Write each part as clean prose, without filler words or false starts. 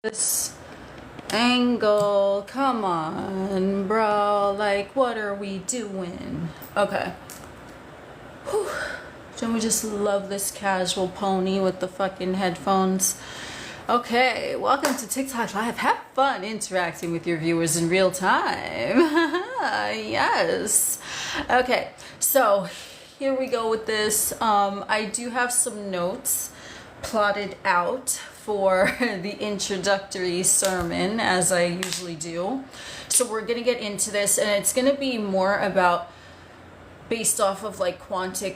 this angle. Come on, bro. Like, what are we doing? Okay. Whew. Don't we just love this casual pony with the fucking headphones? Okay, welcome to TikTok Live. Have fun interacting with your viewers in real time. Yes. Okay, so here we go with this. I do have some notes plotted out for the introductory sermon, as I usually do. So we're gonna get into this, and it's gonna be more about based off of like quantum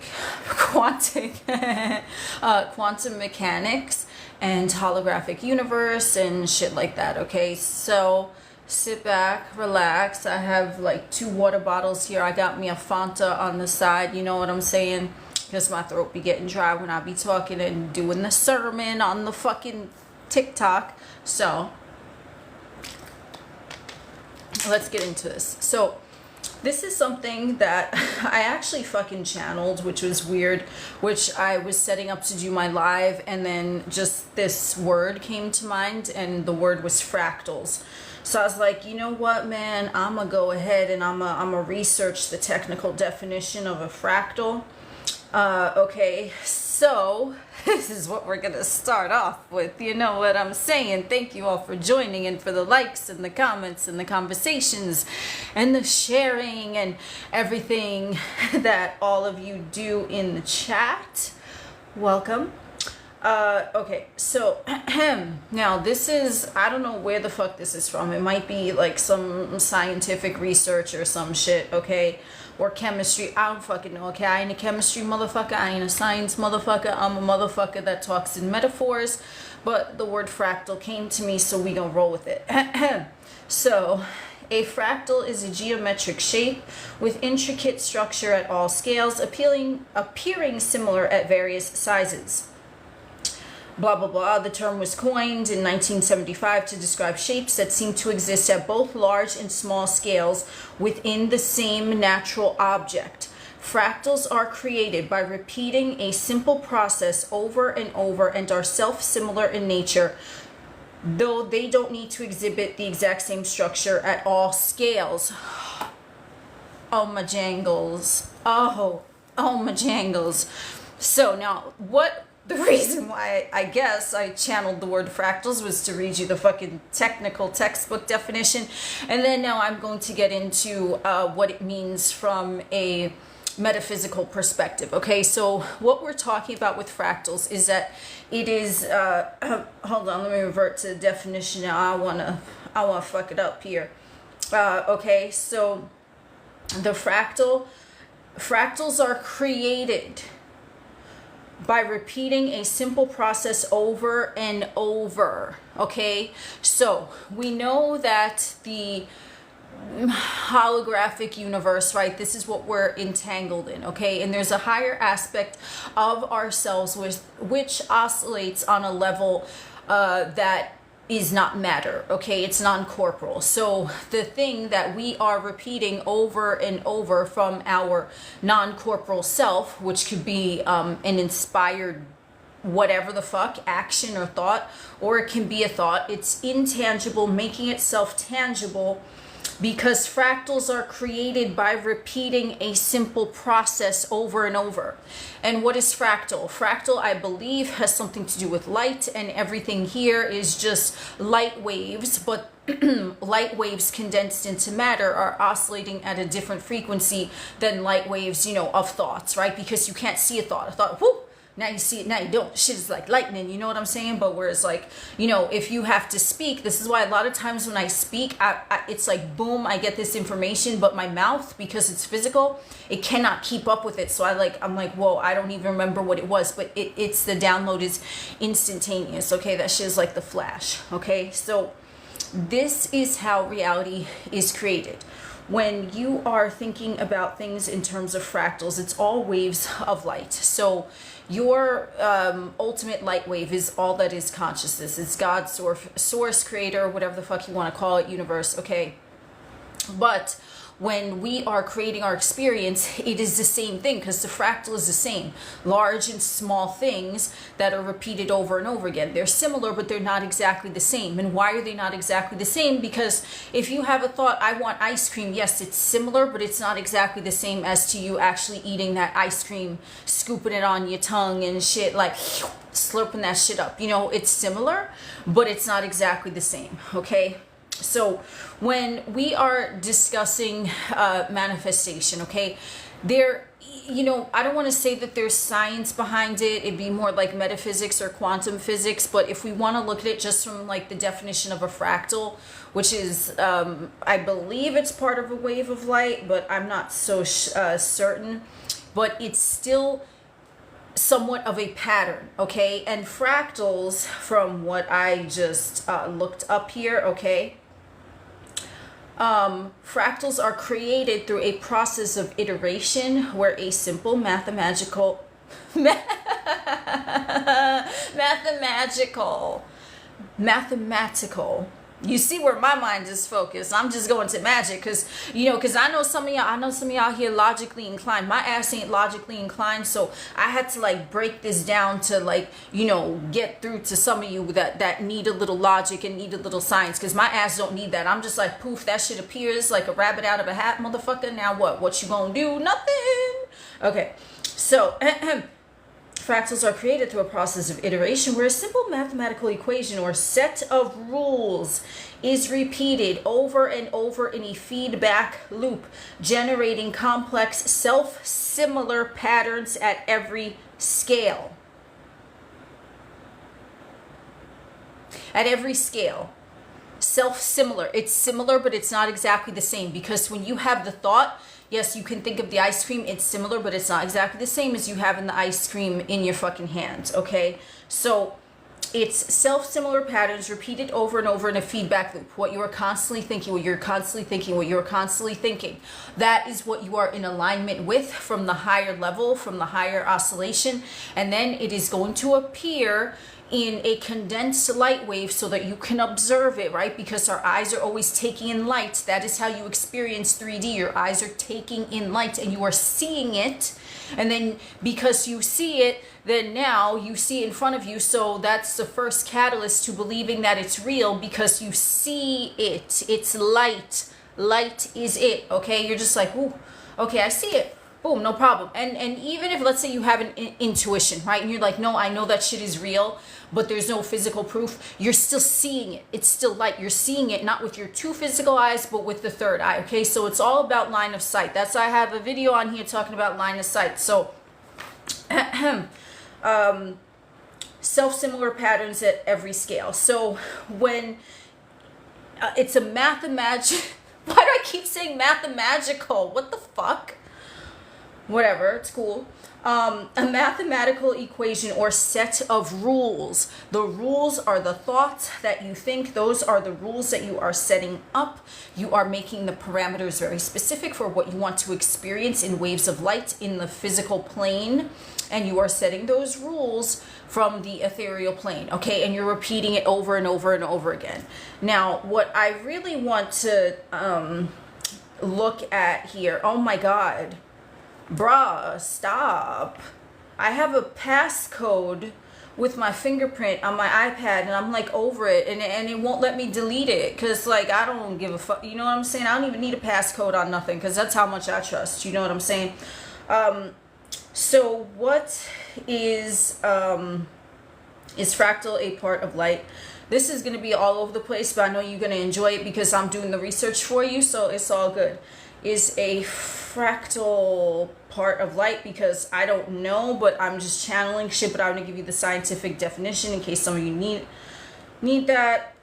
mechanics and holographic universe and shit like that. Okay, so sit back, relax. I have like 2 water bottles here. I got me a Fanta on the side, you know what I'm saying, because my throat be getting dry when I be talking and doing the sermon on the fucking TikTok. So let's get into this. So this is something that I actually fucking channeled, which was weird, which I was setting up to do my live, and then just this word came to mind, and the word was fractals. So I was like, you know what, man, I'm gonna go ahead and I'm gonna research the technical definition of a fractal. Okay, so this is what we're gonna start off with, you know what I'm saying. Thank you all for joining and for the likes and the comments and the conversations and the sharing and everything that all of you do in the chat. Welcome. Okay, so now this is, I don't know where the fuck this is from. It might be like some scientific research or some shit, okay, or chemistry. I don't fucking know, okay. I ain't a chemistry motherfucker, I ain't a science motherfucker. I'm a motherfucker that talks in metaphors, but the word fractal came to me, so we gonna roll with it. So a fractal is a geometric shape with intricate structure at all scales, appearing similar at various sizes. Blah, blah, blah. The term was coined in 1975 to describe shapes that seem to exist at both large and small scales within the same natural object. Fractals are created by repeating a simple process over and over and are self-similar in nature, though they don't need to exhibit the exact same structure at all scales. Oh, my jangles. Oh, my jangles. So now, the reason why I guess I channeled the word fractals was to read you the fucking technical textbook definition. And then now I'm going to get into what it means from a metaphysical perspective. Okay, so what we're talking about with fractals is that it is, hold on, let me revert to the definition now. I wanna fuck it up here. Okay, so the fractals are created by repeating a simple process over and over. Okay, so we know that the holographic universe, right, this is what we're entangled in, okay, and there's a higher aspect of ourselves which oscillates on a level that is not matter, okay, it's non-corporal. So the thing that we are repeating over and over from our non-corporal self, which could be an inspired whatever the fuck action or thought, or it can be a thought, it's intangible, making itself tangible, because fractals are created by repeating a simple process over and over. And what is fractal? Fractal, I believe, has something to do with light, and everything here is just light waves, but light waves condensed into matter are oscillating at a different frequency than light waves, you know, of thoughts, right? Because you can't see a thought, whoop, now you see it, now you don't. Shit is like lightning, you know what I'm saying? But whereas like, you know, if you have to speak, this is why a lot of times when I speak, it's like, boom, I get this information, but my mouth, because it's physical, it cannot keep up with it. So I'm like, whoa, I don't even remember what it was, but it's the download is instantaneous, okay? That shit is like the flash, okay? So this is how reality is created. When you are thinking about things in terms of fractals, it's all waves of light. So your ultimate light wave is all that is consciousness. It's God's source, creator, whatever the fuck you want to call it, universe, okay? But when we are creating our experience, it is the same thing, because the fractal is the same. Large and small things that are repeated over and over again. They're similar, but they're not exactly the same. And why are they not exactly the same? Because if you have a thought, I want ice cream, yes, it's similar, but it's not exactly the same as to you actually eating that ice cream, scooping it on your tongue and shit, like slurping that shit up. You know, it's similar, but it's not exactly the same, okay? So when we are discussing manifestation, okay, there, you know, I don't want to say that there's science behind it. It'd be more like metaphysics or quantum physics. But if we want to look at it just from like the definition of a fractal, which is, I believe it's part of a wave of light, but I'm not so certain. But it's still somewhat of a pattern, okay? And fractals, from what I just looked up here, okay, fractals are created through a process of iteration where a simple mathematical you see where my mind is focused. I'm just going to magic because, you know, because I know some of y'all here logically inclined. My ass ain't logically inclined, so I had to like break this down to like, you know, get through to some of you that need a little logic and need a little science, because my ass don't need that. I'm just like, poof, that shit appears like a rabbit out of a hat, motherfucker. Now what you gonna do? Nothing. Okay, so fractals are created through a process of iteration where a simple mathematical equation or set of rules is repeated over and over in a feedback loop, generating complex self-similar patterns at every scale. At every scale. Self-similar. It's similar, but it's not exactly the same, because when you have the thought, yes, you can think of the ice cream, it's similar, but it's not exactly the same as you having the ice cream in your fucking hands, okay? So it's self-similar patterns repeated over and over in a feedback loop. What you are constantly thinking, what you're constantly thinking, what you're constantly thinking. That is what you are in alignment with from the higher level, from the higher oscillation. And then it is going to appear in a condensed light wave so that you can observe it, right? Because our eyes are always taking in light. That is how you experience 3D. Your eyes are taking in light and you are seeing it. And then because you see it, then now you see it in front of you. So that's the first catalyst to believing that it's real, because you see it. It's light. Light is it, okay? You're just like, ooh, okay, I see it. Boom, no problem. And even if, let's say you have an intuition, right? And you're like, no, I know that shit is real, but there's no physical proof. You're still seeing it. It's still light. You're seeing it not with your two physical eyes, but with the third eye, okay? So it's all about line of sight. That's why I have a video on here talking about line of sight. So, self-similar patterns at every scale. So when it's a mathematical, why do I keep saying mathematical? What the fuck? Whatever, it's cool. A mathematical equation or set of rules. The rules are the thoughts that you think. Those are the rules that you are setting up. You are making the parameters very specific for what you want to experience in waves of light in the physical plane. And you are setting those rules from the ethereal plane, okay? And you're repeating it over and over and over again. Now, what I really want to look at here, oh my God. Bruh, stop. I have a passcode with my fingerprint on my iPad and I'm like over it and it won't let me delete it because like I don't give a fuck. You know what I'm saying? I don't even need a passcode on nothing because that's how much I trust. You know what I'm saying? So what is fractal a part of light? This is going to be all over the place, but I know you're going to enjoy it because I'm doing the research for you, so it's all good. Is a fractal part of light? Because I don't know, but I'm just channeling shit, but I'm going to give you the scientific definition in case some of you need that.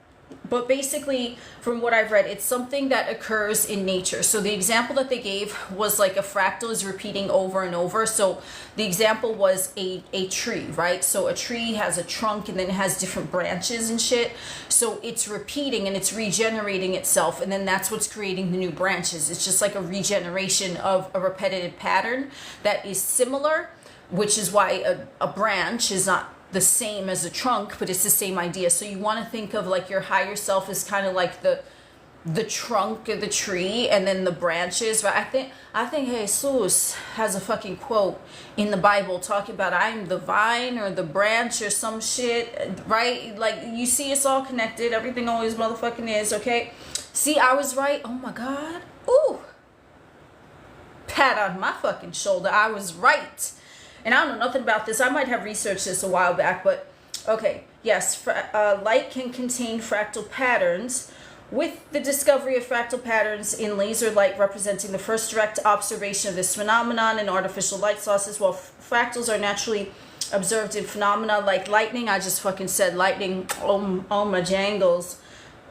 But basically, from what I've read, it's something that occurs in nature. So the example that they gave was like a fractal is repeating over and over. So the example was a tree, right? So a tree has a trunk and then it has different branches and shit. So it's repeating and it's regenerating itself. And then that's what's creating the new branches. It's just like a regeneration of a repetitive pattern that is similar, which is why a branch is not the same as a trunk, but it's the same idea. So you want to think of like your higher self as kind of like the the trunk of the tree and then the branches, right? I think Jesus has a fucking quote in the Bible talking about I'm the vine or the branch or some shit, right? Like, you see, it's all connected. Everything always motherfucking is, okay? See, I was right. Oh my God. Ooh. Pat on my fucking shoulder. I was right. And I don't know nothing about this. I might have researched this a while back, but okay. Yes, light can contain fractal patterns. With the discovery of fractal patterns in laser light representing the first direct observation of this phenomenon in artificial light sources, while fractals are naturally observed in phenomena like lightning, I just fucking said lightning, oh my jangles,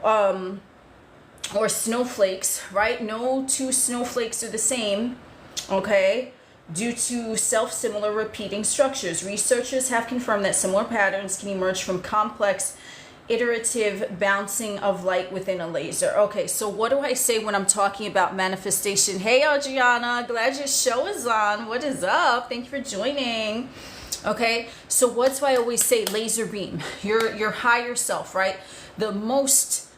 or snowflakes, right? No two snowflakes are the same, okay? Due to self-similar repeating structures. Researchers have confirmed that similar patterns can emerge from complex iterative bouncing of light within a laser. Okay, so what do I say when I'm talking about manifestation? Hey, Adriana, glad your show is on. What is up? Thank you for joining. Okay, so what's why I always say laser beam? Your higher self, right? The most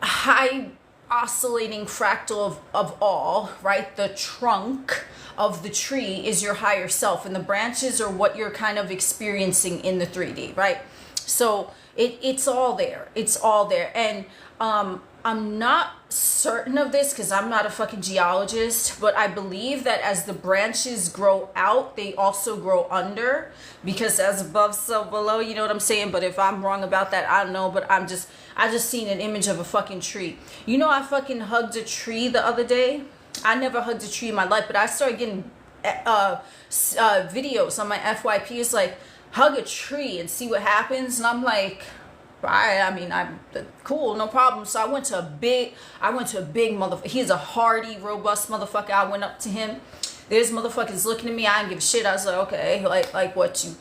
high oscillating fractal of all, right? The trunk of the tree is your higher self, and the branches are what you're kind of experiencing in the 3D, right? So it's all there. It's all there. And I'm not certain of this because I'm not a fucking geologist, but I believe that as the branches grow out, they also grow under, because as above, so below, you know what I'm saying? But if I'm wrong about that, I don't know. But I just seen an image of a fucking tree. You know, I fucking hugged a tree the other day. I never hugged a tree in my life, but I started getting videos on my FYP. It's like, hug a tree and see what happens. And I'm like, I mean, I'm cool, no problem. So I went to a big motherfucker. He's a hardy, robust motherfucker. I went up to him. There's motherfuckers looking at me. I didn't give a shit. I was like, okay, like what you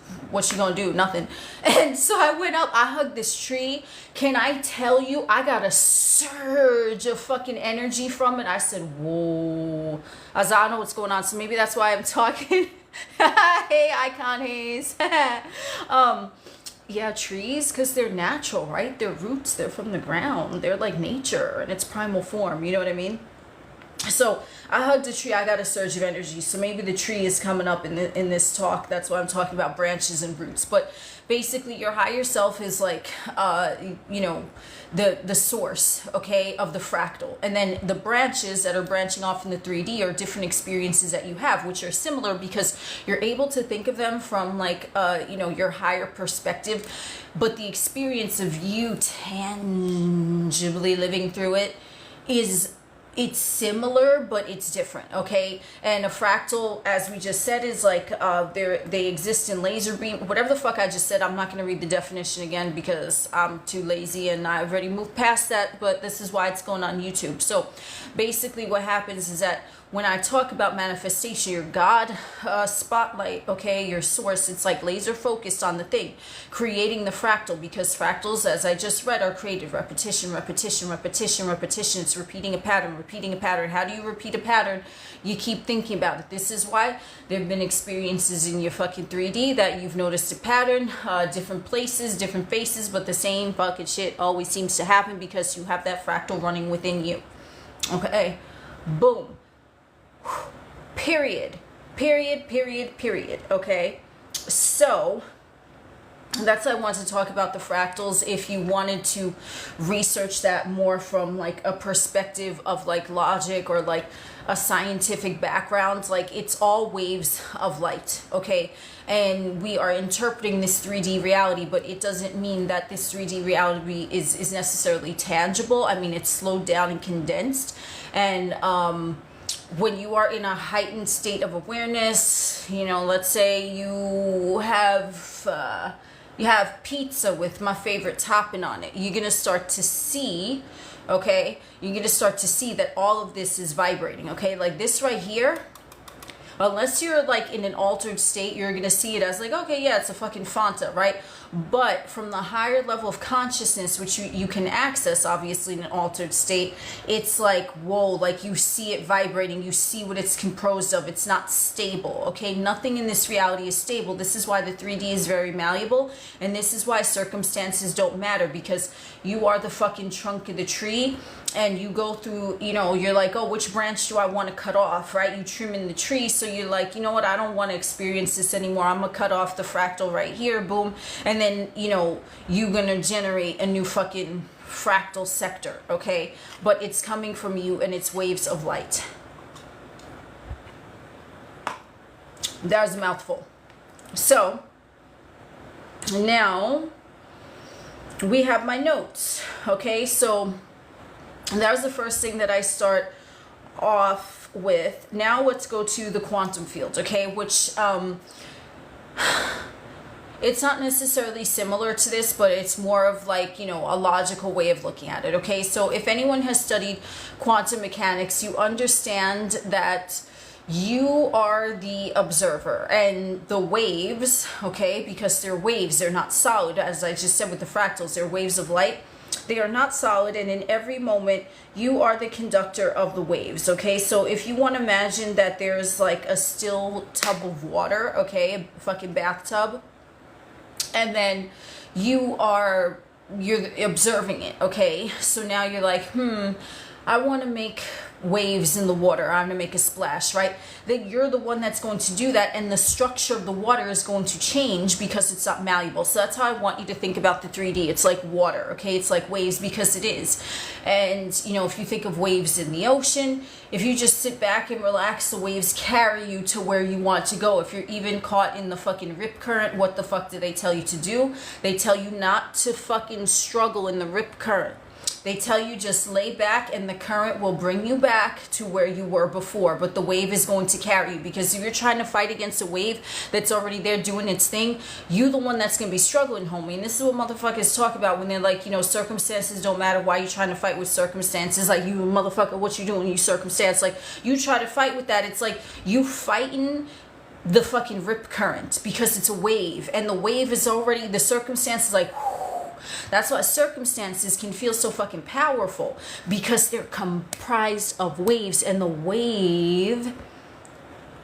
gonna do? Nothing. And so I went up. I hugged this tree. Can I tell you, I got a surge of fucking energy from it. I said, whoa. I was like, I don't know what's going on. So maybe that's why I'm talking. Hey, Icon Hayes. Yeah, trees, because they're natural, right? They're roots. They're from the ground. They're like nature in its primal form. You know what I mean? So I hugged a tree. I got a surge of energy. So maybe the tree is coming up in this talk. That's why I'm talking about branches and roots. But basically, your higher self is like, you know, the source, okay, of the fractal. And then the branches that are branching off in the 3D are different experiences that you have, which are similar because you're able to think of them from like, you know, your higher perspective. But the experience of you tangibly living through it it's similar, but it's different, okay? And a fractal, as we just said, is like they exist in laser beam, whatever the fuck I just said. I'm not going to read the definition again because I'm too lazy and I've already moved past that, but this is why it's going on YouTube. So basically what happens is that when I talk about manifestation, your God spotlight, okay, your source, it's like laser focused on the thing, creating the fractal, because fractals, as I just read, are created repetition, repetition, repetition, repetition. It's repeating a pattern, repeating a pattern. How do you repeat a pattern? You keep thinking about it. This is why there have been experiences in your fucking 3D that you've noticed a pattern, different places, different faces, but the same fucking shit always seems to happen because you have that fractal running within you. Okay, boom. Period. Okay, so that's why I wanted to talk about the fractals. If you wanted to research that more from like a perspective of like logic or like a scientific background, like it's all waves of light, okay? And we are interpreting this 3D reality, but it doesn't mean that this 3D reality is necessarily tangible. I mean, it's slowed down and condensed. And when you are in a heightened state of awareness, you know, let's say you have pizza with my favorite topping on it, you're gonna start to see, okay, you're gonna start to see that all of this is vibrating, okay? Like this right here, Unless you're like in an altered state, you're gonna see it as like, okay, yeah, it's a fucking Fanta, right? But from the higher level of consciousness, which you can access obviously in an altered state, it's like, whoa, like you see it vibrating, you see what it's composed of. It's not stable, okay? Nothing in this reality is stable. This is why the 3D is very malleable, and this is why circumstances don't matter, because you are the fucking trunk of the tree, and you go through, you know, you're like, oh, which branch do I want to cut off, right? You trim in the tree, so you're like, you know what, I don't want to experience this anymore. I'm gonna cut off the fractal right here, boom, and then, you know, you're gonna generate a new fucking fractal sector, okay? But it's coming from you, and it's waves of light. There's a mouthful. So now we have my notes, okay? So that was the first thing that I start off with. Now let's go to the quantum field, okay? Which it's not necessarily similar to this, but it's more of like, you know, a logical way of looking at it, okay? So if anyone has studied quantum mechanics, you understand that you are the observer, and the waves, okay, because they're waves, they're not solid, as I just said with the fractals, they're waves of light. They are not solid, and in every moment you are the conductor of the waves, okay? So if you want to imagine that there's like a still tub of water, okay, a fucking bathtub, and then you're observing it, okay? So now you're like, I want to make waves in the water. I'm going to make a splash, right? Then you're the one that's going to do that, and the structure of the water is going to change because it's not malleable. So that's how I want you to think about the 3D. It's like water, okay? It's like waves because it is. And, you know, if you think of waves in the ocean, if you just sit back and relax, the waves carry you to where you want to go. If you're even caught in the fucking rip current, what the fuck do they tell you to do? They tell you not to fucking struggle in the rip current. They tell you just lay back, and the current will bring you back to where you were before, but the wave is going to carry you, because if you're trying to fight against a wave that's already there doing its thing, you the one that's going to be struggling, homie. And this is what motherfuckers talk about when they're like, you know, circumstances don't matter. Why you trying to fight with circumstances? Like, you motherfucker, what you doing, you circumstance? Like, you try to fight with that, it's like you fighting the fucking rip current, because it's a wave, and the wave is already, the circumstance is like, that's why circumstances can feel so fucking powerful, because they're comprised of waves, and the wave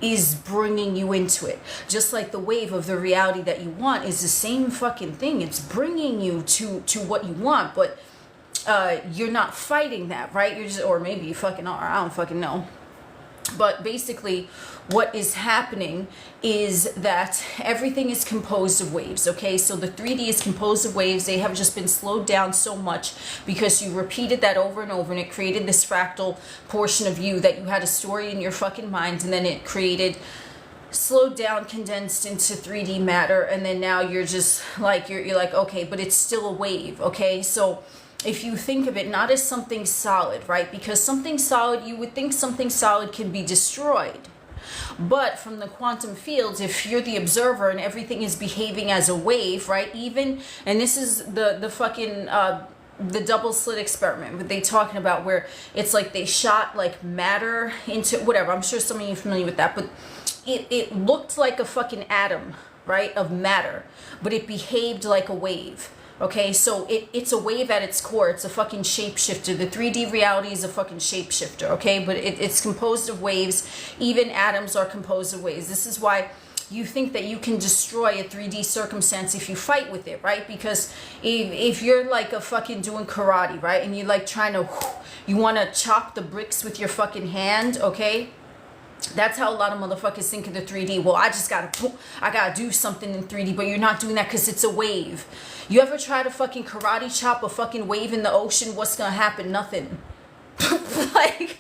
is bringing you into it. Just like the wave of the reality that you want is the same fucking thing. It's bringing you to what you want, but you're not fighting that, right? You're just, or maybe you fucking are, I don't fucking know. But basically, what is happening is that everything is composed of waves, okay? So the 3D is composed of waves. They have just been slowed down so much because you repeated that over and over, and it created this fractal portion of you that you had a story in your fucking mind, and then it created, slowed down, condensed into 3D matter, and then now you're just like, you're like, okay, but it's still a wave, okay? So if you think of it not as something solid, right? Because something solid, you would think something solid can be destroyed. But from the quantum fields, if you're the observer and everything is behaving as a wave, right? Even, and this is the fucking, the double slit experiment, what they talking about, where it's like they shot like matter into, whatever, I'm sure some of you are familiar with that, but it looked like a fucking atom, right, of matter, but it behaved like a wave. Okay, so it's a wave at its core. It's a fucking shapeshifter. The 3D reality is a fucking shapeshifter, okay? But it's composed of waves. Even atoms are composed of waves. This is why you think that you can destroy a 3D circumstance if you fight with it, right? Because if you're like a fucking doing karate, right? And you're like trying to, you want to chop the bricks with your fucking hand, okay? That's how a lot of motherfuckers think of the 3D. Well, I gotta do something in 3D, but you're not doing that because it's a wave. You ever try to fucking karate chop a fucking wave in the ocean? What's gonna happen? Nothing. like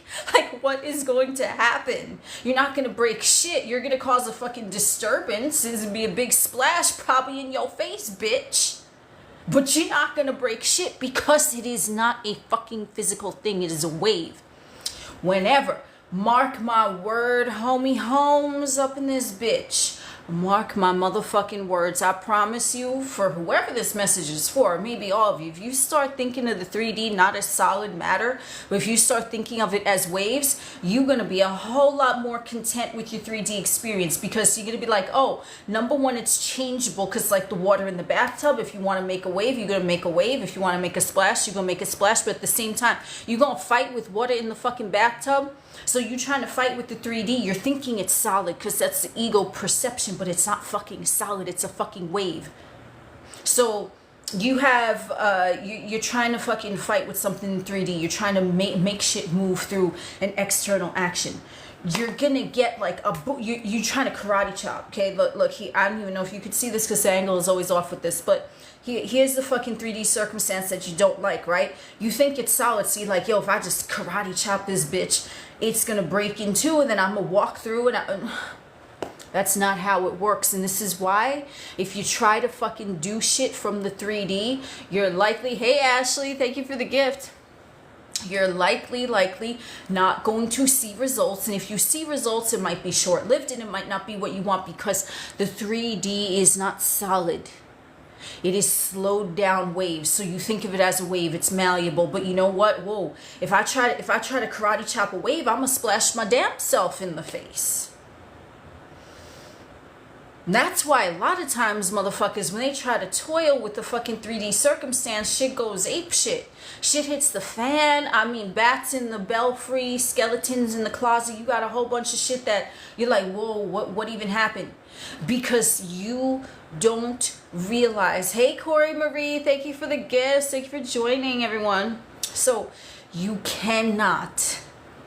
what is going to happen? You're not gonna break shit. You're gonna cause a fucking disturbance. It's gonna be a big splash probably in your face, bitch. But you're not gonna break shit because it is not a fucking physical thing. It is a wave. Whenever, mark my word, homie Holmes up in this bitch. Mark my motherfucking words. I promise you, for whoever this message is for, maybe all of you, if you start thinking of the 3D not as solid matter, but if you start thinking of it as waves, you're going to be a whole lot more content with your 3D experience, because you're going to be like, oh, number one, it's changeable, because like the water in the bathtub, if you want to make a wave, you're going to make a wave. If you want to make a splash, you're going to make a splash. But at the same time, you're going to fight with water in the fucking bathtub. So you're trying to fight with the 3D. You're thinking it's solid because that's the ego perception, but it's not fucking solid. It's a fucking wave. So you have, you're trying to fucking fight with something in 3D. You're trying to make shit move through an external action. You're gonna get like you're trying to karate chop. Okay, look, I don't even know if you could see this because the angle is always off with this, but here's the fucking 3D circumstance that you don't like, right? You think it's solid, so you're like, yo, if I just karate chop this bitch, it's gonna break in two, and then I'm gonna walk through, and that's not how it works. And this is why, if you try to fucking do shit from the 3D, you're likely, hey Ashley, thank you for the gift, you're likely not going to see results. And if you see results, it might be short-lived, and it might not be what you want, because the 3D is not solid. It is slowed down waves. So you think of it as a wave. It's malleable. But you know what? Whoa. If I try to karate chop a wave, I'm going to splash my damn self in the face. And that's why a lot of times, motherfuckers, when they try to toil with the fucking 3D circumstance, shit goes ape shit. Shit hits the fan. I mean, bats in the belfry, skeletons in the closet. You got a whole bunch of shit that you're like, whoa, what even happened? Because you don't realize. Hey, Corey Marie, thank you for the gifts. Thank you for joining, everyone. So you cannot.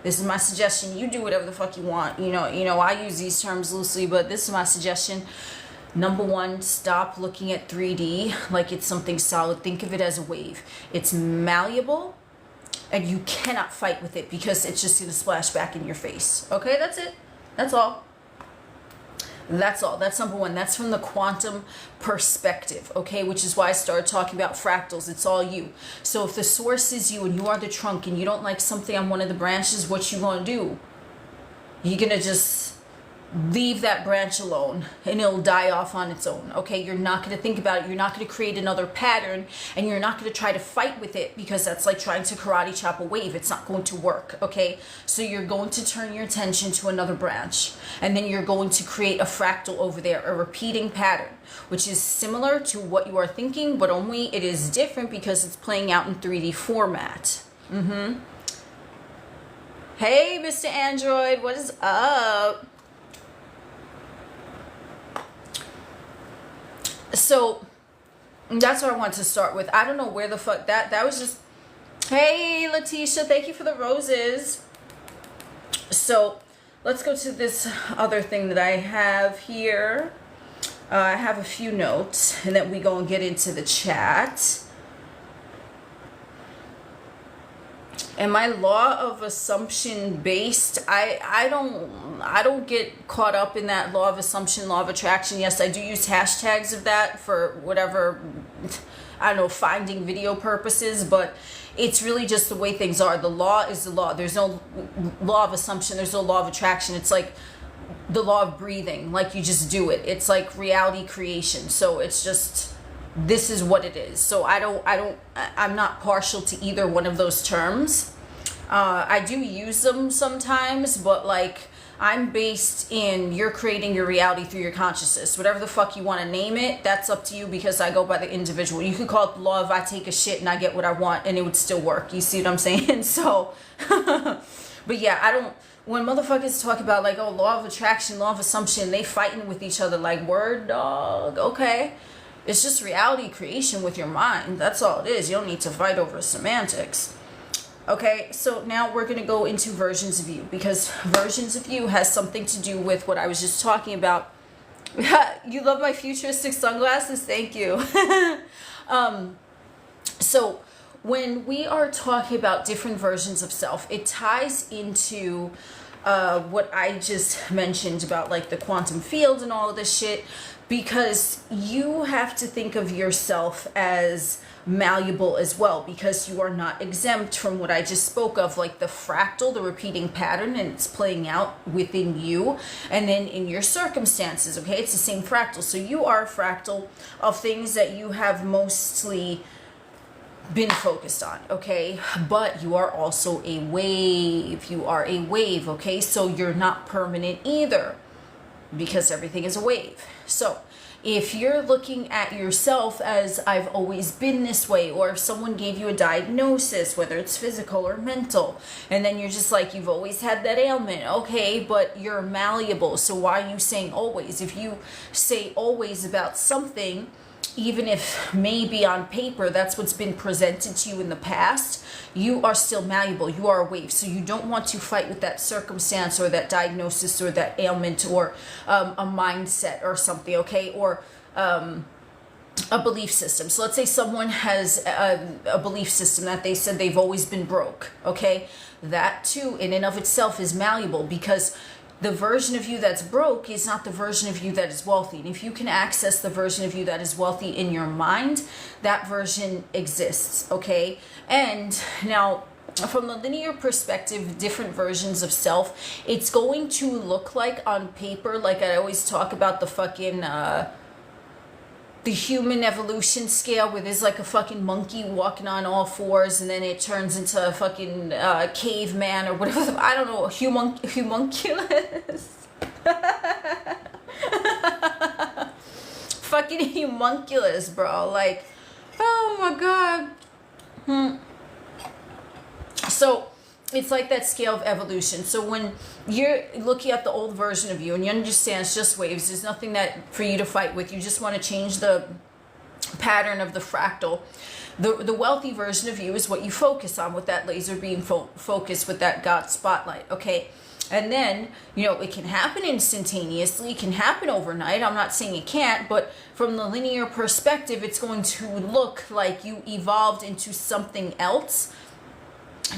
This is my suggestion. You do whatever the fuck you want. You know, I use these terms loosely, but this is my suggestion. Number one, stop looking at 3D like it's something solid. Think of it as a wave. It's malleable, and you cannot fight with it because it's just going to splash back in your face. Okay, that's it. That's all. That's all. That's number one. That's from the quantum perspective, okay? Which is why I started talking about fractals. It's all you. So if the source is you and you are the trunk and you don't like something on one of the branches, what you gonna do? You're gonna just leave that branch alone and it'll die off on its own, okay? You're not going to think about it. You're not going to create another pattern, and you're not going to try to fight with it, because that's like trying to karate chop a wave. It's not going to work, okay? So you're going to turn your attention to another branch, and then you're going to create a fractal over there, a repeating pattern, which is similar to what you are thinking, but only it is different because it's playing out in 3D format. Hey, Mr. Android, what is up? So that's what I want to start with. I don't know where the fuck that was just. Hey, Letitia, thank you for the roses. So let's go to this other thing that I have here. I have a few notes, and then we go and get into the chat. Am I law of assumption based? I don't get caught up in that law of assumption, law of attraction. Yes, I do use hashtags of that for whatever, I don't know, finding video purposes, but it's really just the way things are. The law is the law. There's no law of assumption. There's no law of attraction. It's like the law of breathing. Like, you just do it. It's like reality creation. So it's just, this is what it is. So I'm not partial to either one of those terms. I do use them sometimes, but like, I'm based in, you're creating your reality through your consciousness. Whatever the fuck you want to name it, that's up to you, because I go by the individual. You could call it the law of I take a shit and I get what I want, and it would still work. You see what I'm saying? So, but yeah, when motherfuckers talk about like, oh, law of attraction, law of assumption, they fighting with each other like, word dog, okay. It's just reality creation with your mind. That's all it is. You don't need to fight over semantics. Okay, so now we're going to go into versions of you, because versions of you has something to do with what I was just talking about. You love my futuristic sunglasses? Thank you. So when we are talking about different versions of self, it ties into what I just mentioned about like the quantum field and all of this shit, because you have to think of yourself as malleable as well, because you are not exempt from what I just spoke of, like the fractal, the repeating pattern, and it's playing out within you and then in your circumstances. Okay, it's the same fractal. So you are a fractal of things that you have mostly been focused on, okay? But you are also a wave. You are a wave, okay? So you're not permanent either, because everything is a wave. So if you're looking at yourself as I've always been this way, or if someone gave you a diagnosis, whether it's physical or mental, and then you're just like, you've always had that ailment, okay, but you're malleable. So why are you saying always? If you say always about something, even if maybe on paper that's what's been presented to you in the past, you are still malleable. You are a wave. So you don't want to fight with that circumstance or that diagnosis or that ailment or a mindset or something, okay? Or a belief system. So let's say someone has a belief system that they said they've always been broke, okay? That too in and of itself is malleable, because the version of you that's broke is not the version of you that is wealthy. And if you can access the version of you that is wealthy in your mind, that version exists, okay? And now, from the linear perspective, different versions of self, it's going to look like on paper, like I always talk about the fucking the human evolution scale, where there's like a fucking monkey walking on all fours and then it turns into a fucking caveman or whatever. I don't know, humunculus. Fucking humunculus, bro. Like, oh my god. So it's like that scale of evolution. So when you're looking at the old version of you and you understand it's just waves, there's nothing that for you to fight with. You just want to change the pattern of the fractal. The wealthy version of you is what you focus on with that laser beam focus, with that God spotlight, okay? And then, you know, it can happen instantaneously, it can happen overnight. I'm not saying it can't, but from the linear perspective, it's going to look like you evolved into something else,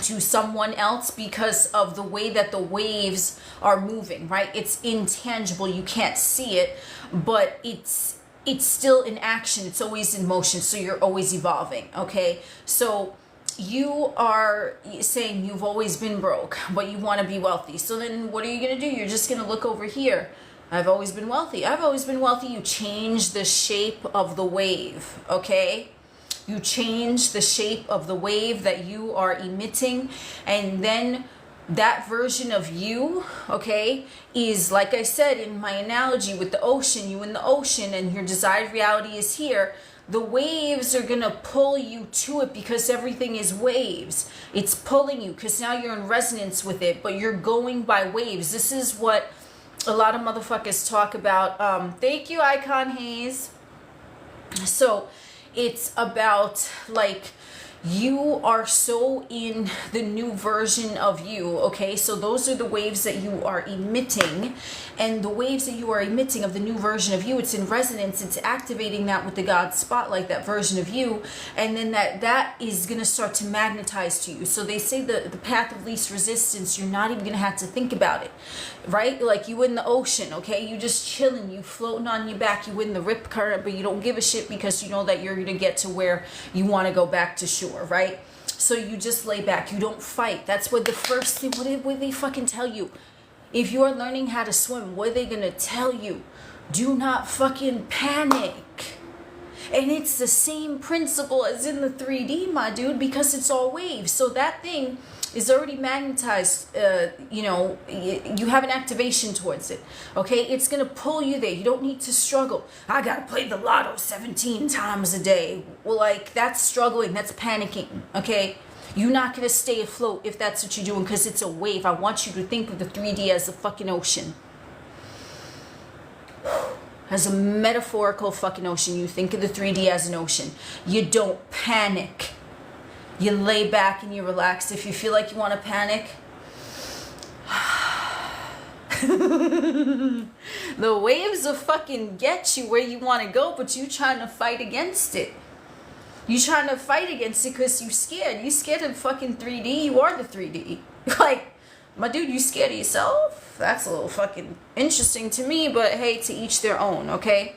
to someone else, because of the way that the waves are moving, right? It's intangible, you can't see it, but it's still in action, it's always in motion, so you're always evolving, okay? So you are saying you've always been broke, but you want to be wealthy. So then what are you going to do? You're just going to look over here. I've always been wealthy. I've always been wealthy. You change the shape of the wave, okay? You change the shape of the wave that you are emitting, and then that version of you, okay, is, like I said in my analogy with the ocean, you in the ocean and your desired reality is here. The waves are going to pull you to it, because everything is waves. It's pulling you because now you're in resonance with it, but you're going by waves. This is what a lot of motherfuckers talk about. Thank you, Icon Hayes. So it's about, like, you are so in the new version of you, okay? So those are the waves that you are emitting, and the waves that you are emitting of the new version of you, it's in resonance, it's activating that with the God spotlight, that version of you, and then that is going to start to magnetize to you. So they say the path of least resistance, you're not even going to have to think about it, right? Like you in the ocean, okay? You just chilling, you floating on your back, you in the rip current, but you don't give a shit because you know that you're going to get to where you want to go back to shore, right? So you just lay back, you don't fight. That's what the first thing, what did they fucking tell you? If you're learning how to swim, what are they gonna tell you? Do not fucking panic. And it's the same principle as in the 3D, my dude, because it's all waves. So that thing is already magnetized, you know, you have an activation towards it, okay? It's gonna pull you there. You don't need to struggle. I gotta play the lotto 17 times a day. Well, like, that's struggling, that's panicking, okay? You're not gonna stay afloat if that's what you're doing, because it's a wave. I want you to think of the 3D as a fucking ocean. As a metaphorical fucking ocean. You think of the 3D as an ocean. You don't panic. You lay back and you relax. If you feel like you want to panic, the waves will fucking get you where you want to go, but you trying to fight against it. You trying to fight against it because you scared. You scared of fucking 3D. You are the 3D. Like, my dude, you scared of yourself? That's a little fucking interesting to me, but hey, to each their own, okay?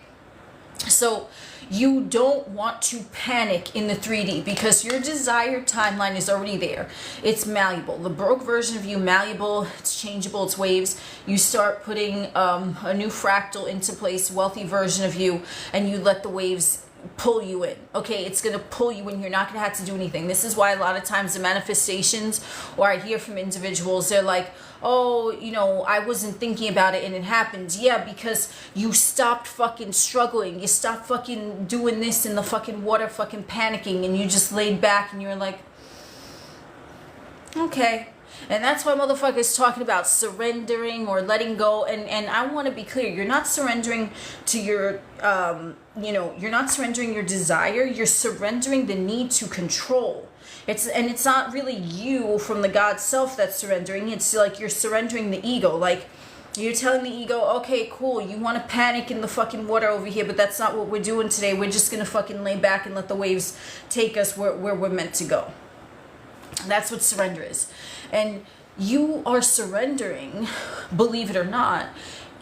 So you don't want to panic in the 3D because your desired timeline is already there. It's malleable. The broke version of you, malleable, it's changeable, it's waves. You start putting a new fractal into place, wealthy version of you, and you let the waves pull you in. Okay, it's going to pull you in. You're not going to have to do anything. This is why a lot of times the manifestations, or I hear from individuals, they're like, oh, you know, I wasn't thinking about it and it happened. Yeah, because you stopped fucking struggling. You stopped fucking doing this in the fucking water, fucking panicking, and you just laid back and you're like, okay. And that's why motherfuckers talking about surrendering or letting go. And I want to be clear, you're not surrendering to your, you're not surrendering your desire. You're surrendering the need to control. It's not really you from the God self that's surrendering. It's like you're surrendering the ego. Like you're telling the ego, okay, cool, you want to panic in the fucking water over here, but that's not what we're doing today. We're just going to fucking lay back and let the waves take us where we're meant to go. That's what surrender is. And you are surrendering, believe it or not,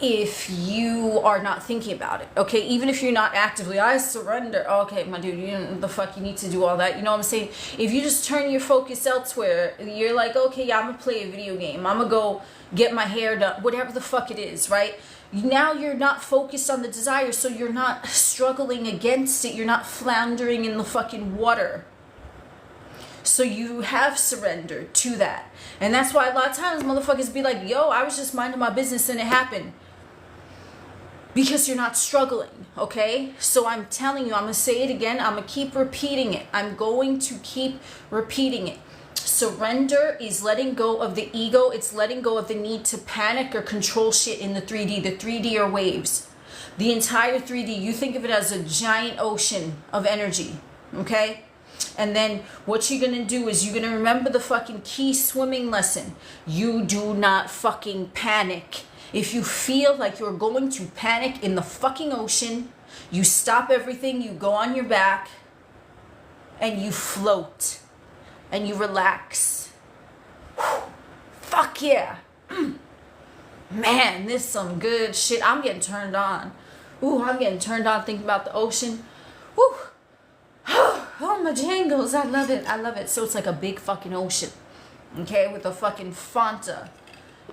if you are not thinking about it. Okay, even if you're not actively, I surrender. Okay, my dude, you know the fuck you need to do all that. You know what I'm saying? If you just turn your focus elsewhere, you're like, okay, yeah, I'm gonna play a video game. I'm gonna go get my hair done, whatever the fuck it is, right? Now you're not focused on the desire, so you're not struggling against it. You're not floundering in the fucking water. So you have surrendered to that. And that's why a lot of times motherfuckers be like, yo, I was just minding my business and it happened. Because you're not struggling, okay? So I'm telling you, I'm going to say it again. I'm going to keep repeating it. I'm going to keep repeating it. Surrender is letting go of the ego. It's letting go of the need to panic or control shit in the 3D. The 3D are waves. The entire 3D, you think of it as a giant ocean of energy, okay? And then what you're going to do is you're going to remember the fucking key swimming lesson. You do not fucking panic. If you feel like you're going to panic in the fucking ocean, you stop everything, you go on your back, and you float. And you relax. Whew. Fuck yeah. Man, this is some good shit. I'm getting turned on. Ooh, I'm getting turned on thinking about the ocean. Woo. Oh, my jangles. I love it. I love it. So it's like a big fucking ocean. Okay? With a fucking Fanta.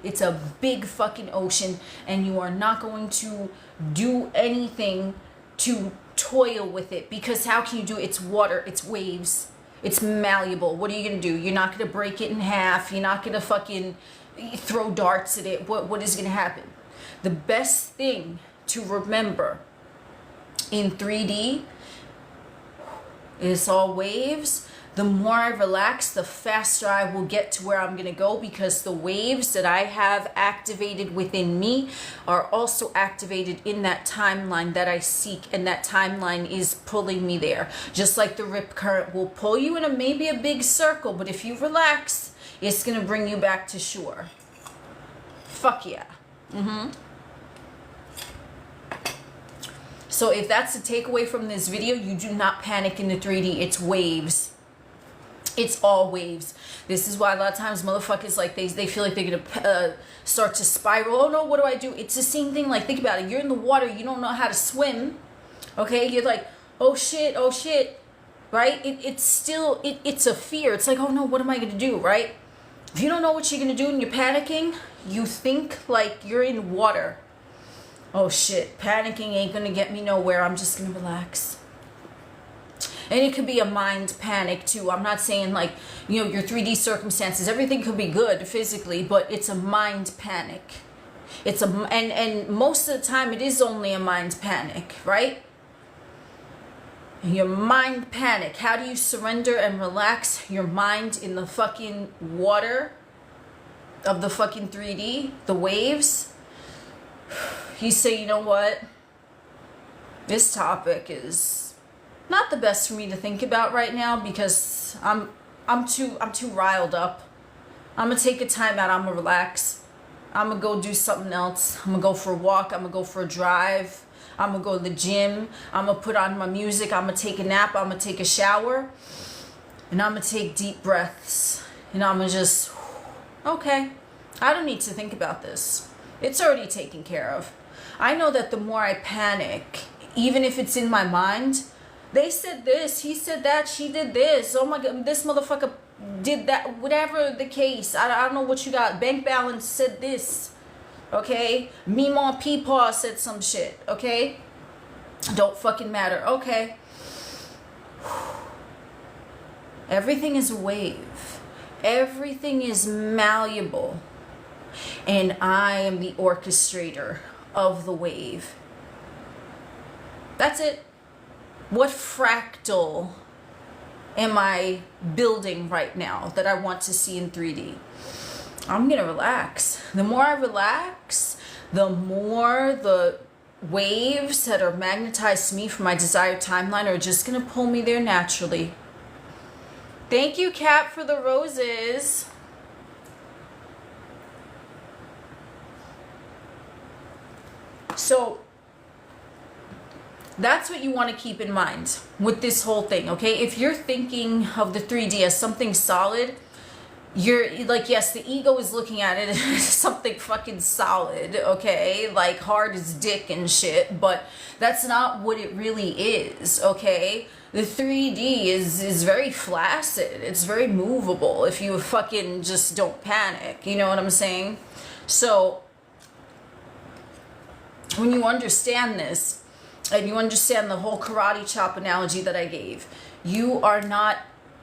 It's a big fucking ocean. And you are not going to do anything to toil with it. Because how can you do it? It's water. It's waves. It's malleable. What are you going to do? You're not going to break it in half. You're not going to fucking throw darts at it. What is going to happen? The best thing to remember in 3D, it's all waves. The more I relax, the faster I will get to where I'm going to go, because the waves that I have activated within me are also activated in that timeline that I seek, and that timeline is pulling me there. Just like the rip current will pull you in maybe a big circle, but if you relax, it's going to bring you back to shore. Fuck yeah. So if that's the takeaway from this video, you do not panic in the 3D. It's waves. It's all waves. This is why a lot of times motherfuckers, like, they feel like they're gonna start to spiral. Oh no, what do I do? It's the same thing. Like, think about it. You're in the water. You don't know how to swim. Okay? You're like, oh shit, right? It's a fear. It's like, oh no, what am I gonna do, right? If you don't know what you're gonna do and you're panicking, you think like you're in water. Oh shit, panicking ain't gonna get me nowhere. I'm just gonna relax. And it could be a mind panic too. I'm not saying like, you know, your 3D circumstances, everything could be good physically, but it's a mind panic. And most of the time it is only a mind panic, right? Your mind panic. How do you surrender and relax your mind in the fucking water of the fucking 3D, the waves? You say, you know what? This topic is not the best for me to think about right now, because I'm too riled up. I'm gonna take a time out. I'm gonna relax. I'm gonna go do something else. I'm gonna go for a walk. I'm gonna go for a drive. I'm gonna go to the gym. I'm gonna put on my music. I'm gonna take a nap. I'm gonna take a shower, and I'm gonna take deep breaths. And I'm gonna just, okay, I don't need to think about this. It's already taken care of. I know that the more I panic even if it's in my mind, they said this, he said that, she did this, oh my god, this motherfucker did that, whatever the case. I don't know what you got. Bank balance said this, okay? Mimon Peepaw said some shit, okay? Don't fucking matter, okay? Everything is a wave. Everything is malleable. And I am the orchestrator of the wave. That's it. What fractal am I building right now that I want to see in 3D? I'm gonna relax. The more I relax, the more the waves that are magnetized to me from my desired timeline are just gonna pull me there naturally. Thank you, Kat, for the roses. So that's what you want to keep in mind with this whole thing, okay? If you're thinking of the 3D as something solid, you're like, yes, the ego is looking at it as something fucking solid, okay? Like hard as dick and shit, but that's not what it really is, okay? The 3D is very flaccid. It's very movable if you fucking just don't panic, you know what I'm saying? So when you understand this, and you understand the whole karate chop analogy that I gave, you are not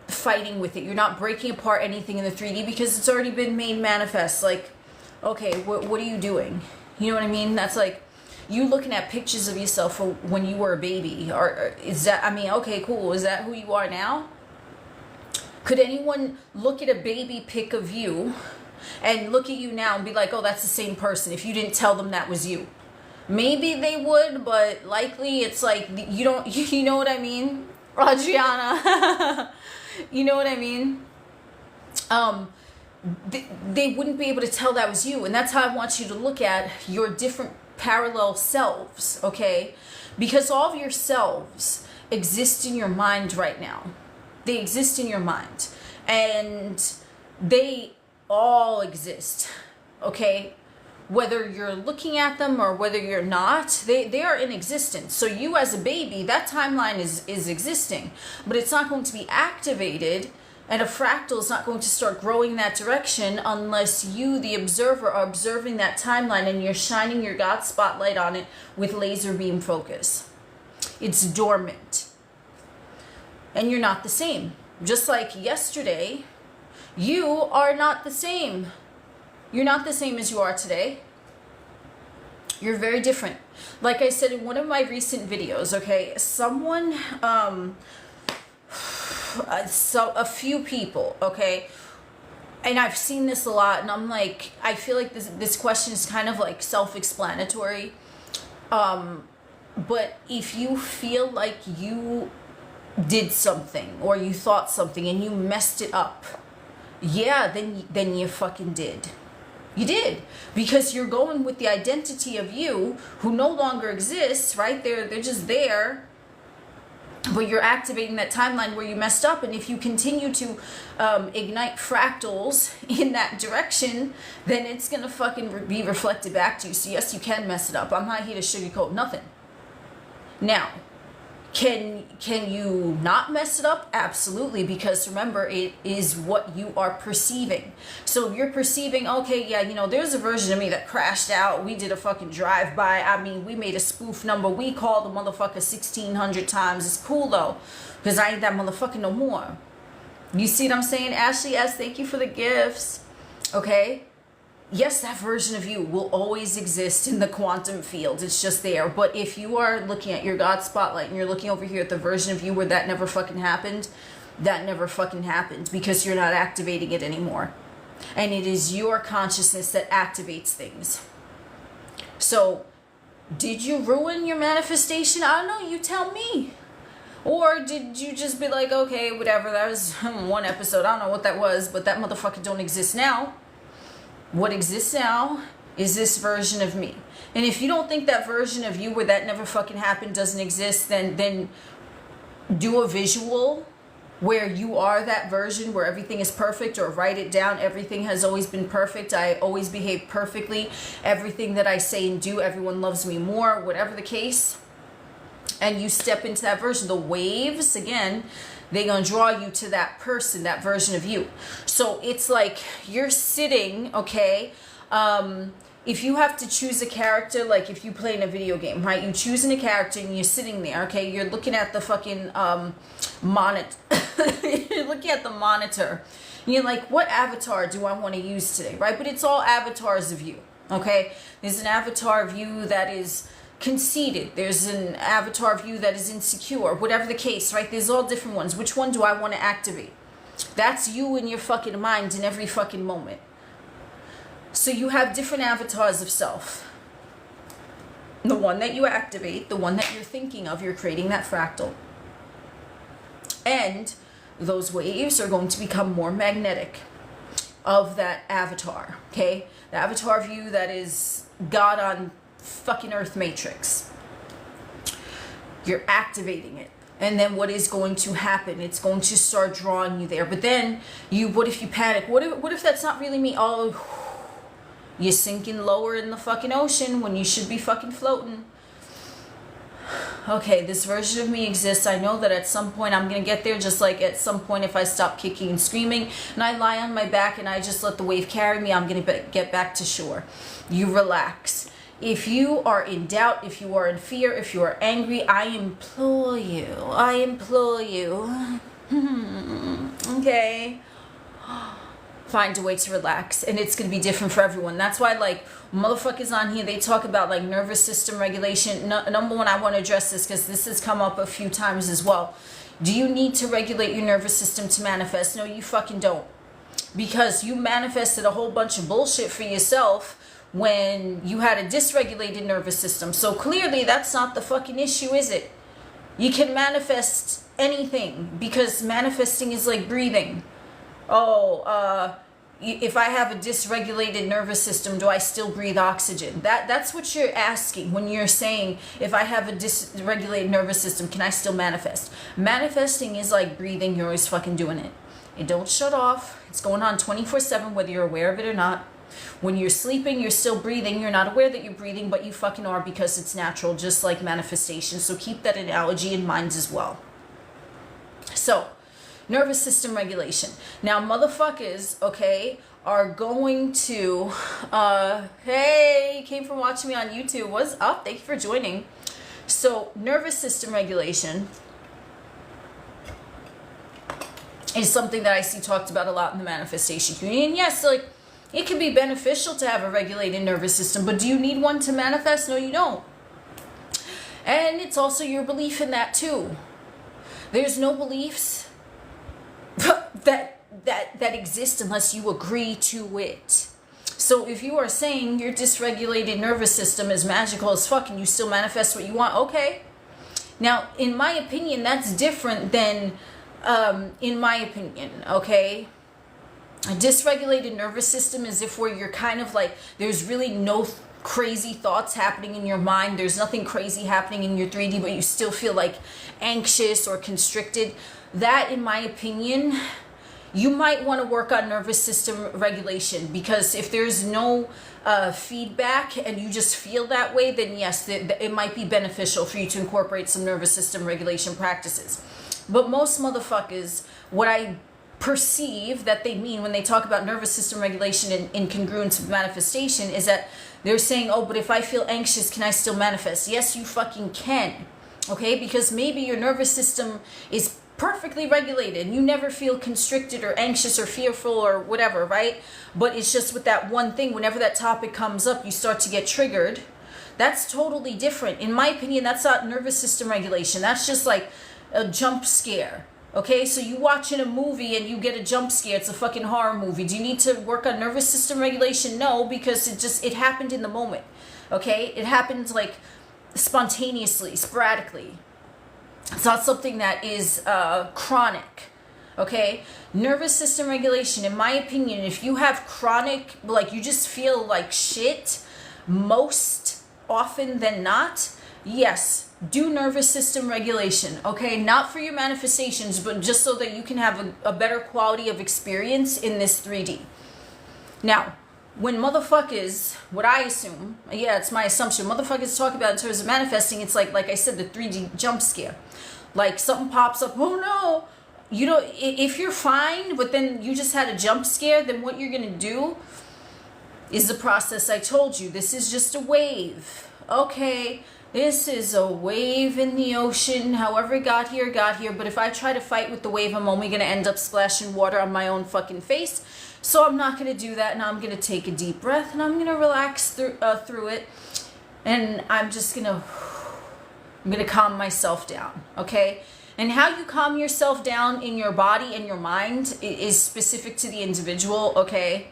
fighting with it. You're not breaking apart anything in the 3D because it's already been made manifest. Like, okay, what are you doing? You know what I mean? That's like you looking at pictures of yourself when you were a baby. Or is that, I mean, okay, cool. Is that who you are now? Could anyone look at a baby pic of you and look at you now and be like, oh, that's the same person, if you didn't tell them that was you? Maybe they would, but likely it's like, you don't, you know what I mean? Adriana, you know what I mean? They wouldn't be able to tell that was you. And that's how I want you to look at your different parallel selves, okay? Because all of your selves exist in your mind right now. They exist in your mind. And they all exist, okay? Whether you're looking at them or whether you're not, they are in existence. So you as a baby, that timeline is existing, but it's not going to be activated, and a fractal is not going to start growing in that direction unless you, the observer, are observing that timeline and you're shining your God spotlight on it with laser beam focus. It's dormant. And you're not the same. Just like yesterday, you are not the same. You're not the same as you are today. You're very different. Like I said in one of my recent videos, okay, someone, a few people, okay, and I've seen this a lot, and I'm like, I feel like this question is kind of like self-explanatory. But if you feel like you did something or you thought something and you messed it up, yeah, then you fucking did. You did, because you're going with the identity of you who no longer exists, right? They're just there, but you're activating that timeline where you messed up. And if you continue to ignite fractals in that direction, then it's gonna fucking be reflected back to you. So yes, you can mess it up. I'm not here to sugarcoat nothing. Now, can you not mess it up? Absolutely, because remember, it is what you are perceiving. So if you're perceiving, okay, yeah, you know, there's a version of me that crashed out. We did a fucking drive-by. I mean, we made a spoof number. We called the motherfucker 1,600 times. It's cool, though, because I ain't that motherfucker no more. You see what I'm saying? Ashley S., thank you for the gifts. Okay? Yes, that version of you will always exist in the quantum field. It's just there. But if you are looking at your God spotlight and you're looking over here at the version of you where that never fucking happened, that never fucking happened, because you're not activating it anymore. And it is your consciousness that activates things. So, did you ruin your manifestation? I don't know. You tell me. Or did you just be like, okay, whatever, that was one episode. I don't know what that was, but that motherfucker don't exist now. What exists now is this version of me. And if you don't think that version of you where that never fucking happened doesn't exist, then do a visual where you are that version where everything is perfect, or write it down. Everything has always been perfect. I always behave perfectly. Everything that I say and do, everyone loves me more, whatever the case. and you step into that version, the waves, again, they're going to draw you to that person, that version of you. So it's like you're sitting, okay, if you have to choose a character, like if you play in a video game, right, you're choosing a character and you're sitting there, okay, you're looking at the fucking monitor, you're looking at the monitor, and you're like, what avatar do I want to use today, right? But it's all avatars of you, okay? There's an avatar of you that is conceited, there's an avatar of you that is insecure, whatever the case, right? There's all different ones. Which one do I want to activate? That's you in your fucking mind in every fucking moment. So you have different avatars of self. The one that you activate, the one that you're thinking of, you're creating that fractal. And those waves are going to become more magnetic of that avatar, okay? The avatar of you that is God on fucking Earth Matrix. You're activating it. And then what is going to happen? It's going to start drawing you there. But then what if you panic? What if that's not really me? Oh, you're sinking lower in the fucking ocean when you should be fucking floating. Okay, this version of me exists. I know that at some point I'm going to get there, just like at some point if I stop kicking and screaming and I lie on my back and I just let the wave carry me, I'm going to get back to shore. You relax. If you are in doubt, if you are in fear, if you are angry, I implore you, okay, find a way to relax. And it's going to be different for everyone. That's why, like, motherfuckers on here, they talk about, like, nervous system regulation. Number one, I want to address this because this has come up a few times as well. Do you need to regulate your nervous system to manifest? No, you fucking don't. Because you manifested a whole bunch of bullshit for yourself when you had a dysregulated nervous system. So clearly that's not the fucking issue, is it? You can manifest anything because manifesting is like breathing. If I have a dysregulated nervous system, do I still breathe oxygen? That's what you're asking when you're saying, if I have a dysregulated nervous system, can I still manifest? Manifesting is like breathing. You're always fucking doing it. It don't shut off. It's going on 24/7, whether you're aware of it or not. When you're sleeping, you're still breathing. You're not aware that you're breathing, but you fucking are because it's natural, just like manifestation. So keep that analogy in mind as well. So, nervous system regulation. Now, motherfuckers, okay, are going to, hey, you came from watching me on YouTube. What's up? Thank you for joining. So, nervous system regulation is something that I see talked about a lot in the manifestation community. And yes, like, it can be beneficial to have a regulated nervous system, but do you need one to manifest? No, you don't. And it's also your belief in that too. There's no beliefs that exist unless you agree to it. So if you are saying your dysregulated nervous system is magical as fuck and you still manifest what you want, okay. Now, in my opinion, that's different than, in my opinion, okay? A dysregulated nervous system is if where you're kind of like, there's really no crazy thoughts happening in your mind. There's nothing crazy happening in your 3D, but you still feel like anxious or constricted. That, in my opinion, you might want to work on nervous system regulation, because if there's no feedback and you just feel that way, then yes, it might be beneficial for you to incorporate some nervous system regulation practices. But most motherfuckers, what I perceive that they mean when they talk about nervous system regulation in congruence with manifestation is that they're saying, oh, but if I feel anxious, can I still manifest? Yes, you fucking can. Okay, because maybe your nervous system is perfectly regulated. You never feel constricted or anxious or fearful or whatever, right? But it's just with that one thing, whenever that topic comes up, you start to get triggered. That's totally different. In my opinion, that's not nervous system regulation. That's just like a jump scare. Okay, so you watching a movie and you get a jump scare. It's a fucking horror movie. Do you need to work on nervous system regulation? No, because it happened in the moment. Okay, it happened like spontaneously, sporadically. It's not something that is chronic. Okay, nervous system regulation, in my opinion, if you have chronic, like you just feel like shit most often than not, yes, do nervous system regulation, okay? Not for your manifestations, but just so that you can have a better quality of experience in this 3D. Now, when motherfuckers, what I assume, yeah, it's my assumption, motherfuckers talk about in terms of manifesting, it's like I said, the 3D jump scare. Like something pops up, oh no, you know, if you're fine, but then you just had a jump scare, then what you're gonna do is the process I told you. This is just a wave. Okay, this is a wave in the ocean. However it got here, but if I try to fight with the wave, I'm only gonna end up splashing water on my own fucking face. So I'm not gonna do that, and I'm gonna take a deep breath, and I'm gonna relax through it, and I'm gonna calm myself down, okay? And how you calm yourself down in your body and your mind is specific to the individual, okay?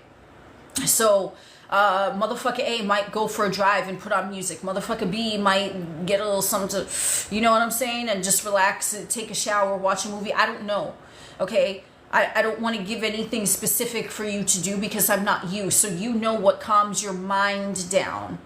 So, motherfucker A might go for a drive and put on music. Motherfucker B might get a little something to, you know what I'm saying? And just relax, take a shower, watch a movie. I don't know, okay? I don't want to give anything specific for you to do because I'm not you. So you know what calms your mind down.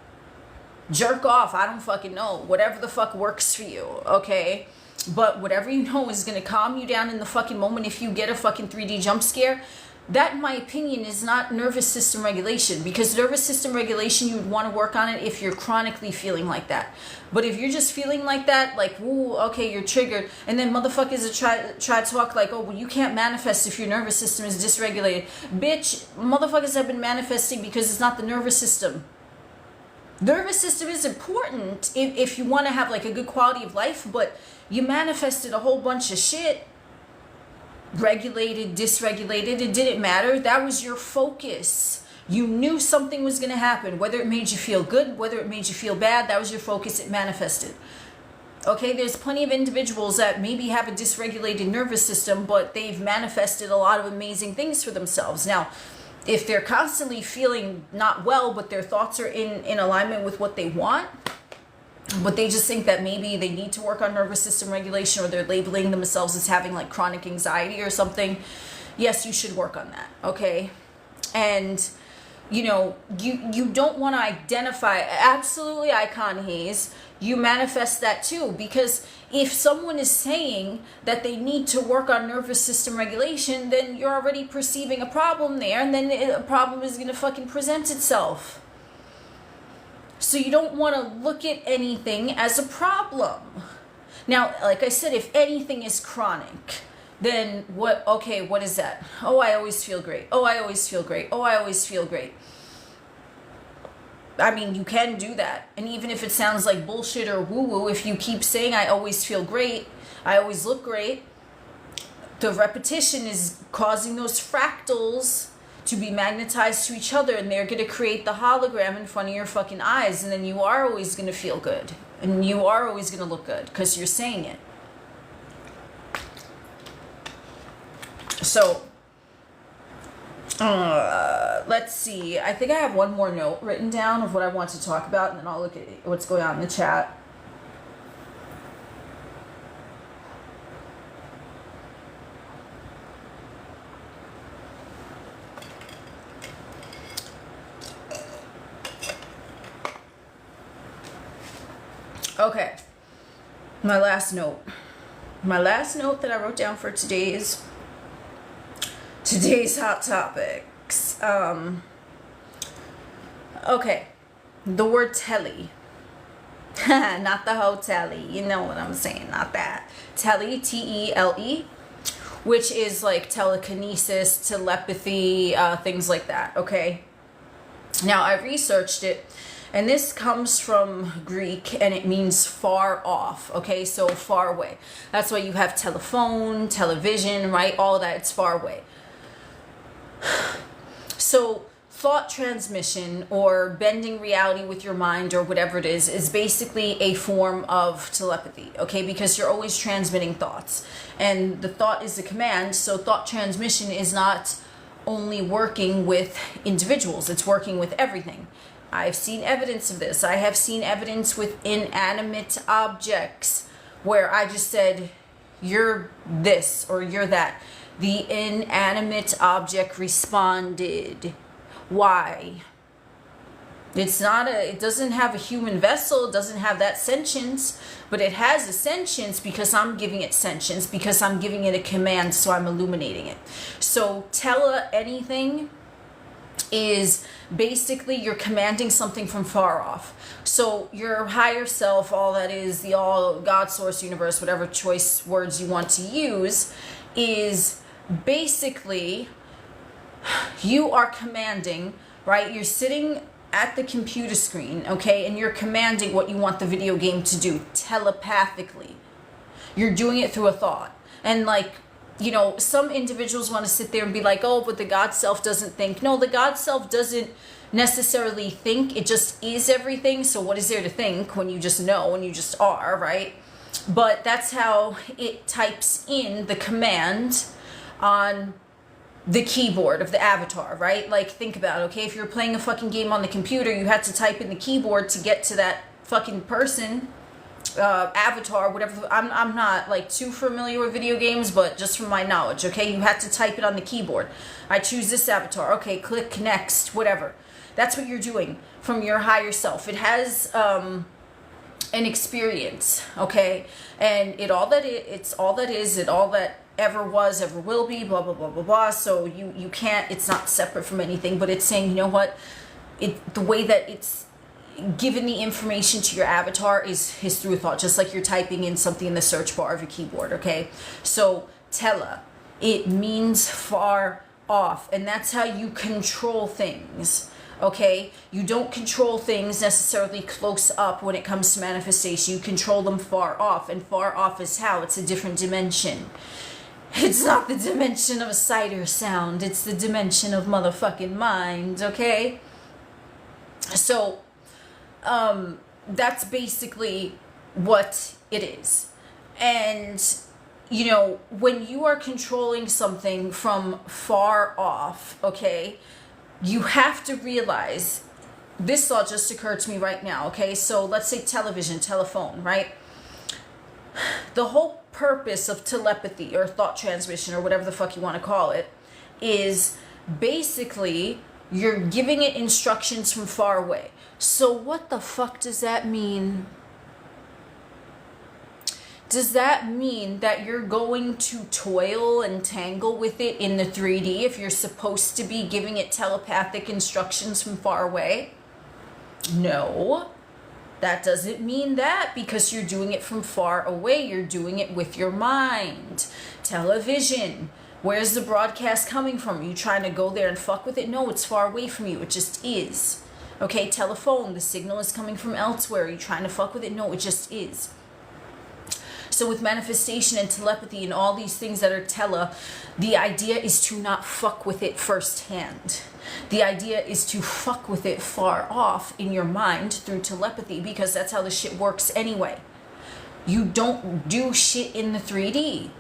Jerk off, I don't fucking know. Whatever the fuck works for you, okay? But whatever you know is going to calm you down in the fucking moment if you get a fucking 3D jump scare, that in my opinion is not nervous system regulation, because nervous system regulation, you would want to work on it if you're chronically feeling like that. But if you're just feeling like that, like, ooh, okay, you're triggered, and then motherfuckers try to talk like, oh, well, you can't manifest if your nervous system is dysregulated. Bitch, motherfuckers have been manifesting because it's not the nervous system. Nervous system is important if you want to have like a good quality of life, but you manifested a whole bunch of shit. Regulated, dysregulated, it didn't matter. That was your focus. You knew something was going to happen, whether it made you feel good, whether it made you feel bad. That was your focus. It manifested. Okay, there's plenty of individuals that maybe have a dysregulated nervous system, but they've manifested a lot of amazing things for themselves. Now, if they're constantly feeling not well, but their thoughts are in alignment with what they want, but they just think that maybe they need to work on nervous system regulation, or they're labeling themselves as having like chronic anxiety or something, yes, you should work on that, okay? And, you know, you don't want to identify, absolutely icon haze, you manifest that too, because if someone is saying that they need to work on nervous system regulation, then you're already perceiving a problem there, and then a problem is going to fucking present itself. So you don't want to look at anything as a problem. Now, like I said, if anything is chronic, then what is that? Oh, I always feel great. Oh, I always feel great. Oh, I always feel great. I mean, you can do that. And even if it sounds like bullshit or woo-woo, if you keep saying I always feel great, I always look great, the repetition is causing those fractals to be magnetized to each other, and they're going to create the hologram in front of your fucking eyes, and then you are always going to feel good, and you are always going to look good because you're saying it. So let's see, I think I have one more note written down of what I want to talk about, and then I'll look at what's going on in the chat. Okay, my last note that I wrote down for today's hot topics. Okay, the word tele, not the hotel-y, you know what I'm saying, not that. Tele, T-E-L-E, which is like telekinesis, telepathy, things like that, okay? Now, I researched it, and this comes from Greek, and it means far off, okay? So far away. That's why you have telephone, television, right? All that, it's far away. So thought transmission, or bending reality with your mind, or whatever it is basically a form of telepathy, okay? Because you're always transmitting thoughts. And the thought is a command, so thought transmission is not only working with individuals, it's working with everything. I've seen evidence of this. I have seen evidence with inanimate objects where I just said, you're this or you're that. The inanimate object responded. Why? It doesn't have a human vessel, it doesn't have that sentience, but it has a sentience because I'm giving it sentience, because I'm giving it a command, so I'm illuminating it. So anything is basically you're commanding something from far off. So your higher self, all that is, the all God, source, universe, whatever choice words you want to use, is basically you are commanding, right? You're sitting at the computer screen, okay, and you're commanding what you want the video game to do telepathically. You're doing it through a thought. And like, you know, some individuals want to sit there and be like, oh, but the God self doesn't think. No, the God self doesn't necessarily think. It just is everything. So what is there to think when you just know, when you just are, right? But that's how it types in the command on the keyboard of the avatar, right? Like, think about it, okay? If you're playing a fucking game on the computer, you had to type in the keyboard to get to that fucking person, avatar, whatever. I'm not like too familiar with video games, but just from my knowledge, okay? You had to type it on the keyboard. I choose this avatar. Okay, click next, whatever. That's what you're doing from your higher self. It has an experience, okay? And it's all that ever was, ever will be, blah, blah, blah, blah, blah. So you can't, it's not separate from anything, but it's saying, you know what? The way that it's given the information to your avatar is through thought, just like you're typing in something in the search bar of your keyboard, okay? So tele, it means far off, and that's how you control things, okay? You don't control things necessarily close up when it comes to manifestation. You control them far off, and far off is how? It's a different dimension. It's not the dimension of sight or sound. It's the dimension of motherfucking mind, okay? So that's basically what it is. And, you know, when you are controlling something from far off, okay, you have to realize, this thought just occurred to me right now, okay? So let's say television, telephone, right? The whole purpose of telepathy or thought transmission or whatever the fuck you want to call it is basically you're giving it instructions from far away. So what the fuck does that mean? Does that mean that you're going to toil and tangle with it in the 3D if you're supposed to be giving it telepathic instructions from far away? No, that doesn't mean that, because you're doing it from far away. You're doing it with your mind. Television, where's the broadcast coming from? Are you trying to go there and fuck with it? No, it's far away from you. It just is. Okay, telephone, the signal is coming from elsewhere. Are you trying to fuck with it? No, it just is. So with manifestation and telepathy and all these things that are the idea is to not fuck with it firsthand. The idea is to fuck with it far off in your mind through telepathy, because that's how the shit works anyway. You don't do shit in the 3D.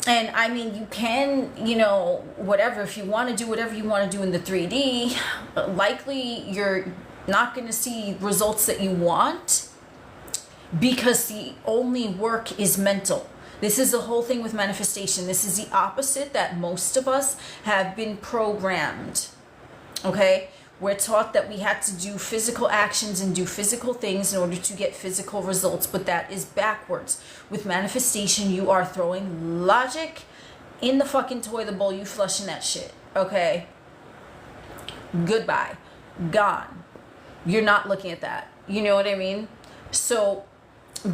And I mean, you can, you know, whatever, if you want to do whatever you want to do in the 3D, likely you're not going to see results that you want, because the only work is mental. This is the whole thing with manifestation. This is the opposite that most of us have been programmed. Okay? We're taught that we had to do physical actions and do physical things in order to get physical results, but that is backwards. With manifestation, you are throwing logic in the fucking toilet bowl. You flushing that shit. Okay? Goodbye. Gone. You're not looking at that. You know what I mean? So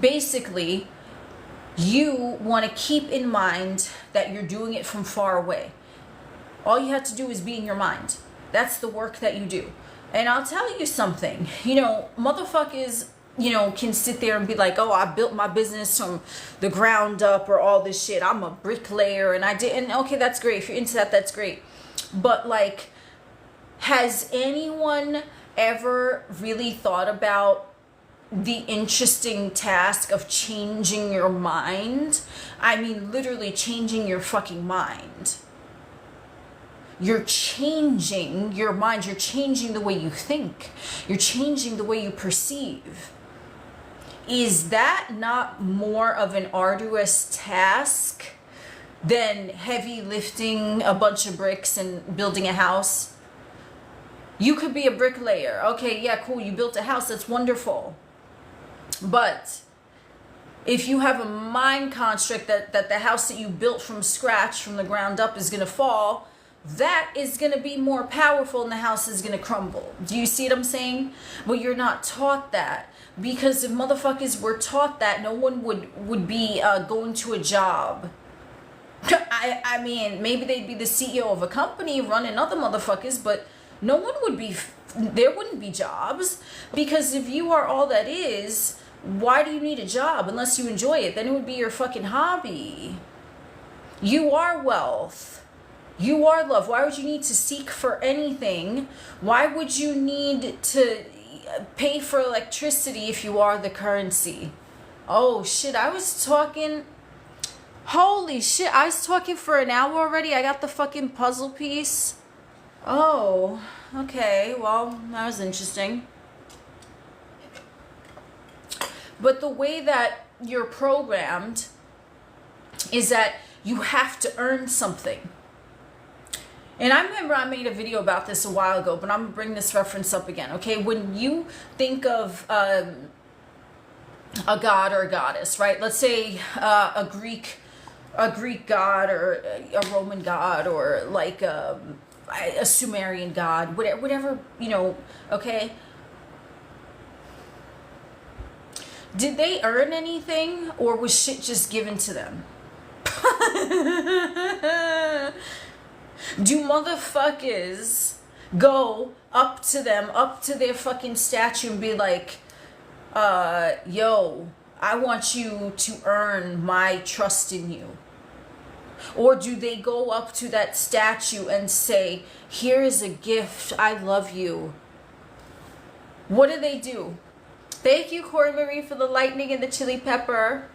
basically, you want to keep in mind that you're doing it from far away. All you have to do is be in your mind. That's the work that you do. And I'll tell you something, you know, motherfuckers, you know, can sit there and be like, oh, I built my business from the ground up or all this shit. I'm a bricklayer and I did. And okay, that's great. If you're into that, that's great. But like, has anyone ever really thought about the interesting task of changing your mind? I mean, literally changing your fucking mind. You're changing your mind. You're changing the way you think. You're changing the way you perceive. Is that not more of an arduous task than heavy lifting a bunch of bricks and building a house? You could be a bricklayer. Okay, yeah, cool. You built a house. That's wonderful. But if you have a mind construct that the house that you built from scratch, from the ground up, is going to fall, that is going to be more powerful and the house is going to crumble. Do you see what I'm saying? Well, you're not taught that, because if motherfuckers were taught that, no one would be going to a job. I mean, maybe they'd be the CEO of a company running other motherfuckers, but no one would be, there wouldn't be jobs, because if you are all that is, why do you need a job unless you enjoy it? Then it would be your fucking hobby. You are wealth. You are love. Why would you need to seek for anything? Why would you need to pay for electricity if you are the currency? Oh shit, I was talking... Holy shit, I was talking for an hour already. I got the fucking puzzle piece. Oh, okay. Well, that was interesting. But the way that you're programmed is that you have to earn something. And I remember I made a video about this a while ago, but I'm going to bring this reference up again, okay? When you think of a god or a goddess, right? Let's say a Greek god, or a Roman god, or like a Sumerian god, whatever, you know, okay? Did they earn anything, or was shit just given to them? Do motherfuckers go up to them, up to their fucking statue and be like, yo, I want you to earn my trust in you? Or do they go up to that statue and say, here is a gift, I love you? What do? Thank you, Corey Marie, for the lightning and the chili pepper.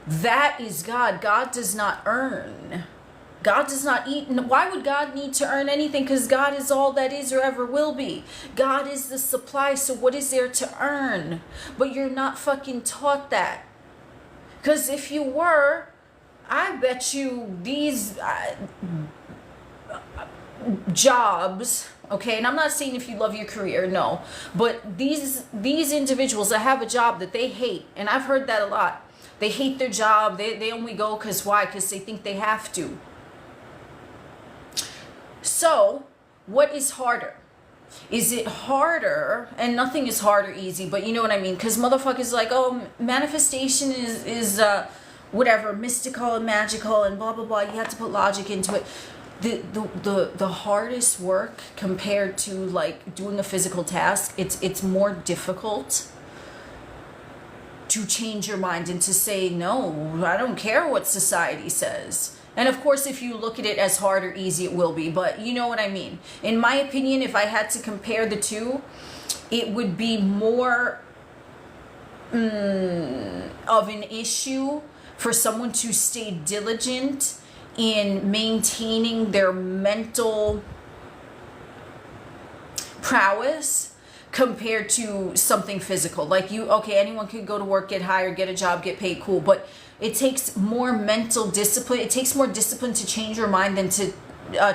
That is God. God does not earn. God does not eat. Why would God need to earn anything? Because God is all that is or ever will be. God is the supply. So what is there to earn? But you're not fucking taught that. Because if you were, I bet you these jobs, okay, and I'm not saying if you love your career, no, but these individuals that have a job that they hate, and I've heard that a lot. They hate their job. They only go because why? Because they think they have to. So, what is harder? Is it harder, and nothing is hard or easy, but you know what I mean? Because motherfuckers like, oh, manifestation is whatever, mystical and magical and blah, blah, blah. You have to put logic into it. The hardest work compared to like doing a physical task, it's more difficult to change your mind and to say, no, I don't care what society says. And of course, if you look at it as hard or easy, it will be. But you know what I mean. In my opinion, if I had to compare the two, it would be more of an issue for someone to stay diligent in maintaining their mental prowess compared to something physical. Like you, okay, anyone could go to work, get hired, get a job, get paid, cool. But it takes more mental discipline. It takes more discipline to change your mind than to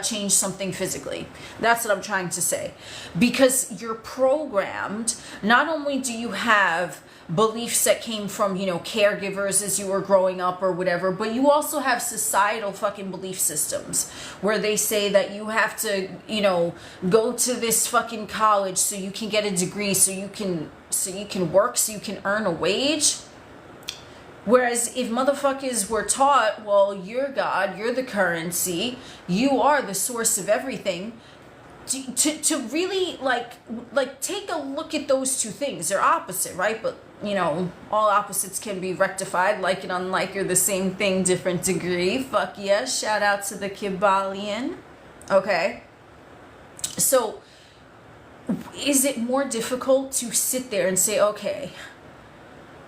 change something physically. That's what I'm trying to say. Because you're programmed, not only do you have beliefs that came from, you know, caregivers as you were growing up or whatever, but you also have societal fucking belief systems where they say that you have to, you know, go to this fucking college so you can get a degree, so you can work, so you can earn a wage. Whereas if motherfuckers were taught, well, you're God, you're the currency, you are the source of everything, to really like take a look at those two things. They're opposite, right? But you know, all opposites can be rectified. Like and unlike are the same thing, different degree. Fuck yes. Shout out to the Kybalion. Okay. So is it more difficult to sit there and say, okay,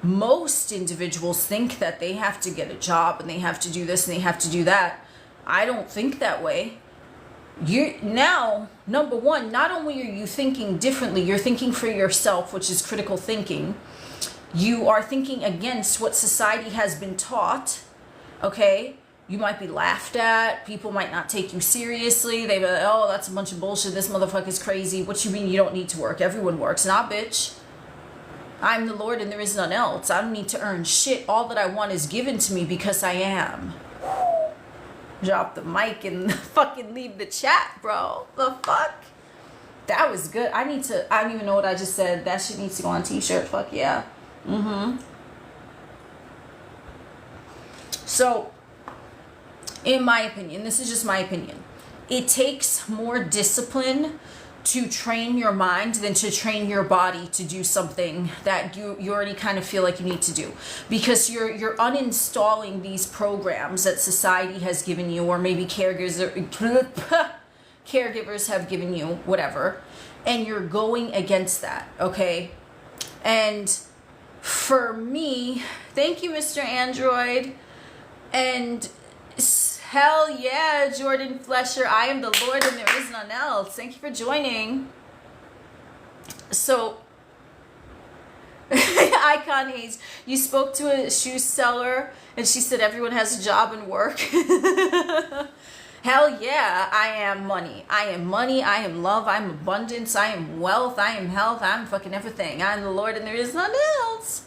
most individuals think that they have to get a job and they have to do this and they have to do that. I don't think that way. You now, number one, not only are you thinking differently, you're thinking for yourself, which is critical thinking. You are thinking against what society has been taught. Okay, you might be laughed at. People might not take you seriously. They be like, oh, that's a bunch of bullshit. This motherfucker's crazy. What you mean you don't need to work? Everyone works. Nah, bitch. I'm the Lord and there is none else. I don't need to earn shit. All that I want is given to me because I am. Drop the mic and fucking leave the chat, bro. The fuck? That was good. I don't even know what I just said. That shit needs to go on t-shirt. Fuck yeah. So, in my opinion, this is just my opinion, it takes more discipline to train your mind than to train your body to do something that you already kind of feel like you need to do, because you're uninstalling these programs that society has given you, or maybe caregivers have given you, whatever, and you're going against that, okay? And for me, thank you, Mr. Android, and hell yeah, Jordan Flesher, I am the Lord and there is none else. Thank you for joining. So, Icon Hayes, you spoke to a shoe seller and she said everyone has a job and work. Hell yeah, I am money. I am money, I am love, I am abundance, I am wealth, I am health, I'm fucking everything. I am the Lord and there is none else.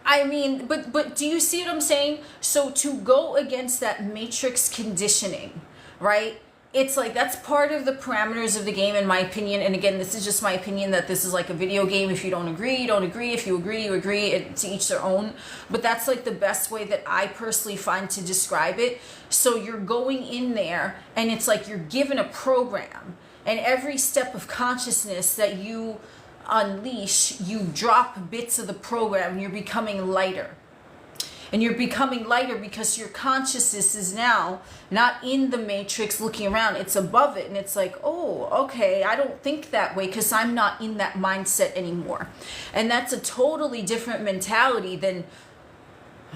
I mean, but do you see what I'm saying? So to go against that matrix conditioning, right? It's like, that's part of the parameters of the game, in my opinion. And again, this is just my opinion, that this is like a video game. If you don't agree, you don't agree. If you agree, you agree. To each their own. But that's like the best way that I personally find to describe it. So you're going in there and it's like you're given a program, and every step of consciousness that you unleash, you drop bits of the program. You're becoming lighter, and you're becoming lighter because your consciousness is now not in the matrix looking around, it's above it, and it's like, oh, okay, I don't think that way because I'm not in that mindset anymore. And that's a totally different mentality than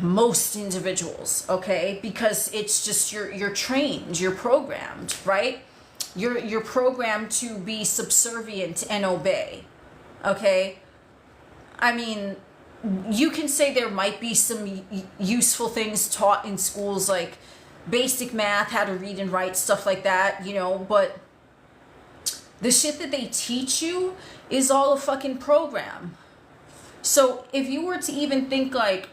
most individuals, okay? Because it's just you're trained, you're programmed, right? You're programmed to be subservient and obey. Okay, I mean, you can say there might be some useful things taught in schools, like basic math, how to read and write, stuff like that, you know, but the shit that they teach you is all a fucking program. So if you were to even think like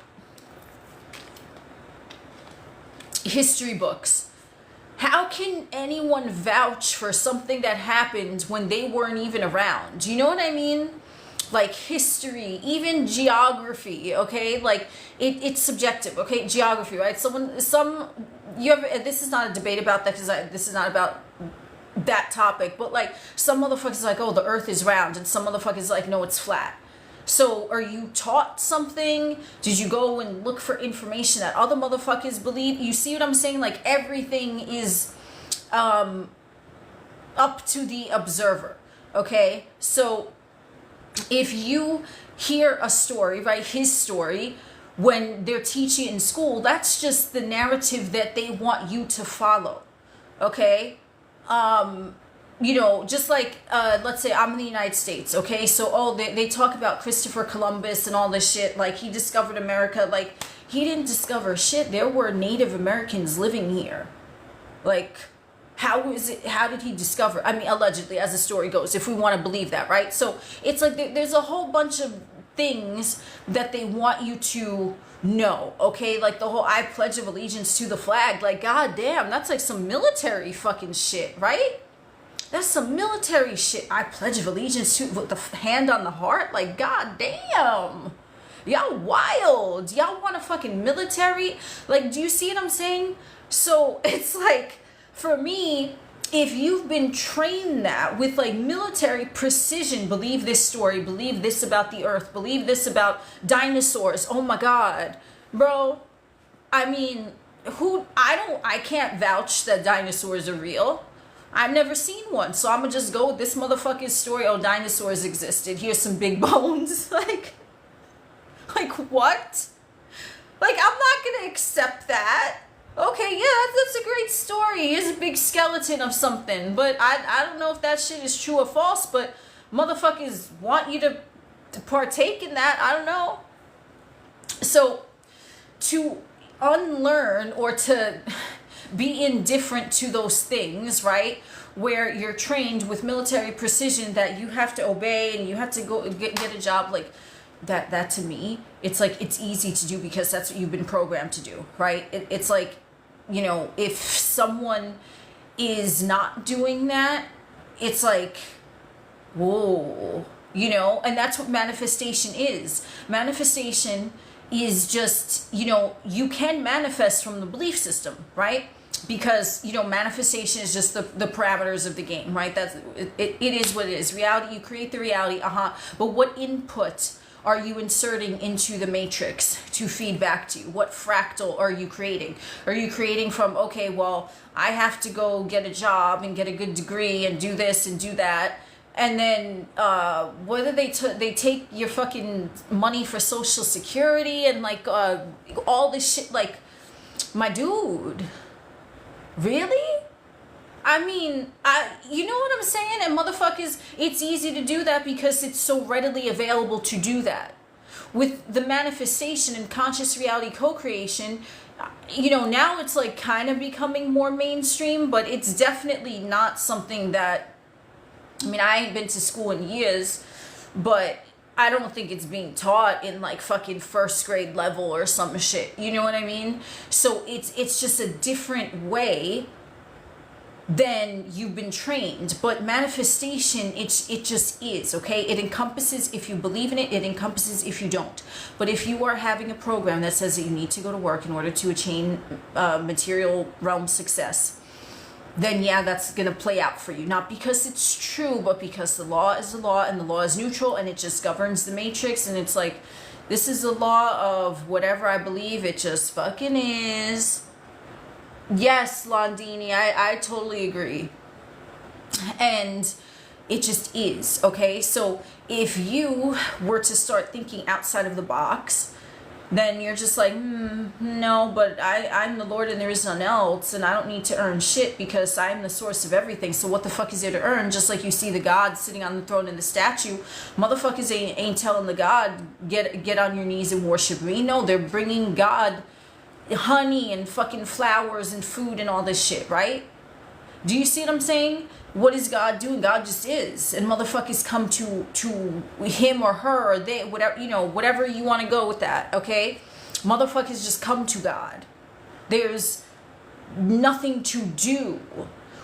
history books, how can anyone vouch for something that happened when they weren't even around? Do you know what I mean? Like history, even geography, okay? Like it's subjective, okay? Geography, right? This is not a debate about that, because this is not about that topic, but like some motherfuckers like, oh, the earth is round, and some motherfuckers like, no, it's flat. So are you taught something? Did you go and look for information that other motherfuckers believe? You see what I'm saying? Like everything is up to the observer, okay? So if you hear a story, right, his story, when they're teaching in school, that's just the narrative that they want you to follow, okay? You know, just like, let's say I'm in the United States, okay? So, they talk about Christopher Columbus and all this shit, like he discovered America. Like, he didn't discover shit. There were Native Americans living here. Like, how did he discover? I mean, allegedly, as the story goes, if we want to believe that, right? So, it's like there's a whole bunch of things that they want you to know, okay? Like the whole I pledge of allegiance to the flag. Like, goddamn, that's like some military fucking shit, right? That's some military shit. I pledge of allegiance to, with the hand on the heart. Like, goddamn. Y'all wild. Y'all want a fucking military? Like, do you see what I'm saying? So it's like, for me, if you've been trained that with like military precision, believe this story, believe this about the earth, believe this about dinosaurs. Oh my God, bro. I mean, I can't vouch that dinosaurs are real. I've never seen one, so I'm gonna just go with this motherfucking story. Oh, dinosaurs existed. Here's some big bones. like what? Like, I'm not gonna accept that. Okay, yeah, that's a great story. Here's a big skeleton of something, but I don't know if that shit is true or false. But motherfuckers want you to partake in that. I don't know. So to unlearn or to be indifferent to those things, right, where you're trained with military precision that you have to obey and you have to go get a job, like that to me, it's like it's easy to do because that's what you've been programmed to do, right? It's like you know, if someone is not doing that, it's like, whoa, you know. And that's what manifestation is. Manifestation is just, you know, you can manifest from the belief system, right? Because, you know, manifestation is just the parameters of the game, right? That's it is what it is. Reality, you create the reality, but what input are you inserting into the matrix to feed back to you? What fractal are you creating? Are you creating from, okay, well, I have to go get a job and get a good degree and do this and do that, and then whether they take your fucking money for Social Security and like all this shit, like, my dude, really? I mean, you know what I'm saying? And motherfuckers, it's easy to do that because it's so readily available to do that. With the manifestation and conscious reality co-creation, you know, now it's like kind of becoming more mainstream, but it's definitely not something that, I mean, I ain't been to school in years, but I don't think it's being taught in like fucking first grade level or some shit. You know what I mean? So it's just a different way than you've been trained. But manifestation, it just is, okay? It encompasses if you believe in it, it encompasses if you don't. But if you are having a program that says that you need to go to work in order to attain material realm success, then yeah, that's going to play out for you. Not because it's true, but because the law is the law and the law is neutral and it just governs the matrix. And it's like, this is the law of whatever I believe, it just fucking is. Yes, Londini, I totally agree. And it just is, okay? So if you were to start thinking outside of the box, then you're just like, no, but I'm the Lord and there is none else, and I don't need to earn shit because I'm the source of everything. So what the fuck is there to earn? Just like you see the God sitting on the throne in the statue, motherfuckers ain't telling the God, get on your knees and worship me. No, they're bringing God honey and fucking flowers and food and all this shit, right? Do you see what I'm saying? What is God doing? God just is. And motherfuckers come to him or her or they, whatever, you know, whatever you want to go with that, okay? Motherfuckers just come to God. There's nothing to do,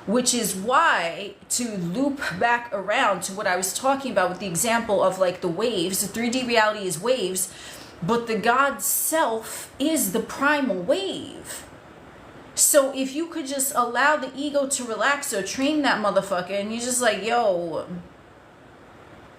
which is why, to loop back around to what I was talking about with the example of like the waves, the 3D reality is waves, but the God self is the primal wave. So if you could just allow the ego to relax or train that motherfucker, and you're just like, yo,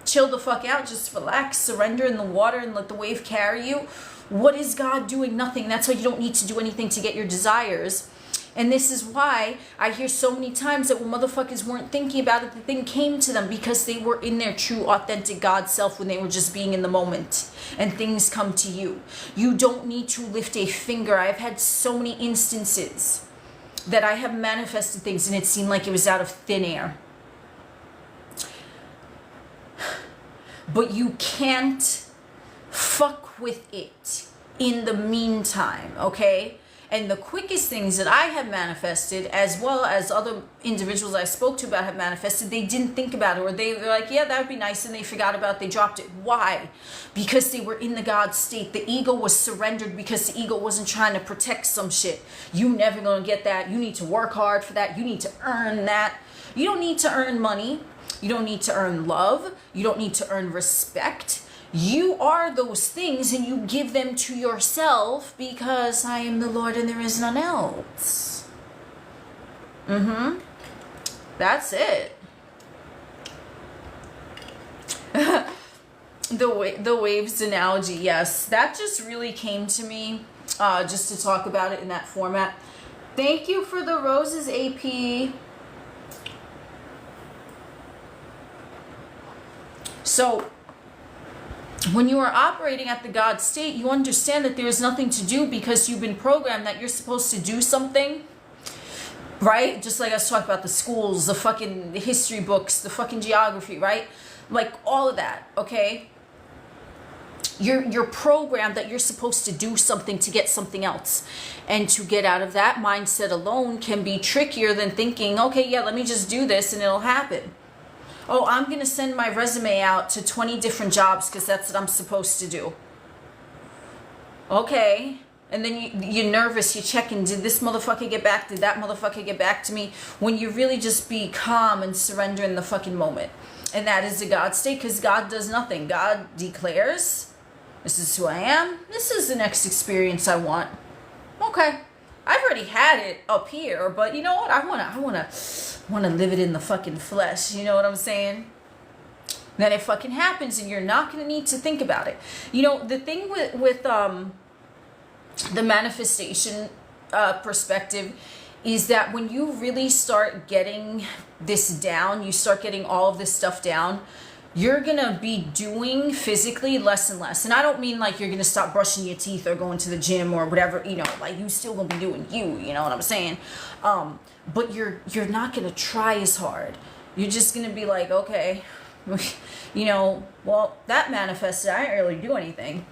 chill the fuck out, just relax, surrender in the water and let the wave carry you. What is God doing? Nothing. That's why you don't need to do anything to get your desires. And this is why I hear so many times that when motherfuckers weren't thinking about it, the thing came to them because they were in their true, authentic God self when they were just being in the moment. And things come to you. You don't need to lift a finger. I've had so many instances that I have manifested things and it seemed like it was out of thin air. But you can't fuck with it in the meantime, okay? And the quickest things that I have manifested, as well as other individuals I spoke to about have manifested, they didn't think about it, or they were like, yeah, that would be nice, and they forgot about it, they dropped it. Why? Because they were in the God state. The ego was surrendered because the ego wasn't trying to protect some shit. You never gonna get that. You need to work hard for that. You need to earn that. You don't need to earn money. You don't need to earn love. You don't need to earn respect. You are those things and you give them to yourself because I am the Lord and there is none else. That's it. The waves analogy, yes. That just really came to me just to talk about it in that format. Thank you for the roses, AP. So, when you are operating at the God state, you understand that there is nothing to do because you've been programmed that you're supposed to do something, right? Just like I was talking about the schools, the fucking history books, the fucking geography, right? Like all of that, okay? You're programmed that you're supposed to do something to get something else. And to get out of that mindset alone can be trickier than thinking, okay, yeah, let me just do this and it'll happen. Oh, I'm going to send my resume out to 20 different jobs because that's what I'm supposed to do. Okay. And then you're nervous, you're checking, did this motherfucker get back? Did that motherfucker get back to me? When you really just be calm and surrender in the fucking moment. And that is the God state, because God does nothing. God declares, this is who I am. This is the next experience I want. Okay. I've already had it up here, but you know what? I wanna live it in the fucking flesh. You know what I'm saying? Then it fucking happens, and you're not gonna need to think about it. You know, the thing with the manifestation perspective is that when you really start getting this down, you start getting all of this stuff down, you're gonna be doing physically less and less. And I don't mean like you're gonna stop brushing your teeth or going to the gym or whatever, you know, like you still gonna be doing you know what I'm saying? But you're not gonna try as hard. You're just gonna be like, okay, you know, well, that manifested, I didn't really do anything.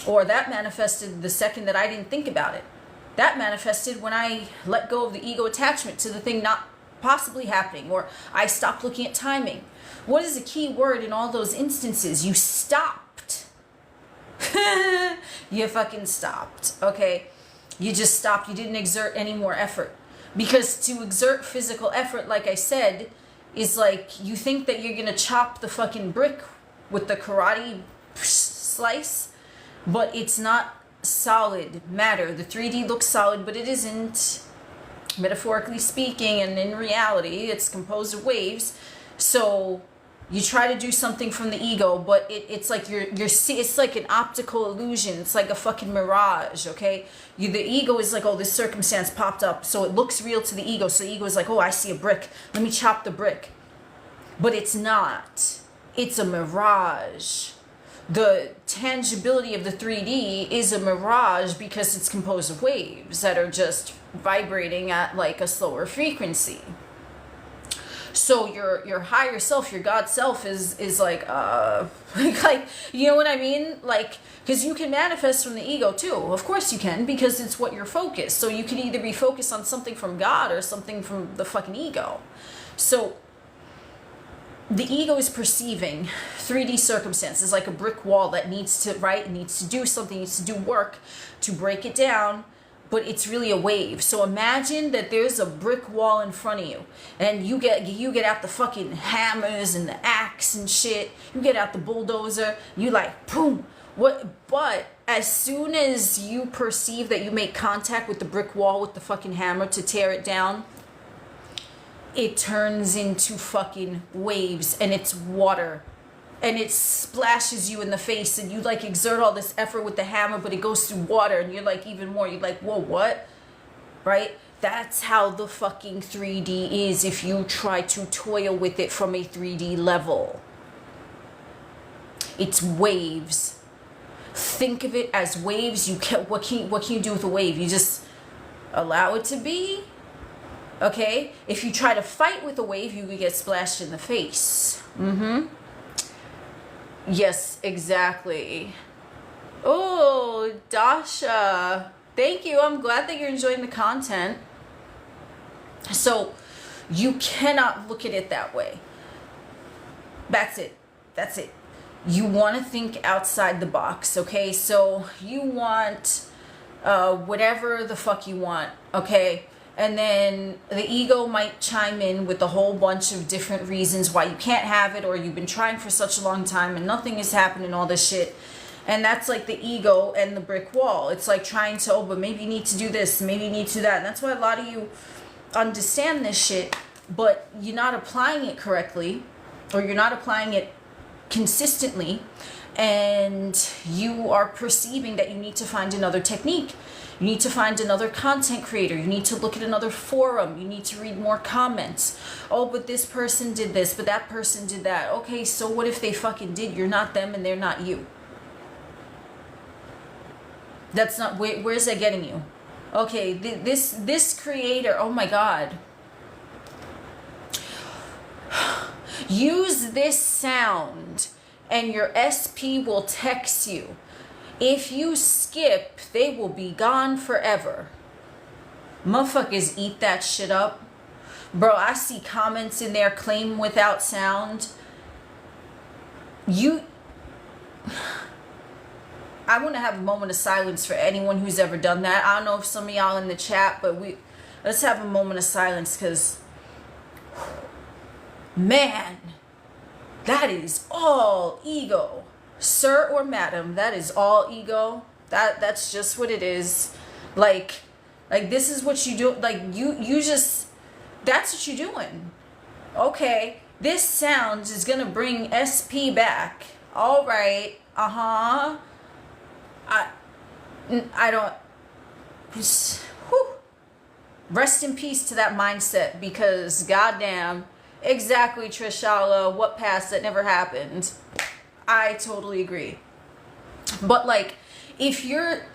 Or that manifested the second that I didn't think about it. That manifested when I let go of the ego attachment to the thing not possibly happening, or I stopped looking at timing. What is the key word in all those instances? You stopped. You fucking stopped, okay? You just stopped. You didn't exert any more effort. Because to exert physical effort, like I said, is like you think that you're gonna chop the fucking brick with the karate slice, but it's not solid matter. The 3D looks solid, but it isn't. Metaphorically speaking, and in reality, it's composed of waves. So you try to do something from the ego, but it's like it's like an optical illusion. It's like a fucking mirage, okay? The ego is like, oh, this circumstance popped up, so it looks real to the ego. So the ego is like, oh, I see a brick. Let me chop the brick. But it's not. It's a mirage. The tangibility of the 3D is a mirage because it's composed of waves that are just vibrating at like a slower frequency. So your higher self, your God self is like like, you know what I mean? Like, because you can manifest from the ego too. Of course you can, because it's what you're focused. So you can either be focused on something from God or something from the fucking ego. So the ego is perceiving 3D circumstances like a brick wall that needs to do something, needs to do work to break it down, but it's really a wave. So imagine that there's a brick wall in front of you, and you get out the fucking hammers and the axe and shit. You get out the bulldozer, you like boom. But as soon as you perceive that you make contact with the brick wall with the fucking hammer to tear it down, it turns into fucking waves, and it's water, and it splashes you in the face, and you like exert all this effort with the hammer, but it goes through water, and you're like even more, you're like, whoa, what? Right? That's how the fucking 3D is if you try to toil with it from a 3D level. It's waves. Think of it as waves. What can you do with a wave? You just allow it to be. Okay, if you try to fight with a wave, you could get splashed in the face. Yes, exactly. Oh, Dasha, thank you. I'm glad that you're enjoying the content. So you cannot look at it that way. That's it. You want to think outside the box, okay? So you want whatever the fuck you want, okay? And then the ego might chime in with a whole bunch of different reasons why you can't have it, or you've been trying for such a long time and nothing is happening, all this shit. And that's like the ego and the brick wall. It's like trying to, oh, but maybe you need to do this, maybe you need to do that. And that's why a lot of you understand this shit, but you're not applying it correctly, or you're not applying it consistently, and you are perceiving that you need to find another technique. You need to find another content creator. You need to look at another forum. You need to read more comments. Oh, but this person did this, but that person did that. Okay, so what if they fucking did? You're not them and they're not you. That's not, where's that getting you? Okay, this creator, oh my God. Use this sound and your SP will text you. If you skip, they will be gone forever. Motherfuckers eat that shit up. Bro, I see comments in there, claim without sound. I want to have a moment of silence for anyone who's ever done that. I don't know if some of y'all in the chat, but let's have a moment of silence, because, man, that is all ego. Sir or madam, that is all ego. That's just what it is. Like this is what you do. Like you just, that's what you're doing. Okay, this sound is gonna bring SP back. All right. I don't. Whew. Rest in peace to that mindset, because goddamn, exactly, Trishala, what passed that never happened. I totally agree. But like, if you're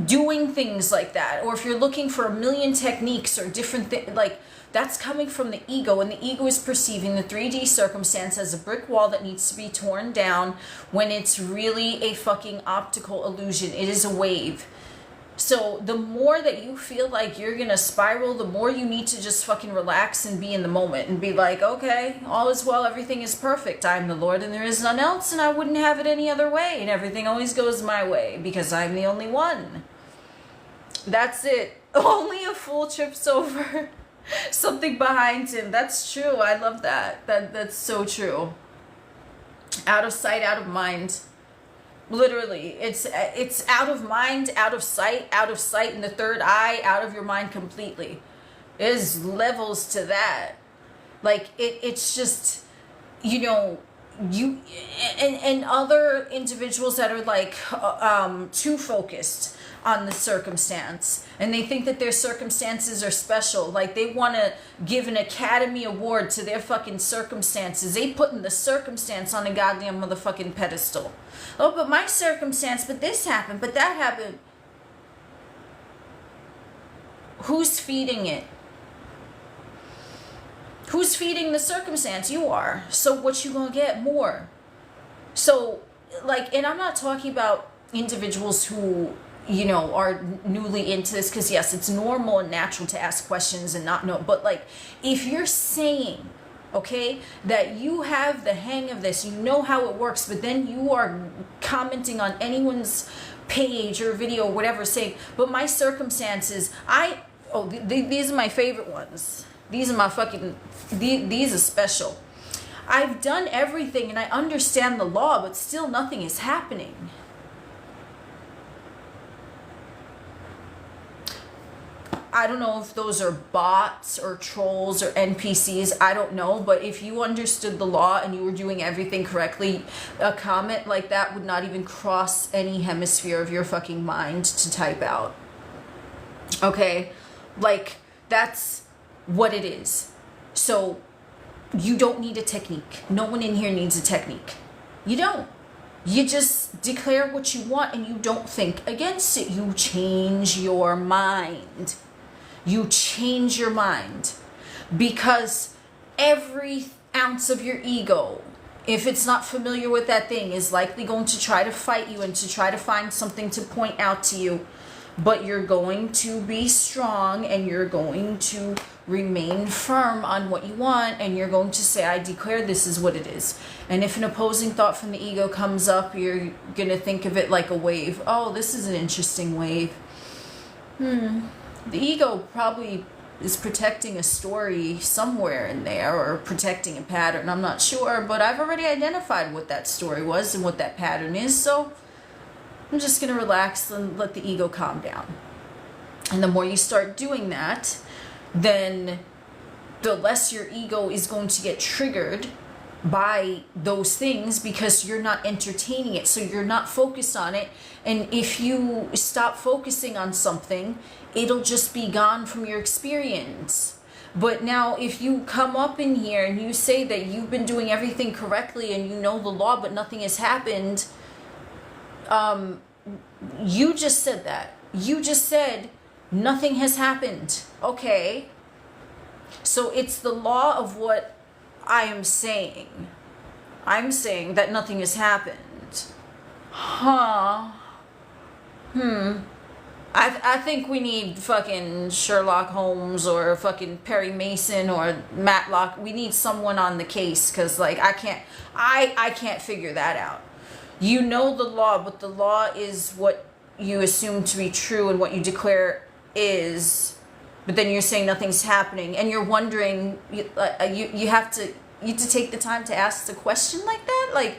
doing things like that, or if you're looking for a million techniques or different things, like, that's coming from the ego, and the ego is perceiving the 3D circumstance as a brick wall that needs to be torn down, when it's really a fucking optical illusion. It is a wave. So the more that you feel like you're gonna spiral, the more you need to just fucking relax and be in the moment and be like, okay, all is well, everything is perfect. I'm the Lord and there is none else, and I wouldn't have it any other way, and everything always goes my way because I'm the only one. That's it. Only a fool trips over something behind him. That's true. I love that. That's so true. Out of sight, out of mind. Literally, it's out of mind, out of sight in the third eye, out of your mind completely. There's levels to that. Like it's just, you know, you and other individuals that are like too focused on the circumstance, and they think that their circumstances are special. Like they want to give an Academy Award to their fucking circumstances. They putting the circumstance on a goddamn motherfucking pedestal. Oh, but my circumstance, but this happened, but that happened. Who's feeding it? Who's feeding the circumstance? You are. So what you gonna get? More. So, like, and I'm not talking about individuals who, you know, are newly into this, because yes, it's normal and natural to ask questions and not know, but like, if you're saying, okay, that you have the hang of this, you know how it works, but then you are commenting on anyone's page or video or whatever, saying, but my circumstances, these are my favorite ones. These are my fucking, these are special. I've done everything and I understand the law, but still nothing is happening. I don't know if those are bots or trolls or NPCs. I don't know. But if you understood the law and you were doing everything correctly, a comment like that would not even cross any hemisphere of your fucking mind to type out. Okay? Like, that's what it is. So, you don't need a technique. No one in here needs a technique. You don't. You just declare what you want and you don't think against it. You change your mind. You change your mind, because every ounce of your ego, if it's not familiar with that thing, is likely going to try to fight you and to try to find something to point out to you. But you're going to be strong and you're going to remain firm on what you want, and you're going to say, I declare this is what it is. And if an opposing thought from the ego comes up, you're going to think of it like a wave. Oh, this is an interesting wave. The ego probably is protecting a story somewhere in there, or protecting a pattern. I'm not sure, but I've already identified what that story was and what that pattern is, so I'm just going to relax and let the ego calm down. And the more you start doing that, then the less your ego is going to get triggered by those things, because you're not entertaining it, so you're not focused on it. And if you stop focusing on something, it'll just be gone from your experience. But now if you come up in here and you say that you've been doing everything correctly and you know the law but nothing has happened, you just said that. You just said nothing has happened. Okay. So it's the law of what I am saying. I'm saying that nothing has happened. I think we need fucking Sherlock Holmes or fucking Perry Mason or Matlock. We need someone on the case, because like I can't figure that out. You know the law, but the law is what you assume to be true and what you declare is, but then you're saying nothing's happening, and you're wondering. You have to take the time to ask the question like that. Like,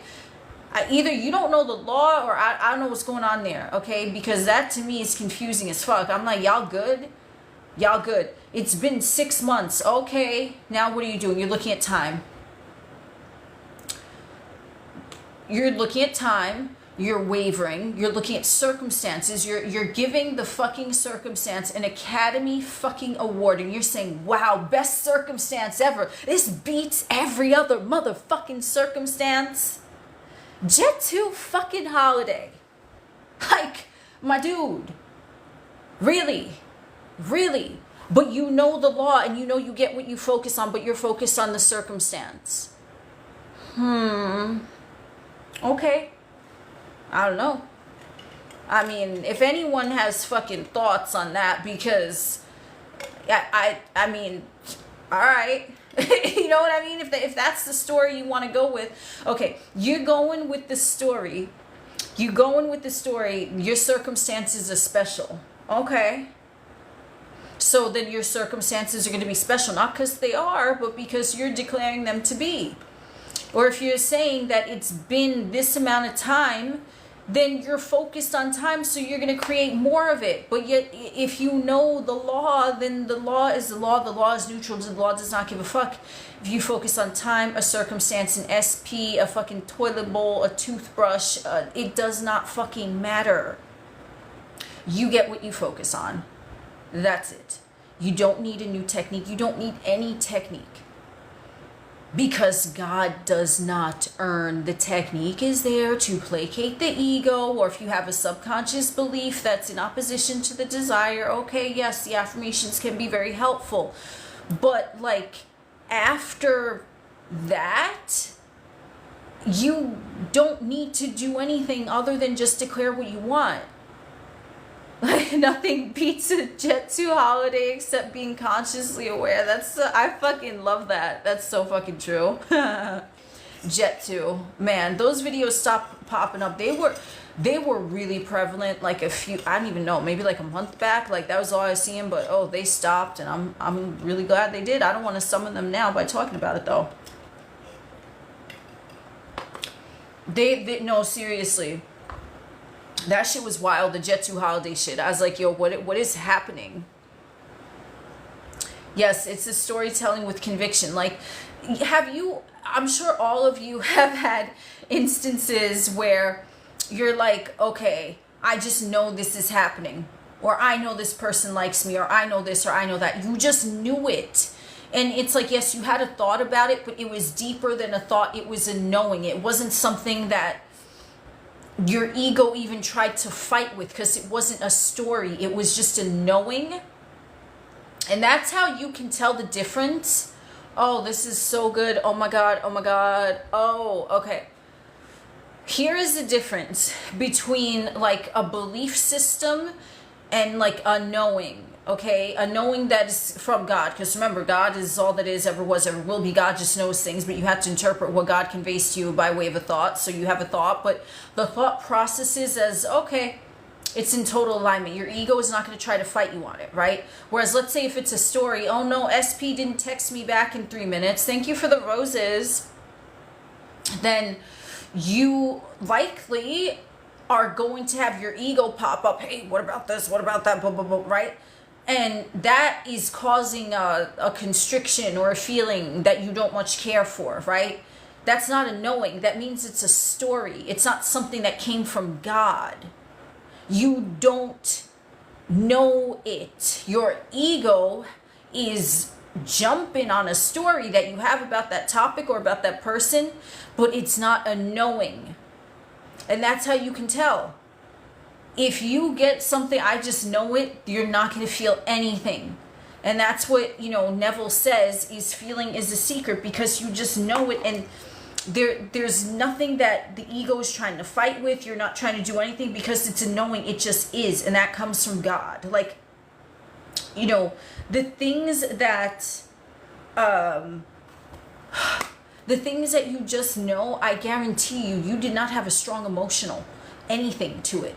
either you don't know the law, or I don't know what's going on there. Okay, because that to me is confusing as fuck. I'm like, y'all good? Y'all good? It's been 6 months. Okay, now what are you doing? You're looking at time. You're looking at time. You're wavering. You're looking at circumstances. You're giving the fucking circumstance an Academy fucking award, and you're saying, wow, best circumstance ever. This beats every other motherfucking circumstance. Jet 2 fucking holiday. Like, my dude. Really? Really? But you know the law, and you know you get what you focus on, but you're focused on the circumstance. Okay. I don't know. I mean, if anyone has fucking thoughts on that, because I mean, all right. You know what I mean? If that's the story you want to go with, okay, you're going with the story. You going with the story. Your circumstances are special. Okay. So then your circumstances are going to be special, not because they are, but because you're declaring them to be. Or if you're saying that it's been this amount of time, then you're focused on time, so you're going to create more of it. But yet, if you know the law, then the law is the law. The law is neutral. The law does not give a fuck. If you focus on time, a circumstance, an SP, a fucking toilet bowl, a toothbrush, it does not fucking matter. You get what you focus on. That's it. You don't need a new technique. You don't need any technique. Because God does not earn. The technique is there to placate the ego, or if you have a subconscious belief that's in opposition to the desire, okay, yes, the affirmations can be very helpful. But like after that, you don't need to do anything other than just declare what you want. Like, nothing beats a Jet 2 holiday except being consciously aware. I fucking love that. That's so fucking true. Jet 2. Man, those videos stopped popping up. They were really prevalent like a few, I don't even know, maybe like a month back. Like, that was all I was seeing, but oh, they stopped, and I'm really glad they did. I don't want to summon them now by talking about it though. They no, seriously. That shit was wild, the Jet 2 holiday shit. I was like, yo, what is happening? Yes, it's a storytelling with conviction. Like, I'm sure all of you have had instances where you're like, okay, I just know this is happening. Or I know this person likes me, or I know this, or I know that. You just knew it. And it's like, yes, you had a thought about it, but it was deeper than a thought. It was a knowing. It wasn't something that your ego even tried to fight with, because it wasn't a story. It was just a knowing. And that's how you can tell the difference. Oh, this is so good. Oh my God. Oh my God. Oh, okay. Here is the difference between like a belief system and like a knowing. Okay, a knowing that is from God, because remember, God is all that is, ever was, ever will be. God just knows things, but you have to interpret what God conveys to you by way of a thought. So you have a thought, but the thought processes as, okay, it's in total alignment. Your ego is not going to try to fight you on it, right? Whereas let's say if it's a story, oh no, SP didn't text me back in 3 minutes, thank you for the roses, then you likely are going to have your ego pop up, hey, what about this, what about that, blah, blah, blah, right? And that is causing a constriction or a feeling that you don't much care for, right? That's not a knowing. That means it's a story. It's not something that came from God. You don't know it. Your ego is jumping on a story that you have about that topic or about that person, but it's not a knowing. And that's how you can tell. If you get something, I just know it, you're not going to feel anything. And that's what, Neville says, is feeling is a secret, because you just know it. And there's nothing that the ego is trying to fight with. You're not trying to do anything, because it's a knowing. It just is. And that comes from God. Like, the things that, the things that you just know, I guarantee you did not have a strong emotional anything to it.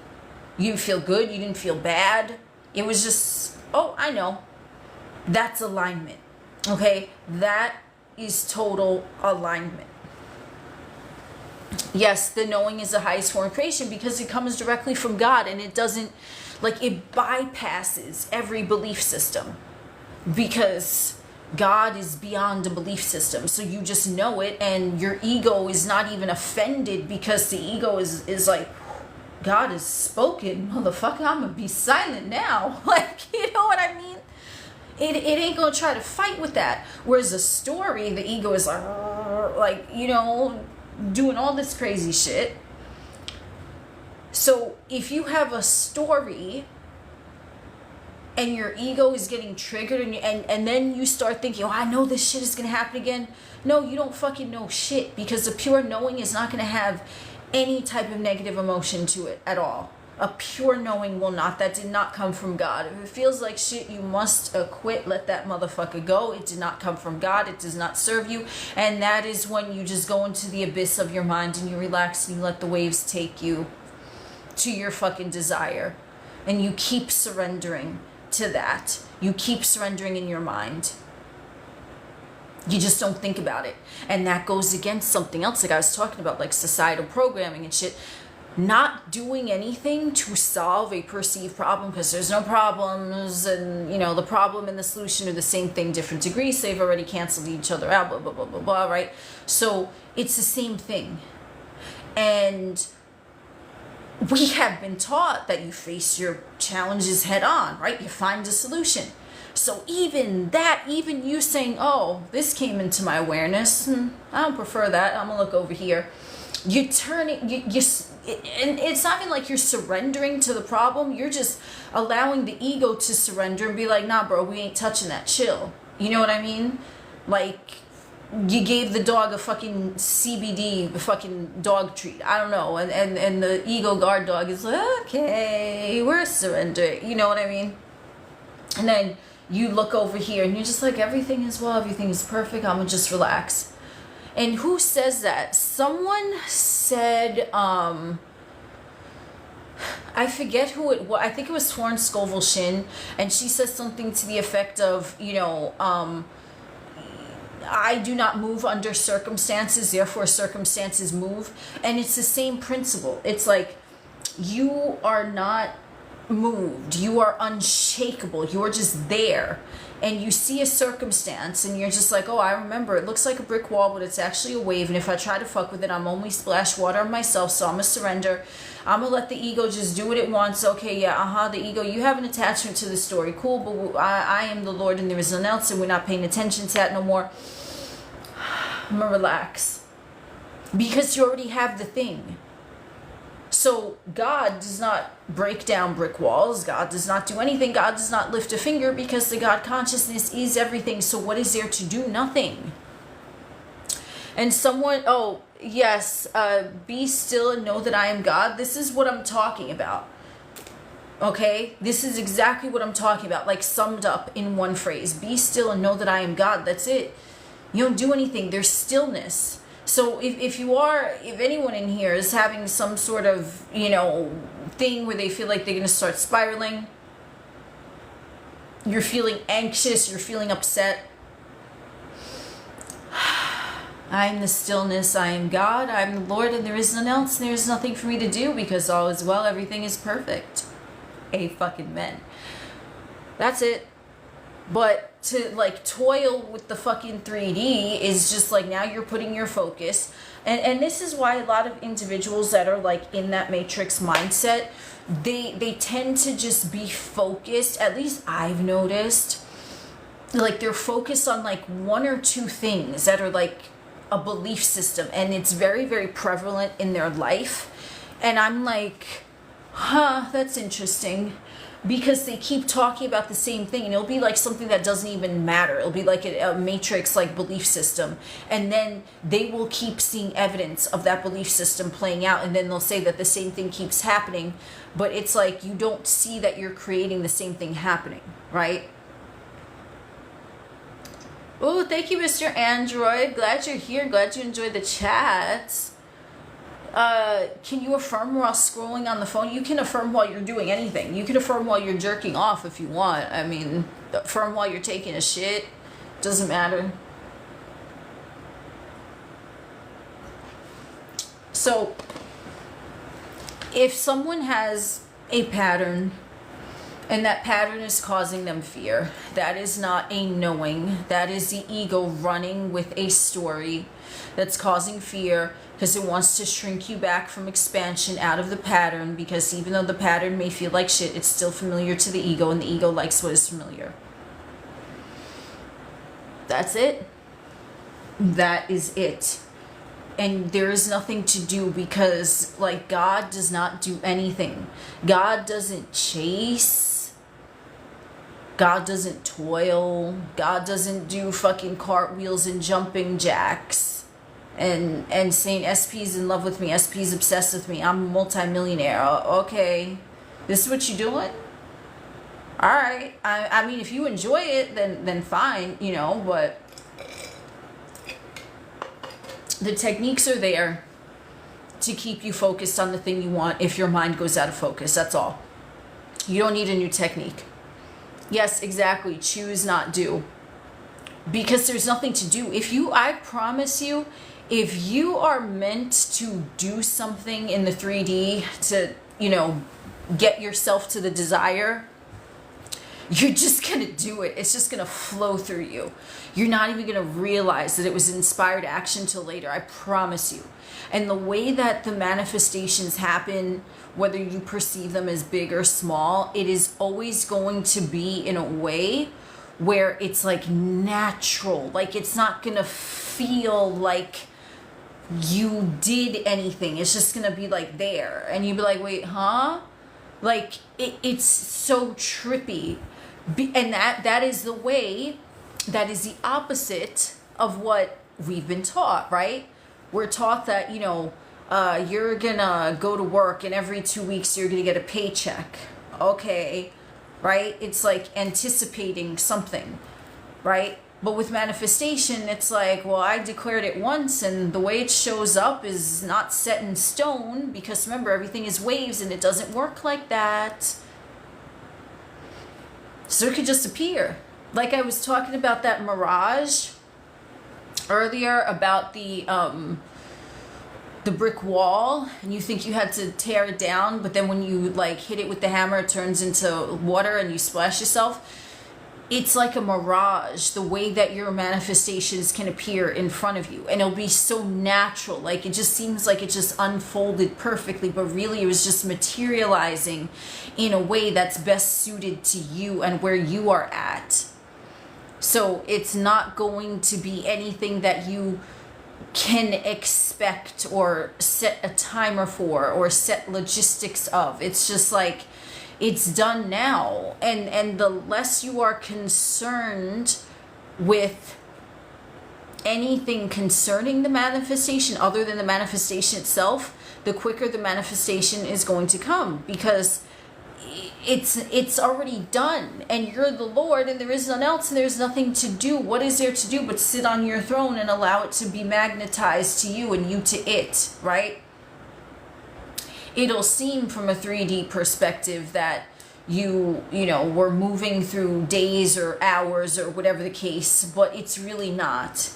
You didn't feel good, you didn't feel bad. It was just, oh, I know. That's alignment. Okay? That is total alignment. Yes, the knowing is the highest form of creation because it comes directly from God, and it doesn't, like, it bypasses every belief system because God is beyond a belief system. So you just know it, and your ego is not even offended because the ego is like, God has spoken, motherfucker, I'm gonna be silent now. Like, you know what I mean? It ain't gonna try to fight with that. Whereas a story, the ego is like, you know, doing all this crazy shit. So if you have a story and your ego is getting triggered, and then you start thinking, oh, I know this shit is gonna happen again. No, you don't fucking know shit, because the pure knowing is not gonna have any type of negative emotion to it at all. A pure knowing will not. That did not come from God. If it feels like shit, you must quit. Let that motherfucker go. It did not come from God. It does not serve you. And that is when you just go into the abyss of your mind and you relax and you let the waves take you to your fucking desire. And you keep surrendering to that. You keep surrendering in your mind. You just don't think about it. And that goes against something else, like I was talking about, like societal programming and shit. Not doing anything to solve a perceived problem, because there's no problems, and you know the problem and the solution are the same thing, different degrees. They've already canceled each other out, blah blah blah blah blah, right? So it's the same thing. And we have been taught that you face your challenges head on, right? You find a solution. So even that, even you saying, oh, this came into my awareness, I don't prefer that, I'm gonna look over here. You turn it, and it's not even like you're surrendering to the problem. You're just allowing the ego to surrender and be like, nah, bro, we ain't touching that. Chill. You know what I mean? Like, you gave the dog a fucking CBD, a fucking dog treat. I don't know. And the ego guard dog is like, okay, we're surrendering. You know what I mean? And then you look over here and you're just like, everything is well, everything is perfect. I'm gonna just relax. And who says that? Someone said, I forget who it was. I think it was Torrance Scovel Shin. And she says something to the effect of, you know, I do not move under circumstances, therefore circumstances move. And it's the same principle. It's like, you are not moved. You are unshakable. You are just there. And you see a circumstance and you're just like, oh, I remember, it looks like a brick wall, but it's actually a wave. And if I try to fuck with it, I'm only splash water on myself. So I'm going to surrender. I'm going to let the ego just do what it wants. Okay, yeah, the ego, you have an attachment to the story. Cool, but I am the Lord and there is none else, and we're not paying attention to that no more. I'm going to relax. Because you already have the thing. So God does not break down brick walls. God does not do anything. God does not lift a finger, because the God consciousness is everything. So what is there to do? Nothing. And someone, oh, yes, be still and know that I am God. This is what I'm talking about. Okay? This is exactly what I'm talking about. Like, summed up in one phrase. Be still and know that I am God. That's it. You don't do anything. There's stillness. So if anyone in here is having some sort of, you know, thing where they feel like they're going to start spiraling, you're feeling anxious, you're feeling upset, I am the stillness, I am God, I am the Lord, and there is none else, and there is nothing for me to do, because all is well, everything is perfect. Amen. That's it. But to like toil with the fucking 3D is just like, now you're putting your focus. And this is why a lot of individuals that are like in that matrix mindset, they tend to just be focused, at least I've noticed, like they're focused on like one or two things that are like a belief system, and it's very, very prevalent in their life. And I'm like, that's interesting. Because they keep talking about the same thing, and it'll be like something that doesn't even matter. It'll be like a matrix like belief system, and then they will keep seeing evidence of that belief system playing out, and then they'll say that the same thing keeps happening, but it's like you don't see that you're creating the same thing happening, right? Oh, thank you, Mr. Android. Glad you're here. Glad you enjoyed the chats. Can you affirm while scrolling on the phone? You can affirm while you're doing anything. You can affirm while you're jerking off if you want. I mean, affirm while you're taking a shit. Doesn't matter. So, if someone has a pattern and that pattern is causing them fear, that is not a knowing. That is the ego running with a story that's causing fear because it wants to shrink you back from expansion out of the pattern, because even though the pattern may feel like shit, it's still familiar to the ego, and the ego likes what is familiar. That's it. That is it. And there is nothing to do, because like God does not do anything. God doesn't chase. God doesn't toil. God doesn't do fucking cartwheels and jumping jacks and saying SP's in love with me, SP's obsessed with me, I'm a multimillionaire. Okay, this is what you're doing? Alright. I mean, if you enjoy it, then fine, you know, but the techniques are there to keep you focused on the thing you want if your mind goes out of focus. That's all. You don't need a new technique. Yes, exactly. Choose, not do. Because there's nothing to do. I promise you, if you are meant to do something in the 3D to, you know, get yourself to the desire, you're just going to do it. It's just going to flow through you. You're not even going to realize that it was inspired action till later. I promise you. And the way that the manifestations happen, whether you perceive them as big or small, it is always going to be in a way where it's like natural. Like it's not going to feel like you did anything. It's just going to be like there. And you'd be like, wait, huh? Like it's so trippy. And that is the way, that is the opposite of what we've been taught, right? We're taught that, you know, you're gonna go to work and every 2 weeks you're gonna get a paycheck. Okay, right? It's like anticipating something, right? But with manifestation, it's like, well, I declared it once and the way it shows up is not set in stone, because remember, everything is waves and it doesn't work like that. So it could just appear. Like I was talking about that Mirage earlier, about the brick wall, and you think you had to tear it down, but then when you like hit it with the hammer, it turns into water and you splash yourself. It's like a mirage, the way that your manifestations can appear in front of you. And it'll be so natural. Like it just seems like it just unfolded perfectly, but really it was just materializing in a way that's best suited to you and where you are at. So it's not going to be anything that you can expect or set a timer for or set logistics of. It's just like, it's done now. And the less you are concerned with anything concerning the manifestation other than the manifestation itself, the quicker the manifestation is going to come, because it's already done, and you're the Lord, and there is none else, and there's nothing to do. What is there to do but sit on your throne and allow it to be magnetized to you and you to it, right? It'll seem from a 3D perspective that you know, we're moving through days or hours or whatever the case, but it's really not.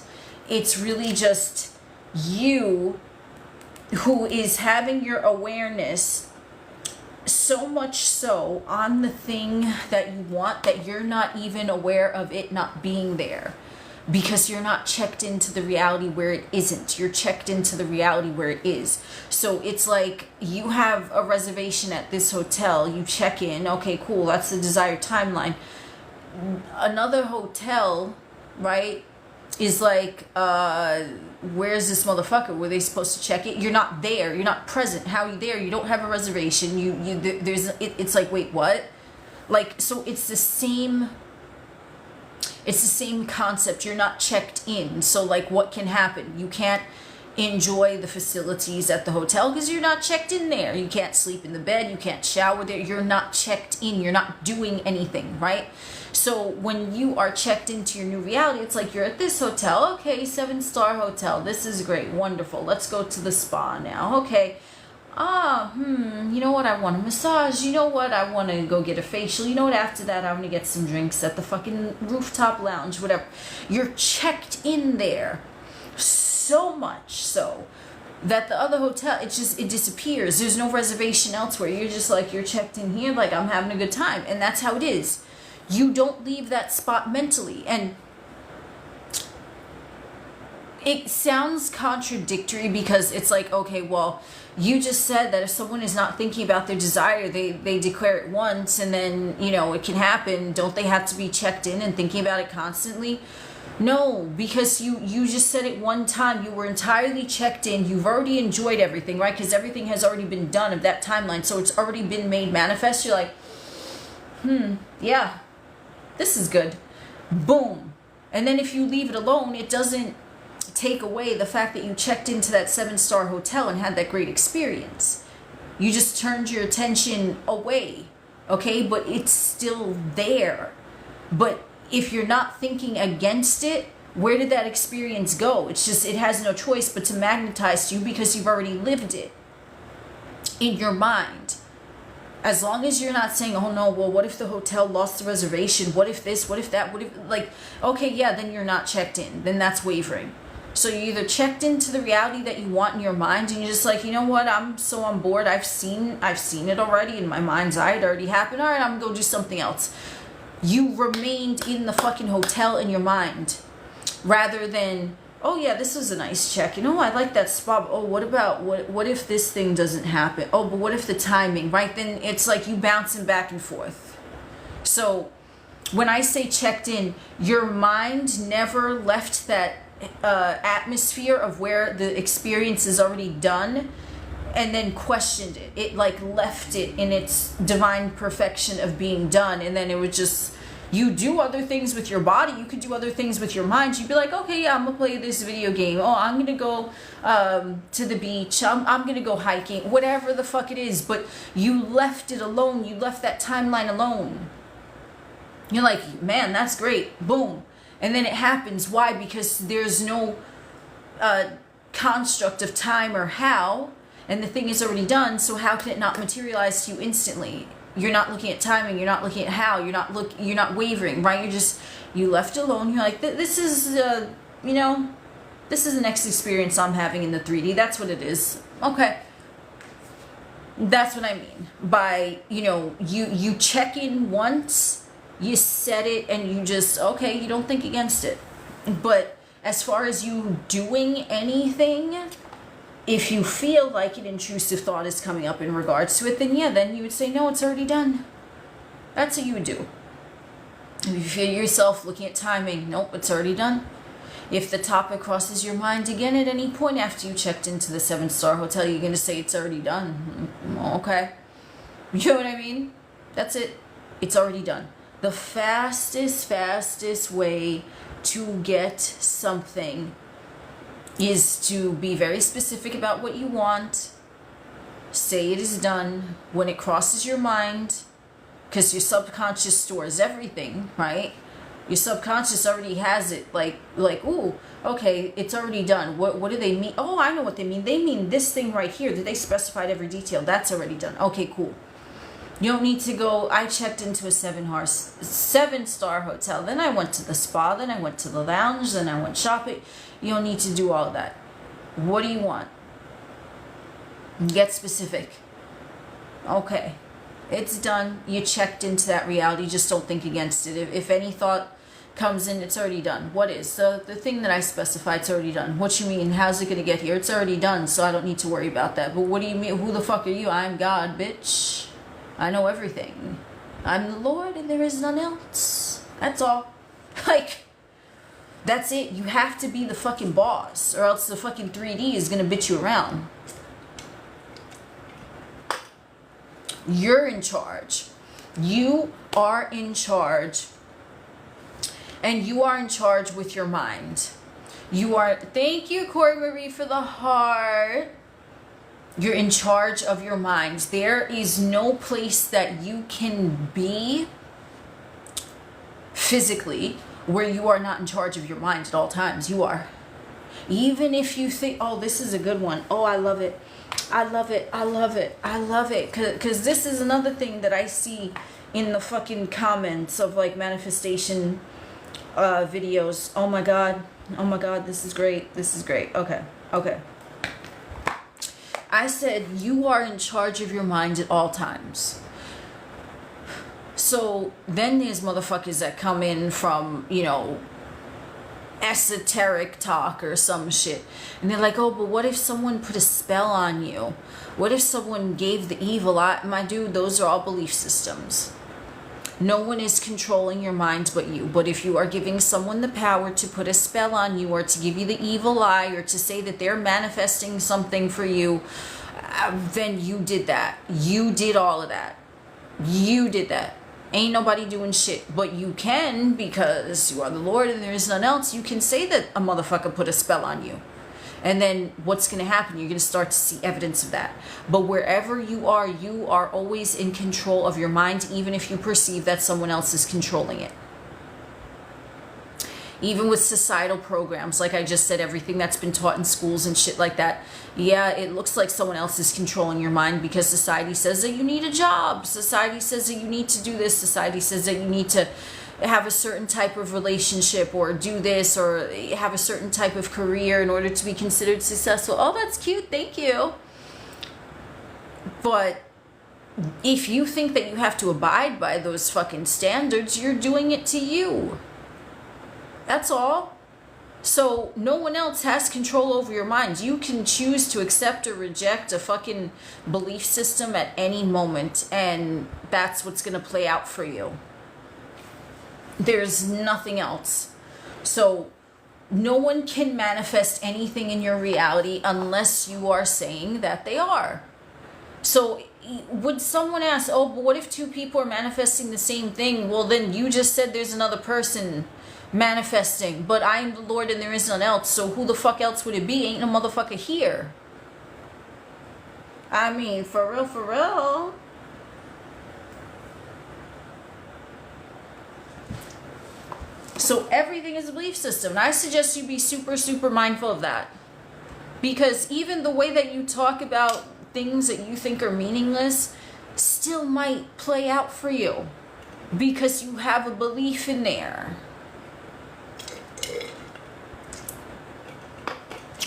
It's really just you who is having your awareness so much so on the thing that you want that you're not even aware of it not being there. Because you're not checked into the reality where it isn't. You're checked into the reality where it is. So it's like you have a reservation at this hotel. You check in. Okay, cool. That's the desired timeline. Another hotel, right, is like, where's this motherfucker? Were they supposed to check it? You're not there. You're not present. How are you there? You don't have a reservation. It's like, wait, what? Like, so it's the same... It's the same concept. You're not checked in. So like what can happen? You can't enjoy the facilities at the hotel because you're not checked in there. You can't sleep in the bed, you can't shower there, you're not checked in, you're not doing anything, right? So when you are checked into your new reality, it's like you're at this hotel, okay, 7-star hotel, this is great, wonderful, let's go to the spa now, okay. You know what, I want a massage, you know what, I want to go get a facial, you know what, after that I want to get some drinks at the fucking rooftop lounge, whatever. You're checked in there so much so that the other hotel, it disappears. There's no reservation elsewhere. You're just like, you're checked in here, like I'm having a good time. And that's how it is. You don't leave that spot mentally. And it sounds contradictory because it's like, okay, well, you just said that if someone is not thinking about their desire, they declare it once and then, you know, it can happen. Don't they have to be checked in and thinking about it constantly? No, because you just said it one time. You were entirely checked in. You've already enjoyed everything, right? Because everything has already been done of that timeline. So it's already been made manifest. You're like, yeah, this is good. Boom. And then if you leave it alone, it doesn't take away the fact that you checked into that 7-star hotel and had that great experience. You just turned your attention away, okay? But it's still there. But if you're not thinking against it, where did that experience go? It's just, it has no choice but to magnetize to you because you've already lived it in your mind. As long as you're not saying, oh no, well, what if the hotel lost the reservation? What if this, what if that, what if, like, okay, yeah, then you're not checked in. Then that's wavering. So you either checked into the reality that you want in your mind and you're just like, you know what, I'm so on board. I've seen it already in my mind's eye. It already happened. All right, I'm going to go do something else. You remained in the fucking hotel in your mind rather than, oh yeah, this was a nice check. You know, I like that spot. Oh, what about, what if this thing doesn't happen? Oh, but what if the timing, right? Then it's like you bouncing back and forth. So when I say checked in, your mind never left that atmosphere of where the experience is already done and then questioned it. It like left it in its divine perfection of being done. And then it would just, you do other things with your body. You could do other things with your mind. You'd be like, okay, yeah, I'm going to play this video game. Oh, I'm going to go to the beach. I'm going to go hiking. Whatever the fuck it is. But you left it alone. You left that timeline alone. You're like, man, that's great. Boom. And then it happens. Why? Because there's no construct of time or how. And the thing is already done, so how can it not materialize to you instantly? You're not looking at timing, you're not looking at how, you're not wavering, right? You left alone, you're like, this is, you know, this is the next experience I'm having in the 3D, that's what it is. Okay. That's what I mean by, you know, you check in once, you set it, and you just, okay, you don't think against it. But as far as you doing anything, if you feel like an intrusive thought is coming up in regards to it, then yeah, then you would say, no, it's already done. That's what you would do. If you feel yourself looking at timing, nope, it's already done. If the topic crosses your mind again at any point after you checked into the 7-star hotel, you're going to say it's already done. Okay. You know what I mean? That's it. It's already done. The fastest way to get something is to be very specific about what you want. Say it is done. When it crosses your mind, because your subconscious stores everything, right? Your subconscious already has it, like, ooh, okay, it's already done. What do they mean? Oh, I know what they mean. They mean this thing right here. Did they specify every detail? That's already done. Okay, cool. You don't need to go, I checked into a 7-star hotel. Then I went to the spa. Then I went to the lounge. Then I went shopping. You don't need to do all that. What do you want? Get specific. Okay. It's done. You checked into that reality. Just don't think against it. If any thought comes in, it's already done. What is? The thing that I specified, it's already done. What you mean? How's it going to get here? It's already done, so I don't need to worry about that. But what do you mean? Who the fuck are you? I'm God, bitch. I know everything. I'm the Lord and there is none else. That's all. Like, that's it. You have to be the fucking boss, or else the fucking 3D is going to bitch you around. You're in charge. You are in charge. And you are in charge with your mind. You are, thank you, Corey Marie, for the heart. You're in charge of your mind. There is no place that you can be physically where you are not in charge of your mind at all times. You are. Even if you think, oh, this is a good one. Oh, I love it. I love it. I love it. I love it. Because this is another thing that I see in the fucking comments of like manifestation videos. Oh my God. Oh my God. This is great. This is great. Okay. Okay. I said you are in charge of your mind at all times. So then there's motherfuckers that come in from, you know, esoteric talk or some shit. And they're like, oh, but what if someone put a spell on you? What if someone gave the evil eye? My dude, those are all belief systems. No one is controlling your mind but you. But if you are giving someone the power to put a spell on you or to give you the evil eye or to say that they're manifesting something for you, then you did that. You did all of that. You did that. Ain't nobody doing shit. But you can, because you are the Lord and there is none else, you can say that a motherfucker put a spell on you. And then what's going to happen? You're going to start to see evidence of that. But wherever you are always in control of your mind, even if you perceive that someone else is controlling it. Even with societal programs, like I just said, everything that's been taught in schools and shit like that. Yeah, it looks like someone else is controlling your mind because society says that you need a job. Society says that you need to do this. Society says that you need to have a certain type of relationship or do this or have a certain type of career in order to be considered successful. Oh, that's cute. Thank you. But if you think that you have to abide by those fucking standards, you're doing it to you. That's all. So no one else has control over your mind. You can choose to accept or reject a fucking belief system at any moment, and that's what's going to play out for you. There's nothing else. So no one can manifest anything in your reality unless you are saying that they are. So would someone ask, oh, but what if two people are manifesting the same thing? Well, then you just said there's another person manifesting, but I am the Lord and there is none else. So who the fuck else would it be? Ain't no motherfucker here. I mean, for real, for real. So everything is a belief system. And I suggest you be super, super mindful of that. Because even the way that you talk about things that you think are meaningless still might play out for you. Because you have a belief in there.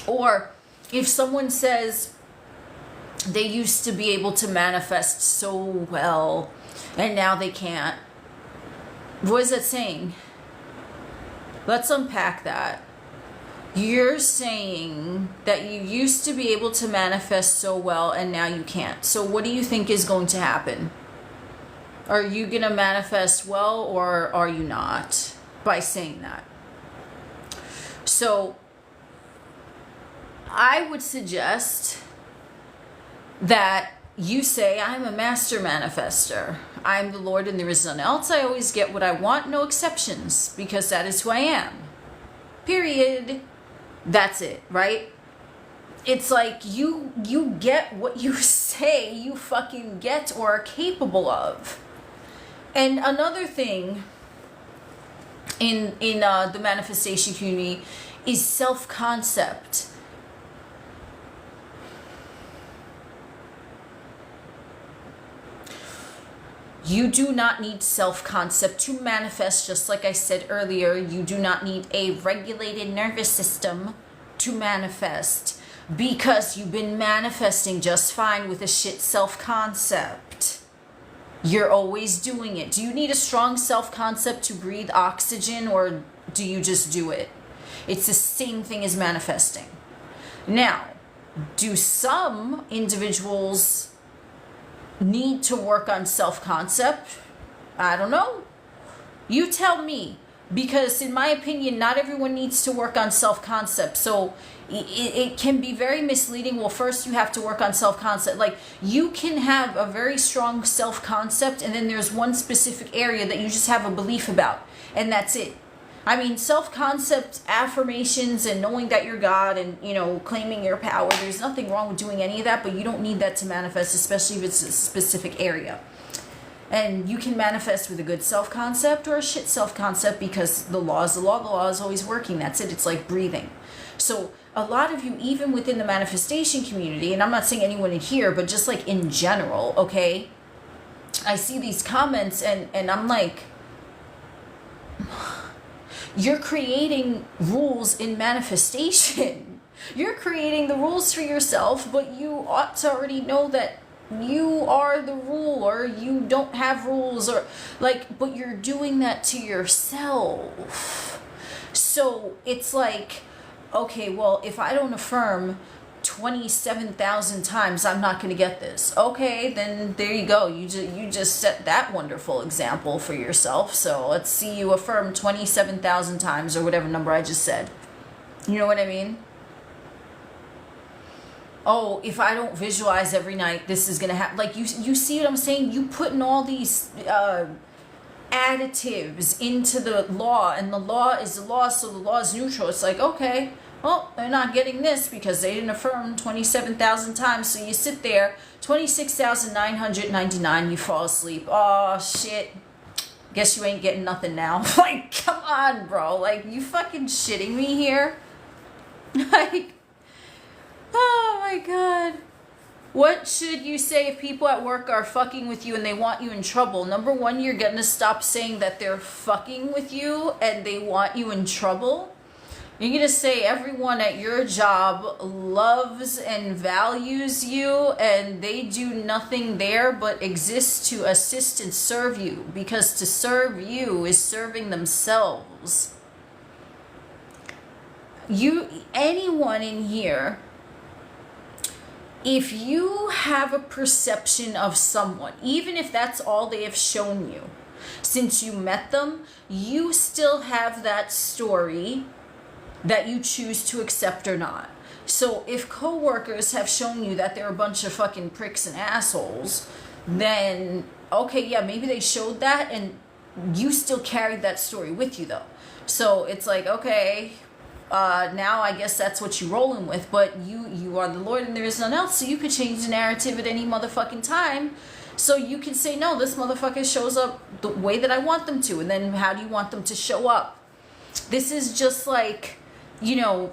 Or if someone says they used to be able to manifest so well and now they can't. What is that saying? Let's unpack that. You're saying that you used to be able to manifest so well and now you can't. So what do you think is going to happen? Are you going to manifest well or are you not by saying that? So I would suggest that you say, I'm a master manifester. I'm the Lord and there is none else. I always get what I want, no exceptions, because that is who I am. Period. That's it, right? It's like you get what you say you fucking get or are capable of. And another thing in the manifestation community is self-concept. You do not need self-concept to manifest, just like I said earlier. You do not need a regulated nervous system to manifest because you've been manifesting just fine with a shit self-concept. You're always doing it. Do you need a strong self-concept to breathe oxygen or do you just do it? It's the same thing as manifesting. Now, do some individuals need to work on self-concept? I don't know. You tell me. Because in my opinion, not everyone needs to work on self-concept. So it can be very misleading. Well, first you have to work on self-concept. Like, you can have a very strong self-concept and then there's one specific area that you just have a belief about. And that's it. I mean, self-concept affirmations and knowing that you're God and, you know, claiming your power, there's nothing wrong with doing any of that, but you don't need that to manifest, especially if it's a specific area. And you can manifest with a good self-concept or a shit self-concept, because the law is the law. The law is always working. That's it. It's like breathing. So a lot of you, even within the manifestation community, and I'm not saying anyone in here, but just like in general, okay, I see these comments and I'm like, you're creating rules in manifestation. You're creating the rules for yourself, but you ought to already know that you are the rule, or you don't have rules, or like, but you're doing that to yourself. So it's like, okay, well, if I don't affirm 27,000 times, I'm not going to get this. Okay, then there you go. You just set that wonderful example for yourself. So let's see you affirm 27,000 times, or whatever number I just said. You know what I mean? Oh, if I don't visualize every night, this is going to happen. Like, you see what I'm saying? You putting all these additives into the law, and the law is the law, so the law is neutral. It's like, okay, well, they're not getting this because they didn't affirm 27,000 times. So you sit there, 26,999, you fall asleep. Oh, shit. Guess you ain't getting nothing now. Like, come on, bro. Like, you fucking shitting me here? Like, oh my God. What should you say if people at work are fucking with you and they want you in trouble? Number one, you're going to stop saying that they're fucking with you and they want you in trouble. You're going to say everyone at your job loves and values you, and they do nothing there but exist to assist and serve you, because to serve you is serving themselves. Anyone in here, if you have a perception of someone, even if that's all they have shown you since you met them, you still have that story that you choose to accept or not. So if coworkers have shown you that they're a bunch of fucking pricks and assholes, then okay, yeah, maybe they showed that and you still carried that story with you though. So it's like, okay, now I guess that's what you're rolling with, but you are the Lord and there is none else, so you could change the narrative at any motherfucking time. So you can say, no, this motherfucker shows up the way that I want them to, and then how do you want them to show up? This is just like, you know,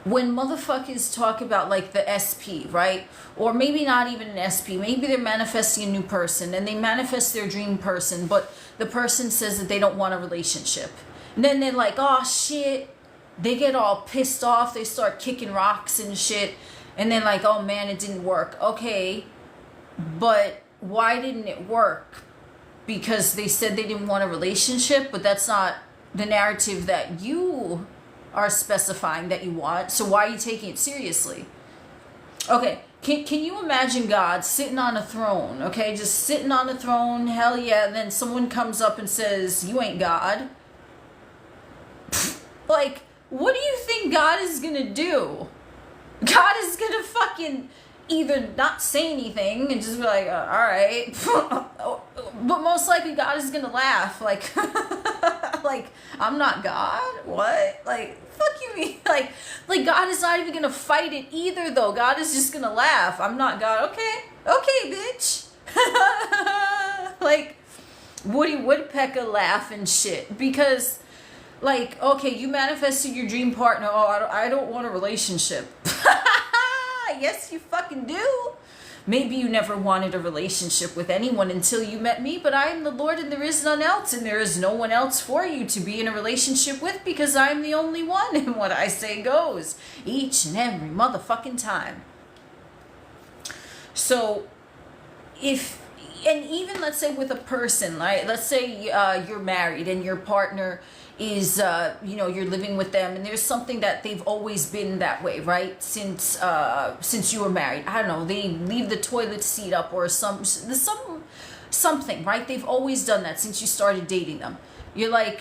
when motherfuckers talk about like the SP, right? Or maybe not even an SP, maybe they're manifesting a new person and they manifest their dream person, but the person says that they don't want a relationship. And then they're like, oh shit, they get all pissed off, they start kicking rocks and shit, and then like, oh man, it didn't work. Okay, but why didn't it work? Because they said they didn't want a relationship, but that's not the narrative that you are specifying that you want. So why are you taking it seriously? Okay, can you imagine God sitting on a throne, okay, just sitting on a throne, hell yeah, and then someone comes up and says, you ain't God. Like, what do you think God is gonna do? God is gonna fucking either not say anything and just be like, all right, but most likely God is gonna laugh, like, like, I'm not God? What? Like, fuck you mean? Like God is not even gonna fight it either, though. God is just gonna laugh. I'm not God. Okay, bitch. Like, Woody Woodpecker laugh and shit, because, like, okay, you manifested your dream partner. Oh, I don't want a relationship. Yes, you fucking do. Maybe you never wanted a relationship with anyone until you met me, but I am the Lord and there is none else, and there is no one else for you to be in a relationship with, because I'm the only one, and what I say goes each and every motherfucking time. So and even let's say with a person, right? Let's say you're married and your partner is, you're living with them, and there's something that they've always been that way, right? Since you were married. I don't know, they leave the toilet seat up or something, right? They've always done that since you started dating them. You're like,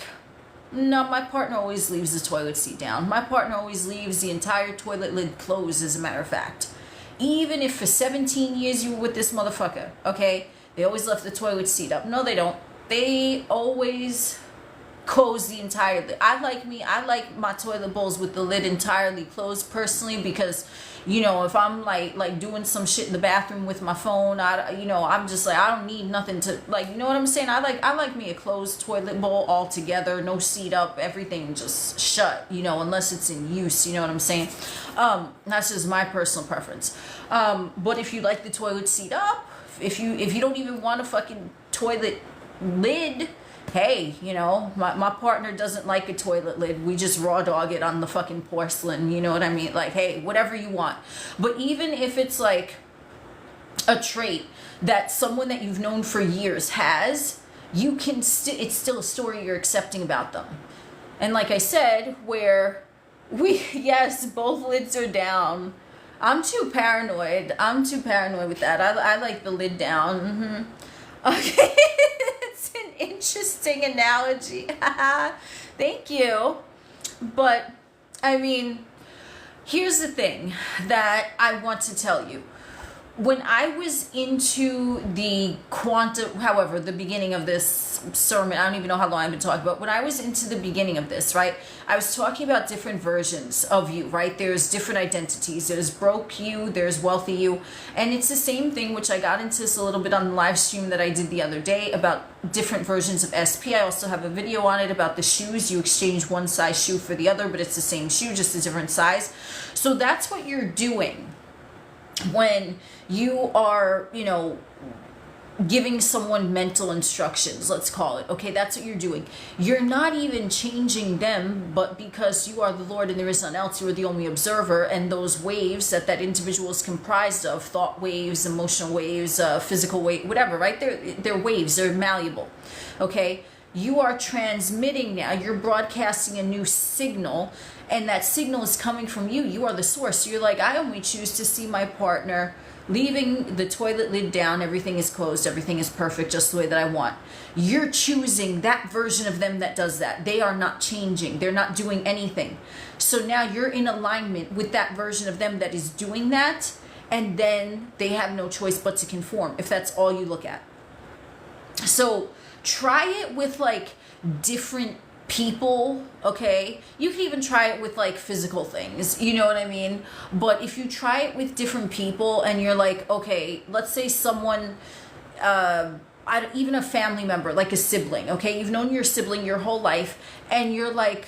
no, my partner always leaves the toilet seat down. My partner always leaves the entire toilet lid closed, as a matter of fact. Even if for 17 years you were with this motherfucker, okay? They always left the toilet seat up. No, they don't. They always close the entire lid. I like my toilet bowls with the lid entirely closed personally, because you know, if I'm like doing some shit in the bathroom with my phone, I'm just like, I don't need nothing to, like, you know what I'm saying? I like me a closed toilet bowl altogether, no seat up, everything just shut, you know, unless it's in use, you know what I'm saying? That's just my personal preference. But if you like the toilet seat up, if you don't even want a fucking toilet lid, hey, you know, my partner doesn't like a toilet lid. We just raw dog it on the fucking porcelain, you know what I mean? Like, hey, whatever you want. But even if it's like a trait that someone that you've known for years has, you can it's still a story you're accepting about them. And like I said, where yes, both lids are down. I'm too paranoid with that. I like the lid down. Okay. It's an interesting analogy. Thank you. But I mean, here's the thing that I want to tell you. When I was into the the beginning of this sermon, I don't even know how long I've been talking, but when I was into the beginning of this, right, I was talking about different versions of you, right? There's different identities. There's broke you, there's wealthy you, and it's the same thing, which I got into this a little bit on the live stream that I did the other day about different versions of SP. I also have a video on it about the shoes. You exchange one size shoe for the other, but it's the same shoe, just a different size. So that's what you're doing when you are, you know, giving someone mental instructions, let's call it. Okay, that's what you're doing. You're not even changing them, but because you are the Lord and there is none else, you are the only observer, and those waves that individual is comprised of, thought waves, emotional waves, physical wave, whatever, right? They're waves, they're malleable. Okay, you are transmitting now, you're broadcasting a new signal, and that signal is coming from you. You are the source. So you're like, I only choose to see my partner leaving the toilet lid down, everything is closed, everything is perfect, just the way that I want. You're choosing that version of them that does that. They are not changing. They're not doing anything. So now you're in alignment with that version of them that is doing that, and then they have no choice but to conform, if that's all you look at. So try it with like different people, okay? You can even try it with like physical things, you know what I mean? But if you try it with different people and you're like, okay, let's say someone, even a family member, like a sibling, okay? You've known your sibling your whole life, and you're like,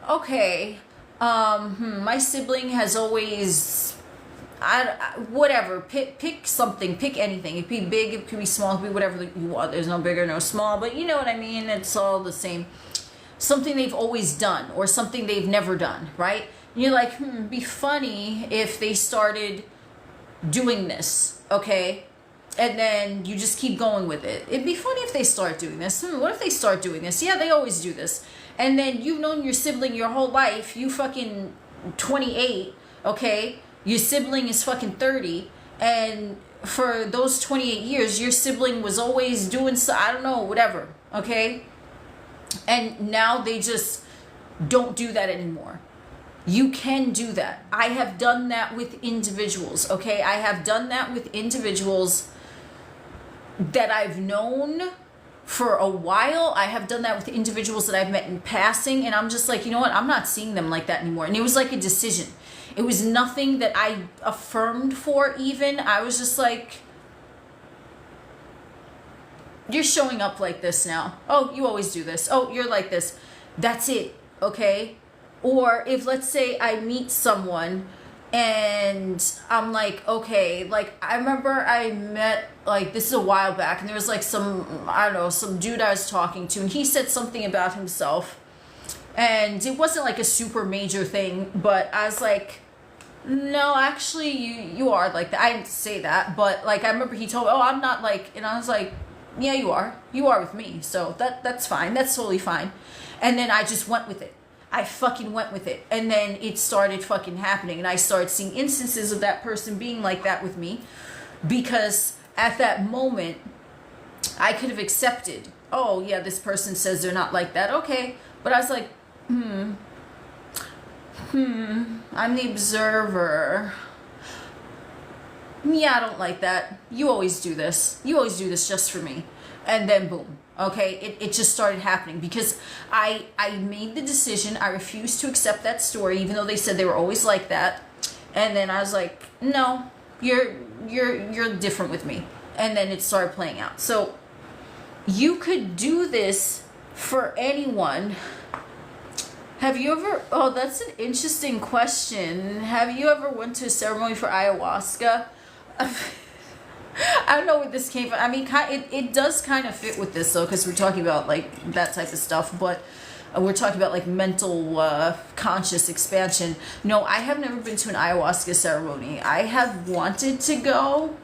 okay, my sibling has always, whatever, pick something, pick anything. It could be big, it could be small, it could be whatever you want. There's no bigger, no small, but you know what I mean? It's all the same. Something they've always done or something they've never done, right? And you're like, it'd be funny if they started doing this, okay? And then you just keep going with it. It'd be funny if they start doing this. What if they start doing this? Yeah, they always do this. And then you've known your sibling your whole life. You fucking 28, okay? Your sibling is fucking 30. And for those 28 years, your sibling was always doing so, I don't know, whatever, okay? And now they just don't do that anymore. You can do that. I have done that with individuals, okay? I have done that with individuals that I've known for a while. I have done that with individuals that I've met in passing, and I'm just like, you know what? I'm not seeing them like that anymore. And it was like a decision. It was nothing that I affirmed for even. I was just like, you're showing up like this now. Oh, you always do this. Oh, you're like this. That's it, okay? Or if, let's say, I meet someone and I'm like, okay, like, I remember I met, like, this is a while back, and there was, like, some dude I was talking to, and he said something about himself, and it wasn't, like, a super major thing, but I was like, no, actually, you are like that. I didn't say that, but, like, I remember he told me, oh, I'm not, like, and I was like, yeah, you are with me, so that's fine, that's totally fine. And then I just went with it. I fucking went with it, and then it started fucking happening, and I started seeing instances of that person being like that with me, because at that moment I could have accepted, oh yeah, this person says they're not like that, okay, but I was like, I'm the observer. Yeah, I don't like that. You always do this. You always do this just for me. And then boom, Okay, it just started happening because I made the decision. I refused to accept that story, even though they said they were always like that. And then I was like, no, you're different with me. And then it started playing out. So you could do this for anyone. Have you ever, oh, that's an interesting question. Have you ever went to a ceremony for ayahuasca? I don't know where this came from. I mean, it does kind of fit with this, though, because we're talking about, like, that type of stuff. But we're talking about, like, mental conscious expansion. No, I have never been to an ayahuasca ceremony. I have wanted to go.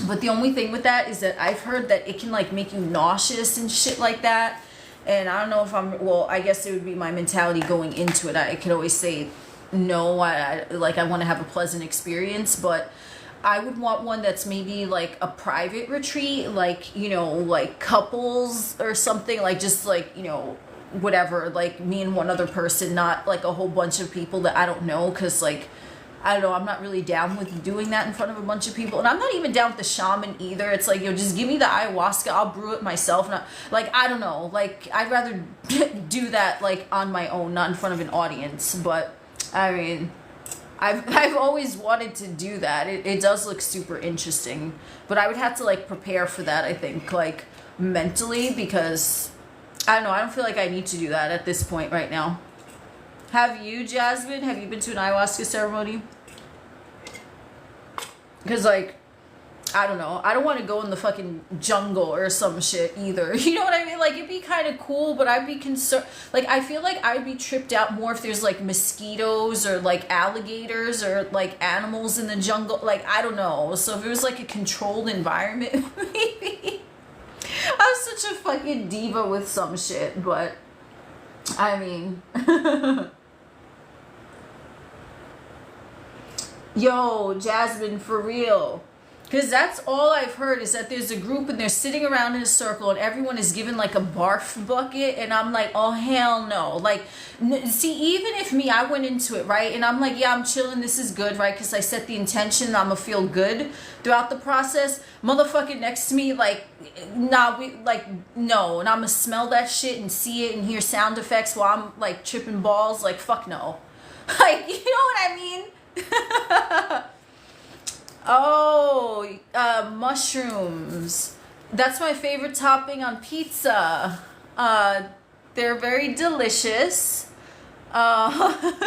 But the only thing with that is that I've heard that it can, like, make you nauseous and shit like that. And I don't know if well, I guess it would be my mentality going into it. I could always say, no, I want to have a pleasant experience. But I would want one that's maybe, like, a private retreat, like, you know, like, couples or something. Like, just, like, you know, whatever. Like, me and one other person, not, like, a whole bunch of people that I don't know. Because, like, I don't know, I'm not really down with doing that in front of a bunch of people. And I'm not even down with the shaman either. It's like, yo, just give me the ayahuasca. I'll brew it myself. Not, like, I don't know. Like, I'd rather do that, like, on my own, not in front of an audience. But, I mean, I've always wanted to do that. It does look super interesting. But I would have to, like, prepare for that, I think, like, mentally. Because, I don't know, I don't feel like I need to do that at this point right now. Have you, Jasmine? Have you been to an ayahuasca ceremony? Because, like, I don't know. I don't want to go in the fucking jungle or some shit either. You know what I mean? Like, it'd be kind of cool, but I'd be concerned. Like, I feel like I'd be tripped out more if there's, like, mosquitoes or, like, alligators or, like, animals in the jungle. Like, I don't know. So if it was, like, a controlled environment, maybe. I'm such a fucking diva with some shit, but, I mean... Yo, Jasmine, for real. Because that's all I've heard is that there's a group and they're sitting around in a circle and everyone is given like a barf bucket. And I'm like, oh, hell no. Like, see, even if I went into it, right? And I'm like, yeah, I'm chilling. This is good, right? Because I set the intention I'm going to feel good throughout the process. Motherfucker next to me, like, no. And I'm going to smell that shit and see it and hear sound effects while I'm like tripping balls. Like, fuck no. Like, you know what I mean? Oh, mushrooms. That's my favorite topping on pizza. They're very delicious. Jasmine,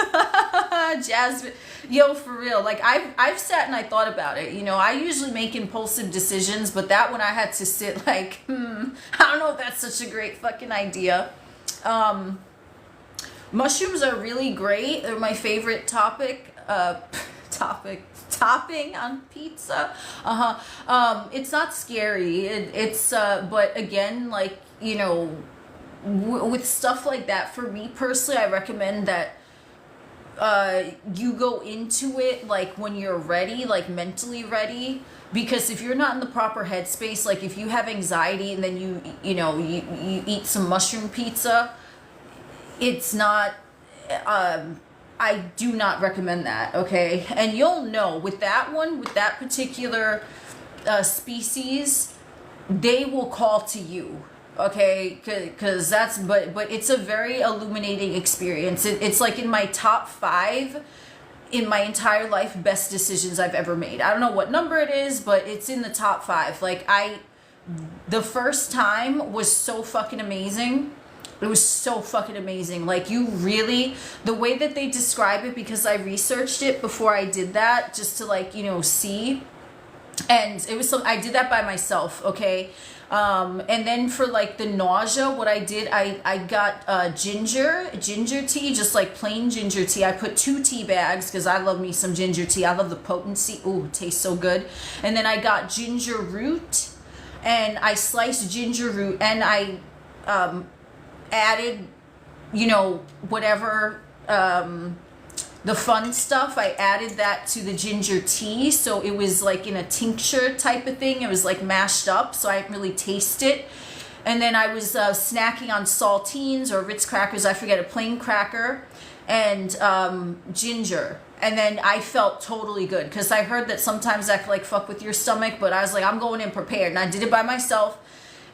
yo, for real. Like, I've sat and I thought about it. You know, I usually make impulsive decisions, but that one I had to sit like, I don't know if that's such a great fucking idea. Mushrooms are really great. They're my favorite topping on pizza. It's not scary. It's but again, like, you know, with stuff like that, for me personally, I recommend that you go into it like when you're ready, like mentally ready. Because if you're not in the proper headspace, like if you have anxiety and then you eat some mushroom pizza, it's not. I do not recommend that, okay? And you'll know with that one, with that particular species, they will call to you, okay? Because that's, but it's a very illuminating experience. It's like in my top 5 in my entire life best decisions I've ever made. I don't know what number it is, but it's in the top 5. Like, the first time was so fucking amazing. It was so fucking amazing. Like, you really, the way that they describe it, because I researched it before I did that, just to, like, you know, see. And it was I did that by myself, okay? And then for, like, the nausea, what I did, I got ginger tea, just like plain ginger tea. I put 2 tea bags because I love me some ginger tea. I love the potency. Ooh, it tastes so good. And then I got ginger root, and I sliced ginger root, and I added, you know, whatever, the fun stuff. I added that to the ginger tea, so it was like in a tincture type of thing. It was like mashed up, so I didn't really taste it. And then I was snacking on saltines or Ritz crackers, I forget, a plain cracker, and ginger. And then I felt totally good, because I heard that sometimes that could like fuck with your stomach, but I was like, I'm going in prepared, and I did it by myself.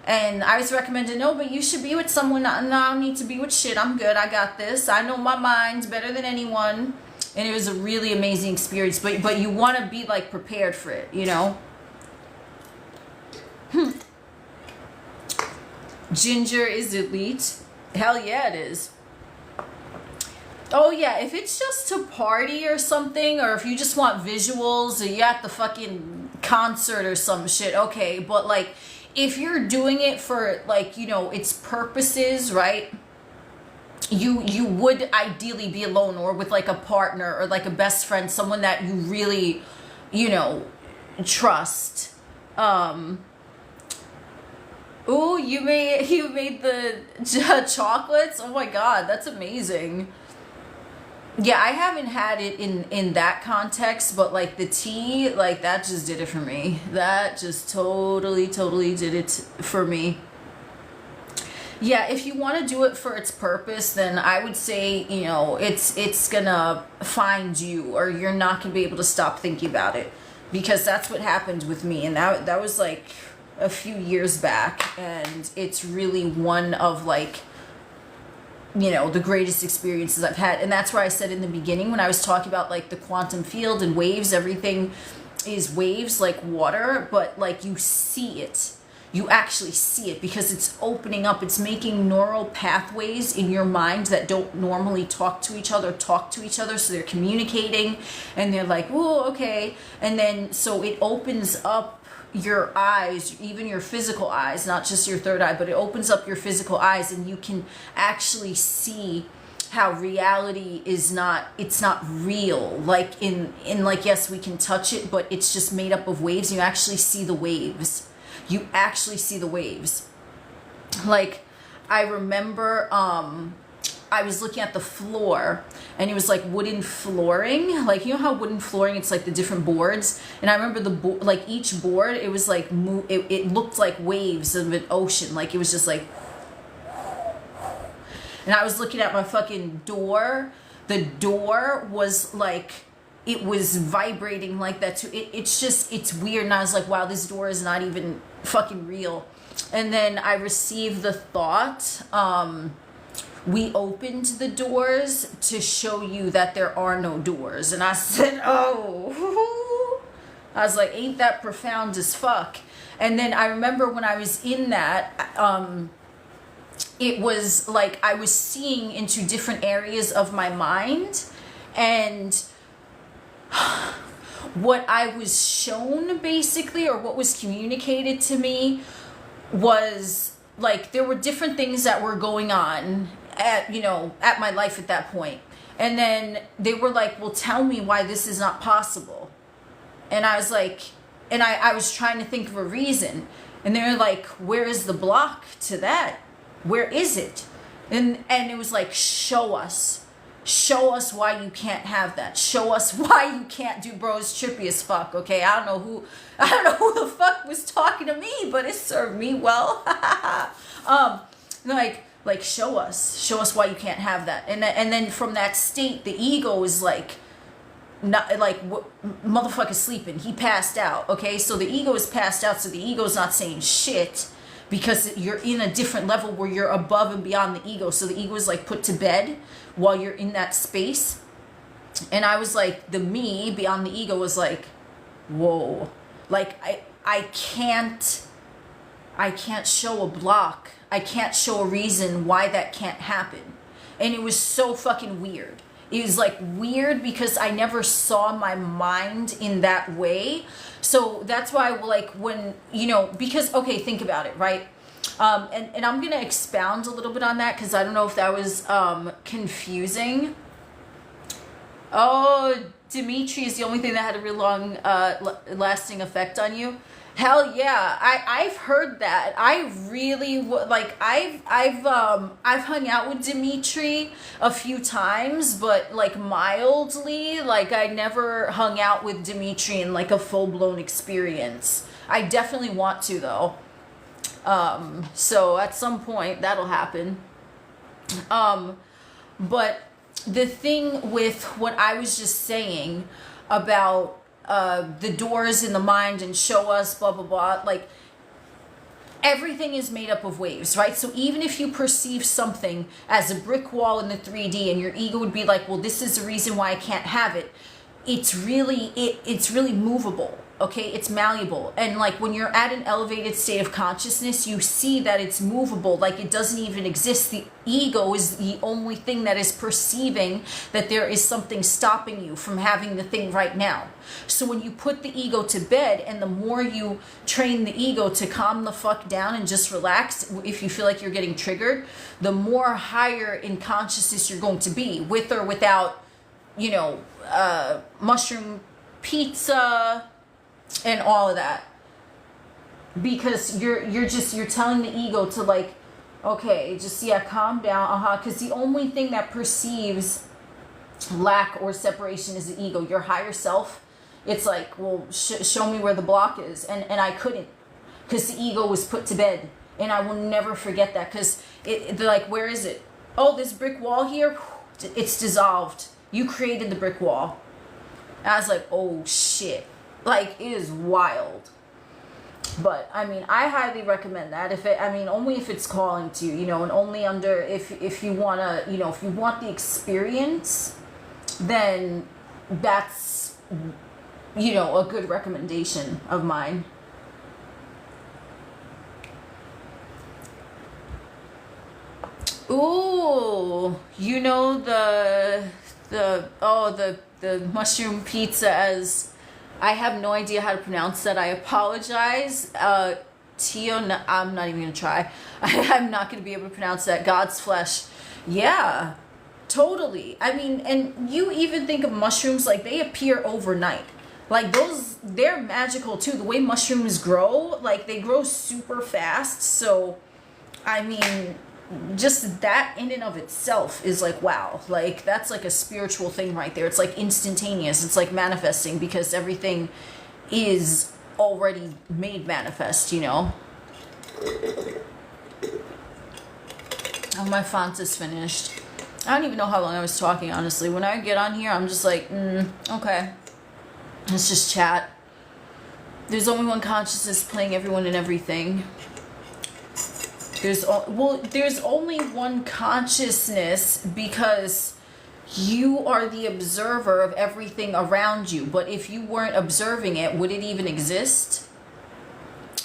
And I was recommended, no, but you should be with someone. No, I don't need to be with shit. I'm good. I got this. I know my mind better than anyone. And it was a really amazing experience. But you want to be like prepared for it, you know? Ginger is elite. Hell yeah, it is. Oh yeah, if it's just to party or something, or if you just want visuals, or you're at the fucking concert or some shit, okay. But like, if you're doing it for like, you know, its purposes, right? You would ideally be alone or with like a partner or like a best friend, someone that you really, you know, trust. Ooh, you made the chocolates? Oh my god, that's amazing. Yeah, I haven't had it in that context, but like the tea, like that just did it for me. That just totally did it for me. Yeah, if you want to do it for its purpose, then I would say, you know, it's gonna find you, or you're not gonna be able to stop thinking about it, because that's what happened with me, and that was like a few years back, and it's really one of like, you know, the greatest experiences I've had. And that's where I said in the beginning when I was talking about like the quantum field and waves, everything is waves like water, but like you see it. You actually see it because it's opening up. It's making neural pathways in your mind that don't normally talk to each other. So they're communicating and they're like, oh, okay. And then so it opens up your eyes, even your physical eyes, not just your third eye, but it opens up your physical eyes, and you can actually see how reality is not, it's not real. Like in like, yes, we can touch it, but it's just made up of waves. You actually see the waves. You actually see the waves. Like, I remember I was looking at the floor, and it was like wooden flooring. Like, you know how wooden flooring, it's like the different boards. And I remember like each board, it was like, it looked like waves of an ocean. Like it was just like, and I was looking at my fucking door. The door was like, it was vibrating like that too. It's just, it's weird. And I was like, wow, this door is not even fucking real. And then I received the thought, we opened the doors to show you that there are no doors. And I said, oh, I was like, ain't that profound as fuck? And then I remember when I was in that, it was like I was seeing into different areas of my mind, and what I was shown basically, or what was communicated to me, was like there were different things that were going on at, you know, at my life at that point. And then they were like, well, tell me why this is not possible. And I was like, and I was trying to think of a reason. And they were like, where is the block to that? Where is it? And it was like, show us why you can't have that. Show us why you can't do. Bro, it's trippy as fuck. Okay, I don't know who the fuck was talking to me, but it served me well. Like show us why you can't have that. And then from that state, the ego is like, not like, motherfucker's sleeping. He passed out. Okay, so the ego is passed out. So the ego is not saying shit, because you're in a different level where you're above and beyond the ego. So the ego is like put to bed while you're in that space. And I was like, the me beyond the ego was like, whoa, like I can't show a block. I can't show a reason why that can't happen. And it was so fucking weird. It was like weird because I never saw my mind in that way. So that's why, like, when, you know, because, okay, think about it, right? And I'm going to expound a little bit on that, because I don't know if that was confusing. Oh, Dimitri is the only thing that had a real long lasting effect on you. Hell yeah, I've heard that. I really like. I've hung out with Dimitri a few times, but like mildly. Like I never hung out with Dimitri in like a full blown experience. I definitely want to though. So at some point that'll happen. But the thing with what I was just saying about the doors in the mind and show us blah blah blah, like everything is made up of waves, right? So even if you perceive something as a brick wall in the 3D and your ego would be like, well, this is the reason why I can't have it, it's really movable, okay? It's malleable. And like when you're at an elevated state of consciousness, you see that it's movable, like it doesn't even exist. The ego is the only thing that is perceiving that there is something stopping you from having the thing right now. So when you put the ego to bed, and the more you train the ego to calm the fuck down and just relax, if you feel like you're getting triggered, the more higher in consciousness you're going to be, with or without, you know, mushroom pizza and all of that. Because you're telling the ego to like, okay, just, yeah, calm down, because the only thing that perceives lack or separation is the ego. Your higher self, it's like, well, show me where the block is, and I couldn't, because the ego was put to bed. And I will never forget that, because they're like, where is it? Oh, this brick wall here, it's dissolved. You created the brick wall. And I was like, oh shit, like it is wild. But I mean, I highly recommend that. Only if it's calling to you, you know, and only under, if you want to, you know, if you want the experience, then that's, you know, a good recommendation of mine. Ooh, you know, the mushroom pizza, as I have no idea how to pronounce that. I apologize. I'm not even gonna try. I'm not gonna be able to pronounce that. God's flesh. Yeah, totally. I mean, and you even think of mushrooms, like they appear overnight. Like those, they're magical too. The way mushrooms grow, like they grow super fast. So, I mean, just that in and of itself is like, wow, like that's like a spiritual thing right there. It's like instantaneous. It's like manifesting, because everything is already made manifest, you know. Oh, my font is finished. I don't even know how long I was talking, honestly. When I get on here, I'm just like, okay, let's just chat. There's only one consciousness playing everyone and everything. There's only one consciousness, because you are the observer of everything around you. But if you weren't observing it, would it even exist?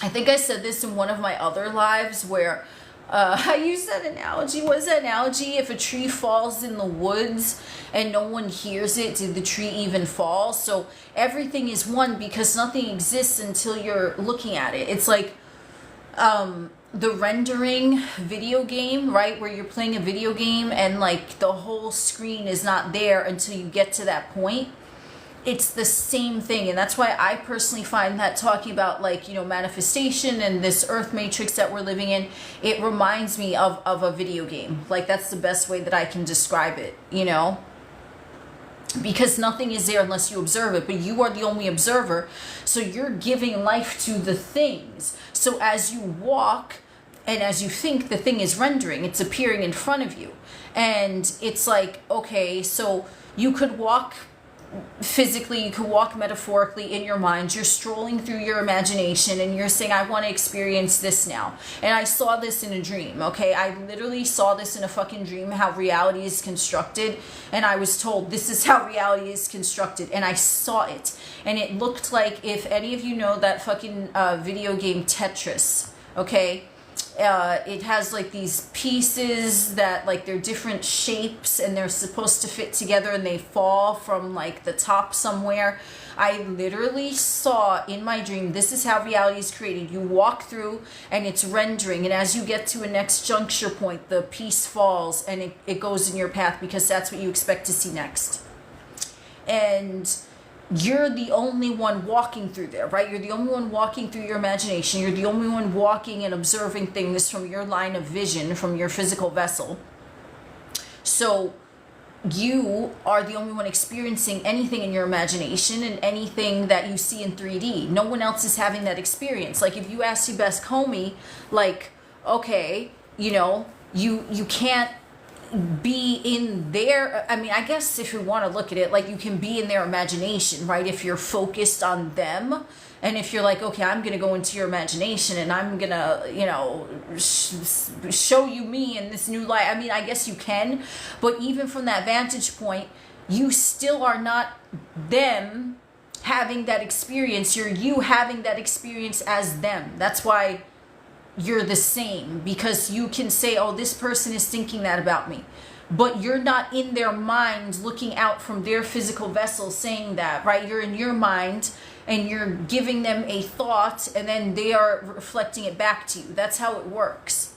I think I said this in one of my other lives where I used that analogy. What is that analogy? If a tree falls in the woods and no one hears it, did the tree even fall? So everything is one, because nothing exists until you're looking at it. It's like the rendering video game, right? Where you're playing a video game and like the whole screen is not there until you get to that point. It's the same thing. And that's why I personally find that talking about, like, you know, manifestation and this earth matrix that we're living in, it reminds me of a video game. Like, that's the best way that I can describe it, you know? Because nothing is there unless you observe it, but you are the only observer. So you're giving life to the things. So as you walk and as you think, the thing is rendering, it's appearing in front of you. And it's like, okay, so you could walk physically, you could walk metaphorically in your mind. You're strolling through your imagination and you're saying, I want to experience this now. And I saw this in a dream, okay? I literally saw this in a fucking dream, how reality is constructed. And I was told, this is how reality is constructed. And I saw it. And it looked like, if any of you know that fucking video game Tetris, okay? It has like these pieces that, like, they're different shapes and they're supposed to fit together and they fall from like the top somewhere. I literally saw in my dream, this is how reality is created. You walk through and it's rendering, and as you get to a next juncture point, the piece falls and it goes in your path, because that's what you expect to see next. And you're the only one walking through there, right? You're the only one walking through your imagination. You're the only one walking and observing things from your line of vision, from your physical vessel. So you are the only one experiencing anything in your imagination and anything that you see in 3D. No one else is having that experience. Like, if you ask your best homie, like, okay, you know, you can't be in their, I mean, I guess if you want to look at it, like you can be in their imagination, right? If you're focused on them, and if you're like, okay, I'm going to go into your imagination and I'm going to, you know, show you me in this new light. I mean, I guess you can, but even from that vantage point, you still are not them having that experience. You're you having that experience as them. That's why you're the same, because you can say, oh, this person is thinking that about me, but you're not in their mind looking out from their physical vessel saying that, right? You're in your mind and you're giving them a thought and then they are reflecting it back to you. That's how it works.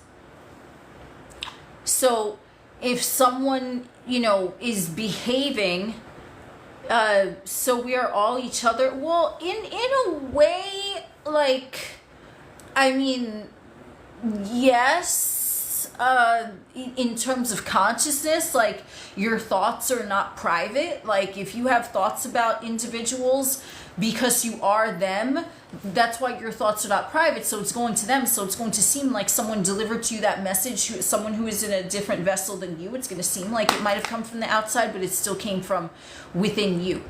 So if someone, you know, is behaving so we are all each other, well, in a way, like, I mean, yes, in terms of consciousness, like your thoughts are not private. Like if you have thoughts about individuals because you are them, that's why your thoughts are not private. So it's going to them. So it's going to seem like someone delivered to you that message, someone who is in a different vessel than you. It's going to seem like it might have come from the outside, but it still came from within you.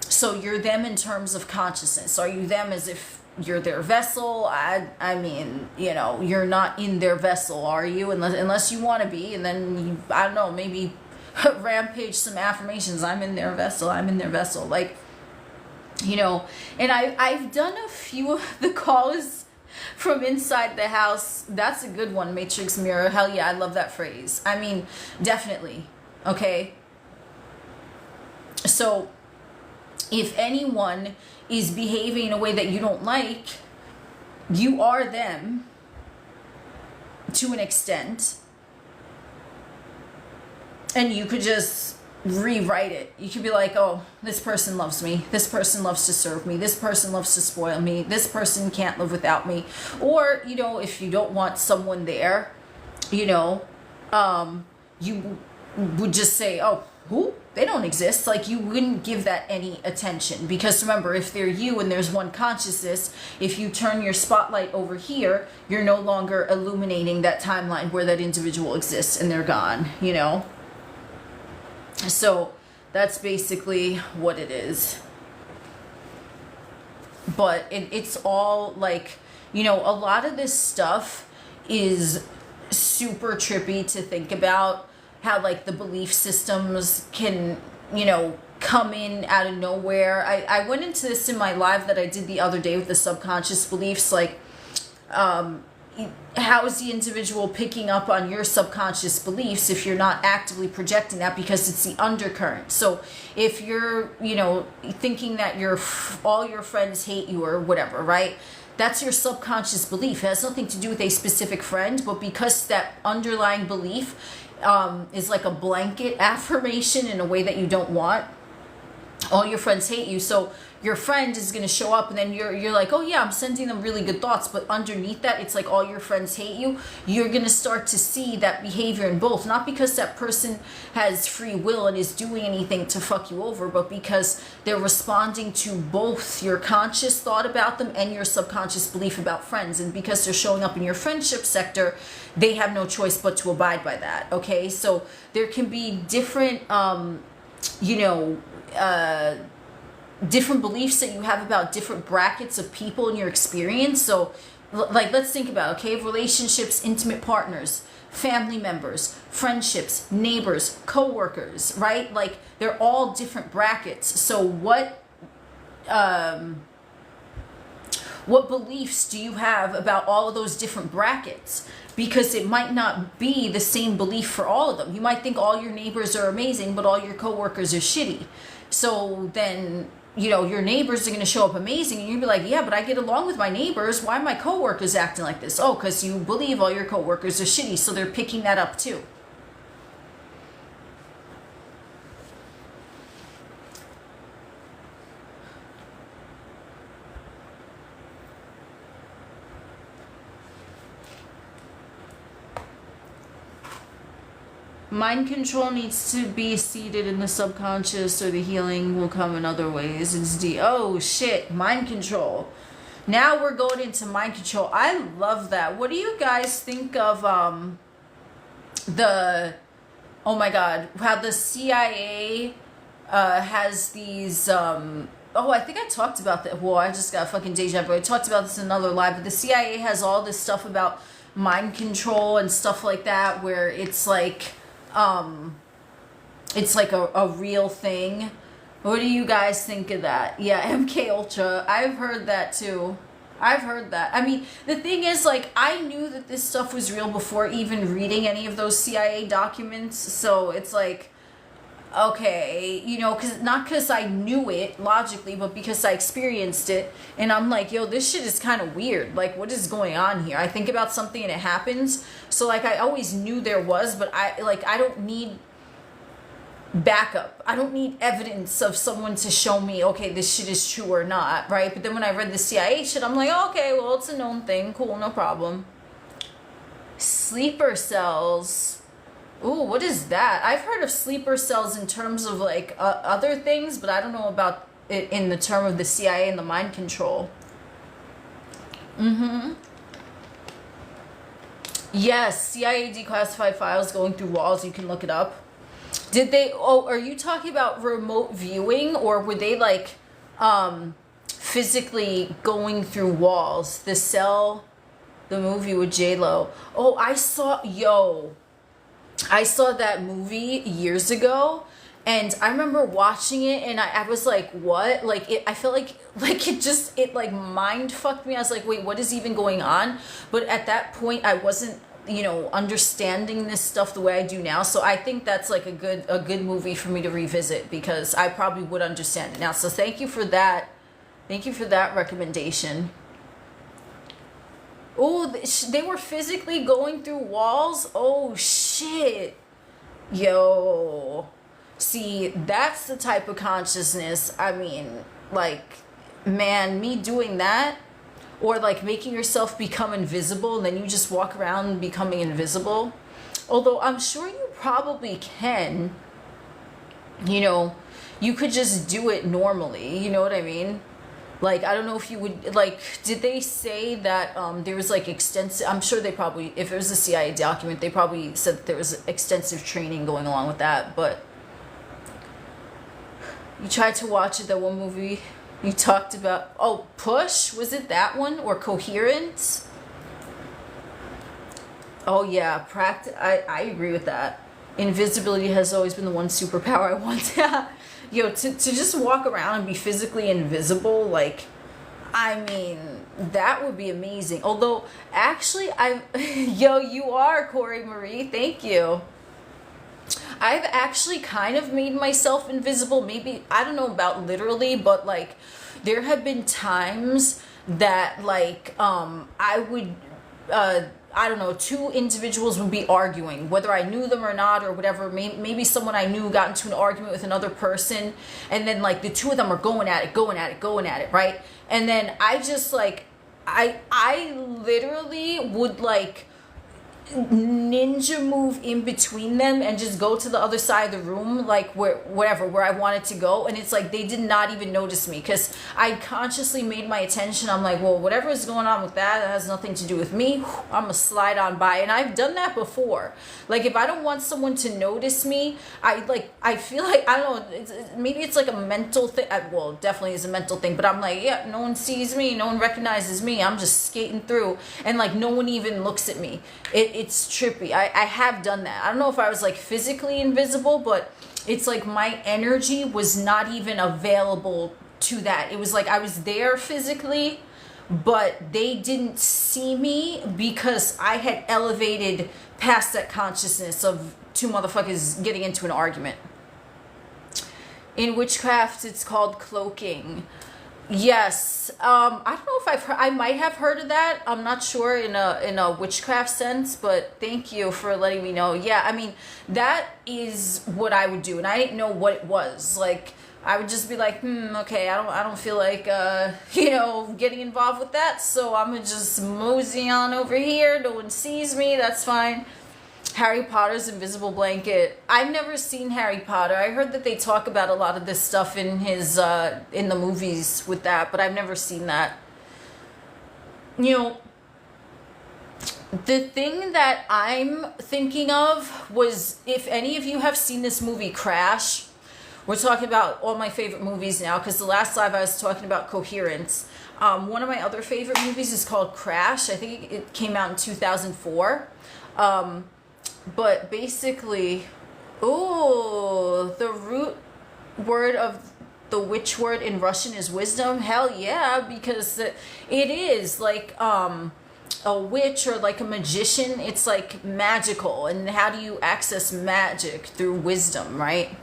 So you're them in terms of consciousness. Are you them as if you're their vessel? I mean, you know, you're not in their vessel, are you? Unless you want to be, and then you, I don't know, maybe rampage some affirmations. I'm in their vessel. I'm in their vessel. Like, you know, and I've done a few of the calls from inside the house. That's a good one, Matrix Mirror. Hell yeah, I love that phrase. I mean, definitely. Okay. So if anyone is behaving in a way that you don't like, you are them to an extent, and you could just rewrite it. You could be like, oh, this person loves me, this person loves to serve me, this person loves to spoil me, this person can't live without me. Or, you know, if you don't want someone there, you know, you would just say, oh, who? They don't exist. Like, you wouldn't give that any attention, because remember, if they're you and there's one consciousness, if you turn your spotlight over here, you're no longer illuminating that timeline where that individual exists and they're gone, you know? So that's basically what it is. But it's all like, you know, a lot of this stuff is super trippy to think about. How like the belief systems can, you know, come in out of nowhere. I went into this in my live that I did the other day with the subconscious beliefs. Like, how is the individual picking up on your subconscious beliefs if you're not actively projecting that, because it's the undercurrent. So if you're, you know, thinking that all your friends hate you or whatever, right? That's your subconscious belief. It has nothing to do with a specific friend, but because that underlying belief is like a blanket affirmation in a way that you don't want, all your friends hate you. So your friend is going to show up and then you're like, oh yeah, I'm sending them really good thoughts, but underneath that, it's like all your friends hate you. You're going to start to see that behavior in both, not because that person has free will and is doing anything to fuck you over, but because they're responding to both your conscious thought about them and your subconscious belief about friends. And because they're showing up in your friendship sector, they have no choice but to abide by that. Okay, so there can be different you know, different beliefs that you have about different brackets of people in your experience. So like, let's think about, okay, relationships, intimate partners, family members, friendships, neighbors, co-workers, right? Like, they're all different brackets. So what beliefs do you have about all of those different brackets? Because it might not be the same belief for all of them. You might think all your neighbors are amazing, but all your coworkers are shitty. So then, you know, your neighbors are going to show up amazing, and you'll be like, yeah, but I get along with my neighbors. Why are my coworkers acting like this? Oh, because you believe all your coworkers are shitty, so they're picking that up too. Mind control needs to be seated in the subconscious, or the healing will come in other ways. It's oh shit, mind control. Now we're going into mind control. I love that. What do you guys think of the Oh my God, how the CIA has these. Oh, I think I talked about that. Well, I just got fucking deja vu. I talked about this in another live, but the CIA has all this stuff about mind control and stuff like that, where it's like a real thing. What do you guys think of that? Yeah, MK Ultra. I've heard that too. I've heard that. I mean, the thing is, like, I knew that this stuff was real before even reading any of those CIA documents. So it's like, okay, you know, not because I knew it logically, but because I experienced it. And I'm like, yo, this shit is kind of weird. Like, what is going on here? I think about something and it happens. So, like, I always knew there was, but I don't need backup. I don't need evidence of someone to show me, okay, this shit is true or not, right? But then when I read the CIA shit, I'm like, oh, okay, well, it's a known thing. Cool, no problem. Sleeper cells. Ooh, what is that? I've heard of sleeper cells in terms of, like, other things, but I don't know about it in the term of the CIA and the mind control. Mm-hmm. Yes, CIA declassified files going through walls. You can look it up. Did they, are you talking about remote viewing, or were they like physically going through walls? The Cell, the movie with J-Lo. Oh, I saw that movie years ago, and I remember watching it, and I was like, what? Like, I felt like it like mind fucked me. I was like, wait, what is even going on? But at that point, I wasn't, you know, understanding this stuff the way I do now. So I think that's like a good movie for me to revisit, because I probably would understand it now. So thank you for that. Thank you for that recommendation. Oh, they were physically going through walls? Oh, shit. Yo. See, that's the type of consciousness, I mean, like, man, me doing that, or like making yourself become invisible and then you just walk around becoming invisible. Although I'm sure you probably can, you know, you could just do it normally, you know what I mean? Like, I don't know if you would, like, did they say that there was like extensive, I'm sure they probably, if it was a CIA document, they probably said that there was extensive training going along with that. But you tried to watch it, that one movie you talked about. Oh, Push? Was it that one? Or Coherence? Oh yeah, I agree with that. Invisibility has always been the one superpower I want. Yo, to just walk around and be physically invisible, like, I mean, that would be amazing. Although, actually, yo, you are, Corey Marie, thank you. I've actually kind of made myself invisible. Maybe, I don't know about literally, but like, there have been times that, like, I would, I don't know, two individuals would be arguing, whether I knew them or not, or whatever. Maybe someone I knew got into an argument with another person, and then like the two of them are going at it, right? And then I just like, I literally would like ninja move in between them and just go to the other side of the room, like where I wanted to go. And it's like they did not even notice me, because I consciously made my attention. I'm like, well, whatever is going on with that has nothing to do with me. I'm gonna slide on by. And I've done that before. Like, if I don't want someone to notice me, I feel like, I don't know, maybe it's like a mental thing. Well, definitely is a mental thing, but I'm like, yeah, no one sees me, no one recognizes me, I'm just skating through, and like no one even looks at me. It's trippy. I have done that. I don't know if I was like physically invisible, but it's like my energy was not even available to that. It was like I was there physically, but they didn't see me because I had elevated past that consciousness of two motherfuckers getting into an argument. In witchcraft, it's called cloaking. Yes, I don't know if I've heard, I might have heard of that. I'm not sure in a witchcraft sense, but thank you for letting me know. Yeah, I mean, that is what I would do, and I didn't know what it was. Like, I would just be like, okay, I don't feel like, you know, getting involved with that, so I'm gonna just mosey on over here. No one sees me, that's fine. Harry Potter's invisible blanket. I've never seen Harry Potter. I heard that they talk about a lot of this stuff in his in the movies with that, but I've never seen that. You know, The thing that I'm thinking of was, if any of you have seen this movie Crash, we're talking about all my favorite movies now, because the last live I was talking about coherence. One of my other favorite movies is called Crash. I think it came out in 2004. But basically, the root word of the witch word in Russian is wisdom. Hell yeah, because it is like a witch or like a magician. It's like magical. And how do you access magic? Through wisdom, right?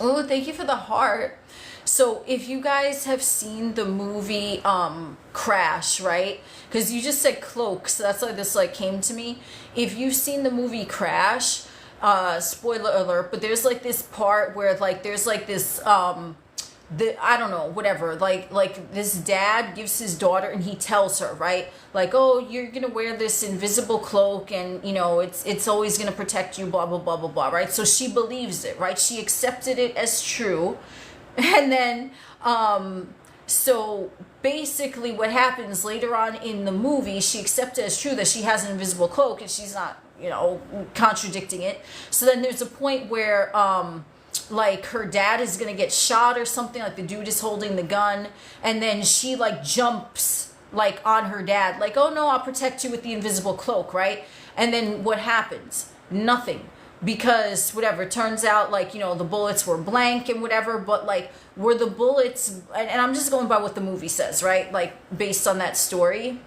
Oh, thank you for the heart. So if you guys have seen the movie Crash, right? Because you just said cloak, so that's why this like came to me. If you've seen the movie Crash, spoiler alert, but there's like this part where like there's like this I don't know, whatever, like this dad gives his daughter, and he tells her, right, like, oh, you're gonna wear this invisible cloak, and you know it's always gonna protect you, blah blah blah blah blah, right? So she believes it, right? She accepted it as true. And then so basically what happens later on in the movie, she accepted as true that she has an invisible cloak, and she's not, you know, contradicting it. So then there's a point where like her dad is gonna get shot or something, like the dude is holding the gun, and then she like jumps like on her dad, like, oh no, I'll protect you with the invisible cloak, right? And then what happens? Nothing. Because whatever, it turns out like, you know, the bullets were blank and whatever, but like were the bullets, and I'm just going by what the movie says, right? Like based on that story.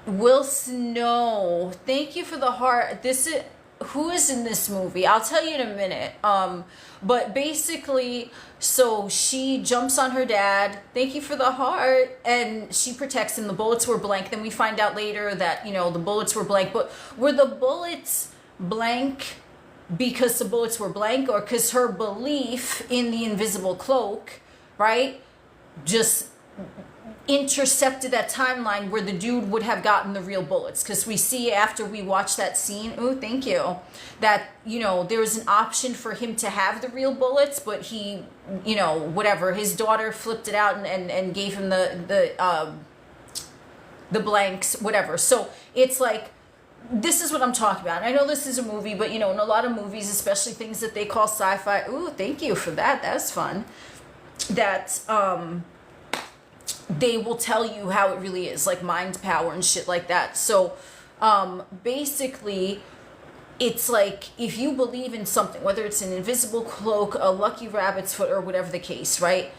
Will Snow, thank you for the heart. This is, who is in this movie? I'll tell you in a minute. But basically, so she jumps on her dad. Thank you for the heart. And she protects him. The bullets were blank. Then we find out later that, you know, the bullets were blank. But were the bullets blank because the bullets were blank, or because her belief in the invisible cloak, right, just intercepted that timeline where the dude would have gotten the real bullets? Because we see after we watch that scene, oh thank you, that, you know, there was an option for him to have the real bullets, but he, you know, whatever, his daughter flipped it out and gave him the blanks, whatever. So it's like, this is what I'm talking about. I know this is a movie, but you know, in a lot of movies, especially things that they call sci-fi, ooh, thank you for that, that's fun, that they will tell you how it really is, like mind power and shit like that. So basically, it's like, if you believe in something, whether it's an invisible cloak, a lucky rabbit's foot, or whatever the case, right?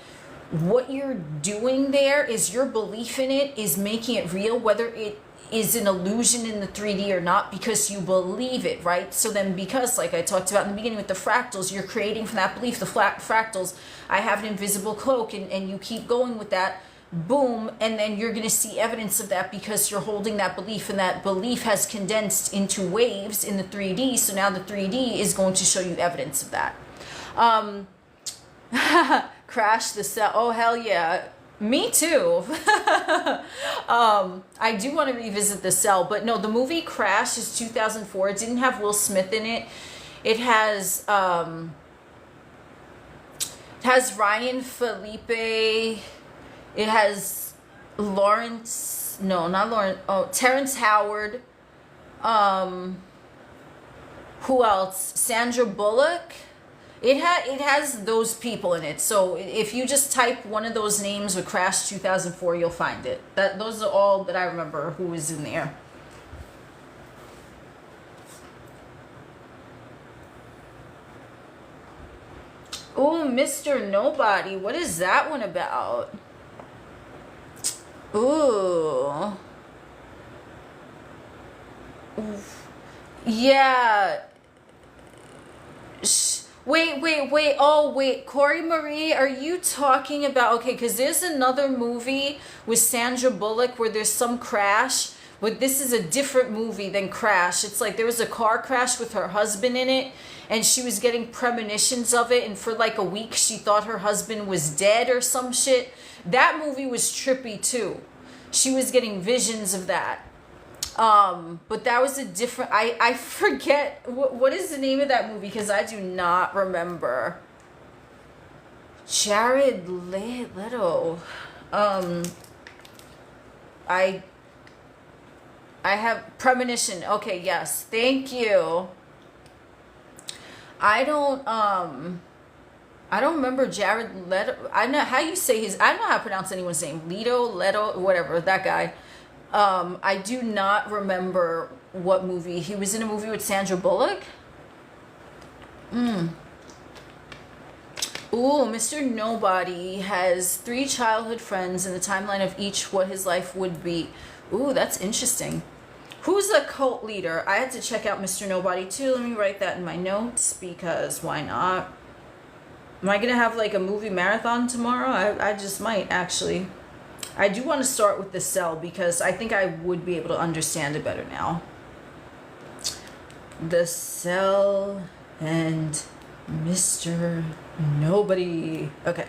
What you're doing there is your belief in it is making it real, whether it is an illusion in the 3D or not, because you believe it, right? So then, because like I talked about in the beginning with the fractals, you're creating from that belief, the fractals, I have an invisible cloak, and you keep going with that, boom, and then you're going to see evidence of that because you're holding that belief, and that belief has condensed into waves in the 3D, so now the 3D is going to show you evidence of that. Crash the Cell, oh hell yeah, me too. I do want to revisit The Cell, but no, the movie Crash is 2004. It didn't have Will Smith in it. It has Ryan Felipe. It has Terrence Howard. Who else? Sandra Bullock. It has those people in it. So if you just type one of those names with Crash 2004, you'll find it. Those are all that I remember who was in there. Oh, Mr. Nobody. What is that one about? Ooh. Yeah. Wait. Oh, wait. Corey Marie, are you talking about... Okay, because there's another movie with Sandra Bullock where there's some crash. But this is a different movie than Crash. It's like there was a car crash with her husband in it, and she was getting premonitions of it, and for like a week she thought her husband was dead or some shit. That movie was trippy too. She was getting visions of that. But that was a different... I forget... What is the name of that movie? Because I do not remember. Jared Leto. I have premonition. Okay, yes. Thank you. I don't remember Jared Leto. I know how you say his. I don't know how to pronounce anyone's name. Leto, whatever. That guy. I do not remember what movie he was in. A movie with Sandra Bullock. Ooh, Mr. Nobody has 3 childhood friends in the timeline of each what his life would be. Ooh, that's interesting. Who's a cult leader? I had to check out Mr. Nobody too. Let me write that in my notes because why not? Am I going to have like a movie marathon tomorrow? I just might actually. I do want to start with The Cell because I think I would be able to understand it better now. The Cell and Mr. Nobody. Okay.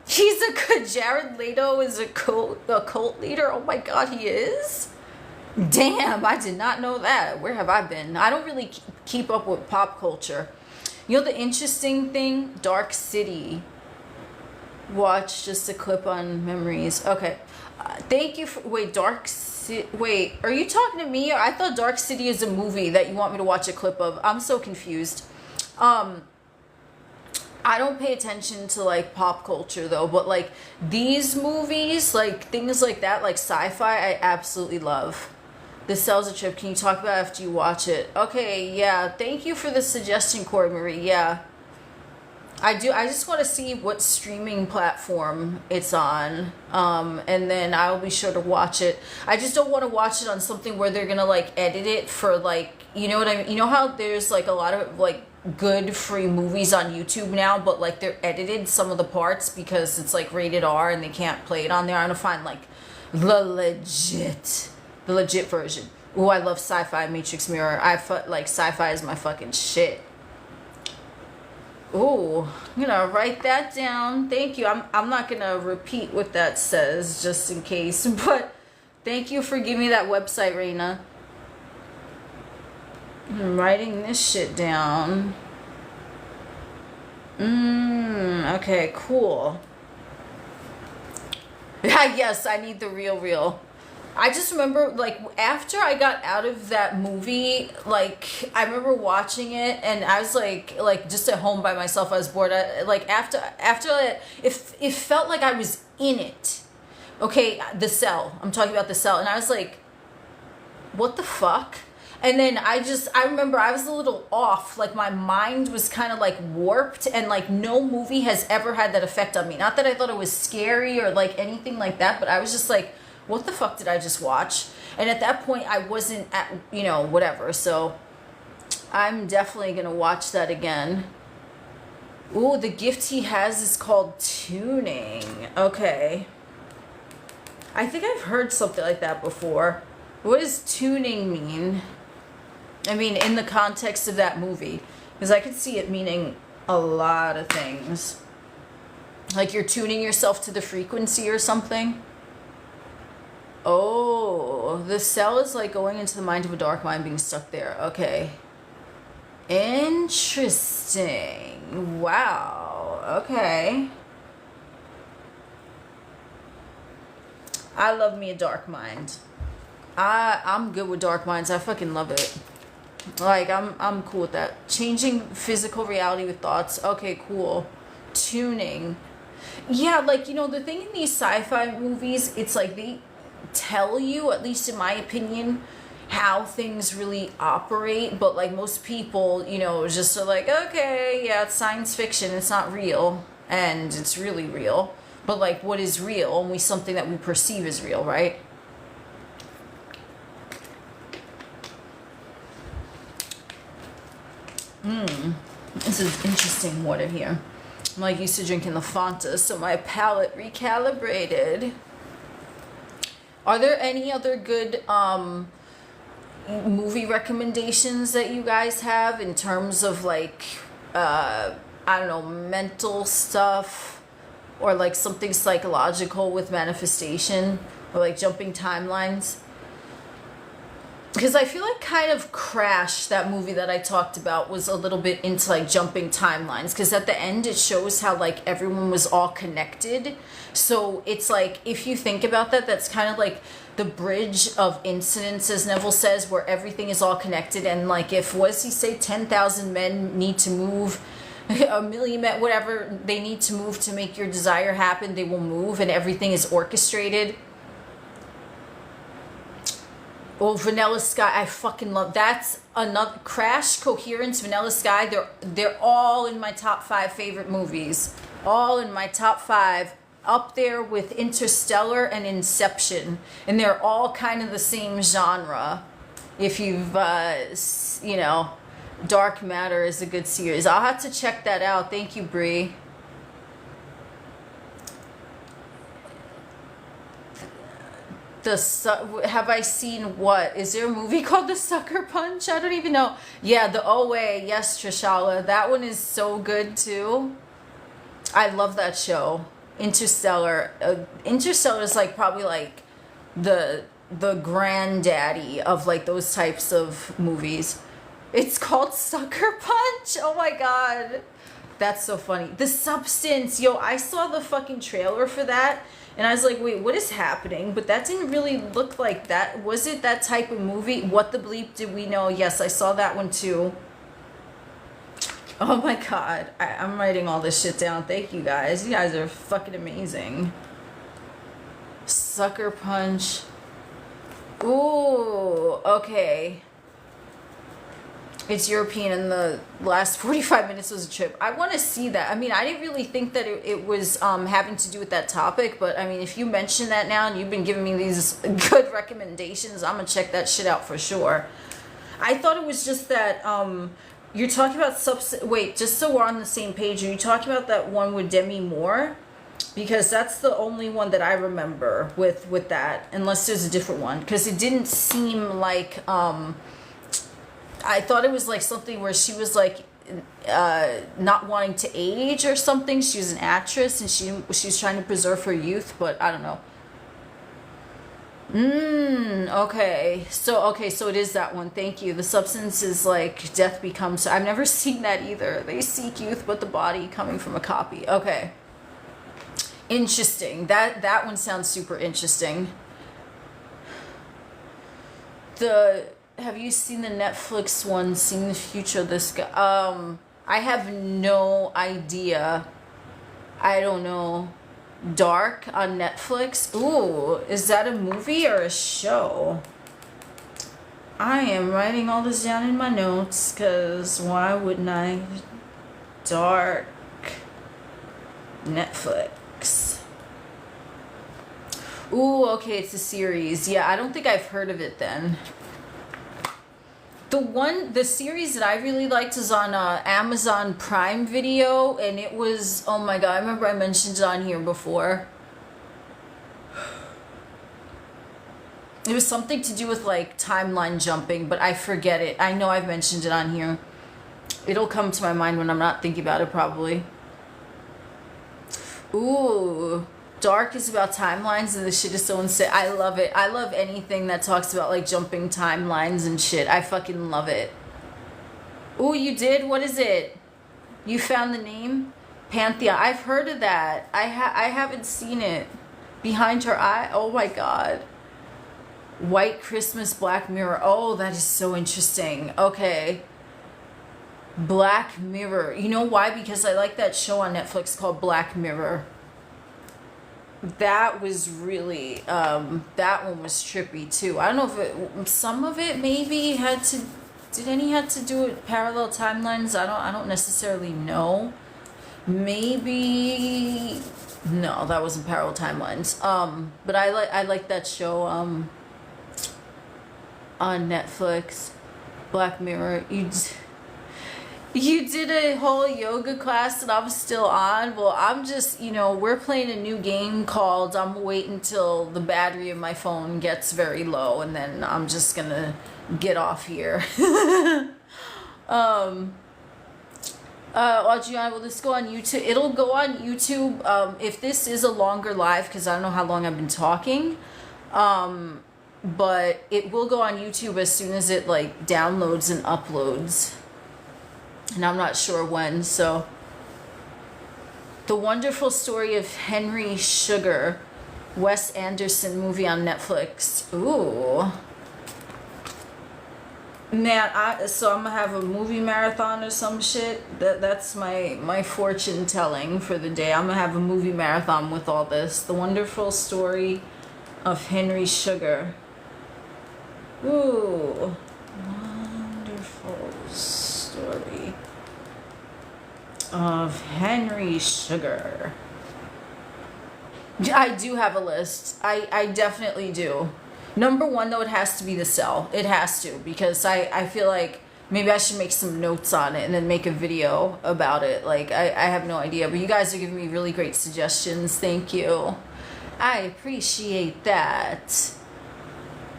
He's a good. Jared Leto is a cult leader. Oh my God, he is. Damn, I did not know that. Where have I been? I don't really keep up with pop culture. You know the interesting thing? Dark City. Watch just a clip on memories. Okay. Thank you for. Wait, Dark City. Wait, are you talking to me? I thought Dark City is a movie that you want me to watch a clip of. I'm so confused. I don't pay attention to like pop culture though, but like these movies, like things like that, like sci-fi, I absolutely love. This Cell's a trip. Can you talk about it after you watch it? Okay, yeah. Thank you for the suggestion, Corey Marie. Yeah. I do. I just want to see what streaming platform it's on, and then I'll be sure to watch it. I just don't want to watch it on something where they're gonna like edit it for like, you know what I mean? You know how there's like a lot of like good free movies on YouTube now, but like they're edited some of the parts because it's like rated R and they can't play it on there. I'm gonna find like the legit version. Ooh, I love sci-fi, Matrix, Mirror. Like sci-fi is my fucking shit. Ooh, I'm gonna write that down. Thank you. I'm not gonna repeat what that says just in case, but thank you for giving me that website, Raina. I'm writing this shit down. Okay, cool. Yeah, yes, I need the real. I just remember, like, after I got out of that movie, like, I remember watching it, and I was, like just at home by myself, I was bored. After that, it felt like I was in it. Okay, The Cell. I'm talking about The Cell. And I was like, what the fuck? And then I remember I was a little off. Like, my mind was kind of, like, warped, and, like, no movie has ever had that effect on me. Not that I thought it was scary or, like, anything like that, but I was just like, what the fuck did I just watch? And at that point, I wasn't at, whatever. So I'm definitely going to watch that again. Ooh, the gift he has is called tuning. Okay. I think I've heard something like that before. What does tuning mean? I mean, in the context of that movie. Because I could see it meaning a lot of things. Like you're tuning yourself to the frequency or something. Oh, the cell is like going into the mind of a dark mind being stuck there. Okay. Interesting. Wow. Okay. I love me a dark mind. I'm good with dark minds. I fucking love it. Like, I'm cool with that. Changing physical reality with thoughts. Okay, cool. Tuning. Yeah, like, the thing in these sci-fi movies, it's like they tell you, at least in my opinion, how things really operate, but like most people, just are like, okay, yeah, it's science fiction, it's not real, and it's really real. But like, what is real? Only something that we perceive as real, right? This is interesting water here. I'm like used to drinking the Fanta, so my palate recalibrated. Are there any other good movie recommendations that you guys have in terms of like, I don't know, mental stuff or like something psychological with manifestation or like jumping timelines? because I feel like kind of Crash, that movie that I talked about, was a little bit into like jumping timelines, because at the end it shows how like everyone was all connected. So it's like, if you think about that, that's kind of like the bridge of incidents, as Neville says, where everything is all connected. And like, if, what does he say, 10,000 men need to move, a million men, whatever they need to move to make your desire happen, they will move, and everything is orchestrated. Oh, Vanilla Sky, I fucking love, that's another, Crash, Coherence, Vanilla Sky, they're all in my top 5 favorite movies. All in my top 5, up there with Interstellar and Inception. And they're all kind of the same genre. If you've, you know, Dark Matter is a good series. I'll have to check that out. Thank you, Bree. Have I seen what? Is there a movie called The Sucker Punch? I don't even know. Yeah, the OA. Yes, Trishala. That one is so good too. I love that show. Interstellar. Interstellar is like probably like the granddaddy of like those types of movies. It's called Sucker Punch. Oh my god. That's so funny. The Substance. Yo, I saw the fucking trailer for that. And I was like, wait, what is happening? But that didn't really look like that. Was it that type of movie? What the bleep did we know? Yes, I saw that one too. Oh my god. I'm writing all this shit down. Thank you guys. You guys are fucking amazing. Sucker Punch. Ooh, okay. It's European, and the last 45 minutes was a trip. I want to see that. I mean, I didn't really think that it was having to do with that topic, but I mean, if you mention that now and you've been giving me these good recommendations, I'm going to check that shit out for sure. I thought it was just that you're talking about wait, just so we're on the same page, are you talking about that one with Demi Moore? Because that's the only one that I remember with that, unless there's a different one. Because it didn't seem like... I thought it was like something where she was like not wanting to age or something. She was an actress and she was trying to preserve her youth, but I don't know. Okay. So it is that one. Thank you. The Substance is like death becomes... I've never seen that either. They seek youth, but the body coming from a copy. Okay. Interesting. That one sounds super interesting. Have you seen the Netflix one, Seeing the Future of This Guy? I have no idea. I don't know. Dark on Netflix? Ooh, is that a movie or a show? I am writing all this down in my notes, because why wouldn't I? Dark. Netflix. Ooh, okay, it's a series. Yeah, I don't think I've heard of it then. The series that I really liked is on Amazon Prime Video, and it was, oh my god, I remember I mentioned it on here before. It was something to do with like timeline jumping, but I forget it. I know I've mentioned it on here. It'll come to my mind when I'm not thinking about it, probably. Ooh. Dark is about timelines, and the shit is so insane. I love it. I love anything that talks about like jumping timelines and shit. I fucking love it. Ooh, you did? What is it? You found the name? Pantheon. I've heard of that. I haven't seen it. Behind Her Eye? Oh my god. White Christmas, Black Mirror. Oh, that is so interesting. Okay. Black Mirror. You know why? Because I like that show on Netflix called Black Mirror. That was really, that one was trippy too. I don't know if some of it maybe did any had to do with parallel timelines? I don't necessarily know. Maybe, no, that wasn't parallel timelines. But I like that show, on Netflix, Black Mirror. You did a whole yoga class that I'm still on. Well, I'm just, we're playing a new game called I'm waiting till the battery of my phone gets very low, and then I'm just gonna get off here. Adriana, will this go on YouTube? It'll go on YouTube if this is a longer live, because I don't know how long I've been talking. but it will go on YouTube as soon as it like downloads and uploads. And I'm not sure when, so. The Wonderful Story of Henry Sugar, Wes Anderson movie on Netflix. Ooh. Man, so I'm gonna have a movie marathon or some shit. That's my fortune telling for the day. I'm gonna have a movie marathon with all this. The Wonderful Story of Henry Sugar. Ooh. Wonderful Story of Henry Sugar. I do have a list. I definitely do. Number one, though, it has to be The Cell. It has to, because I feel like maybe I should make some notes on it and then make a video about it. Like, I have no idea. But you guys are giving me really great suggestions. Thank you. I appreciate that.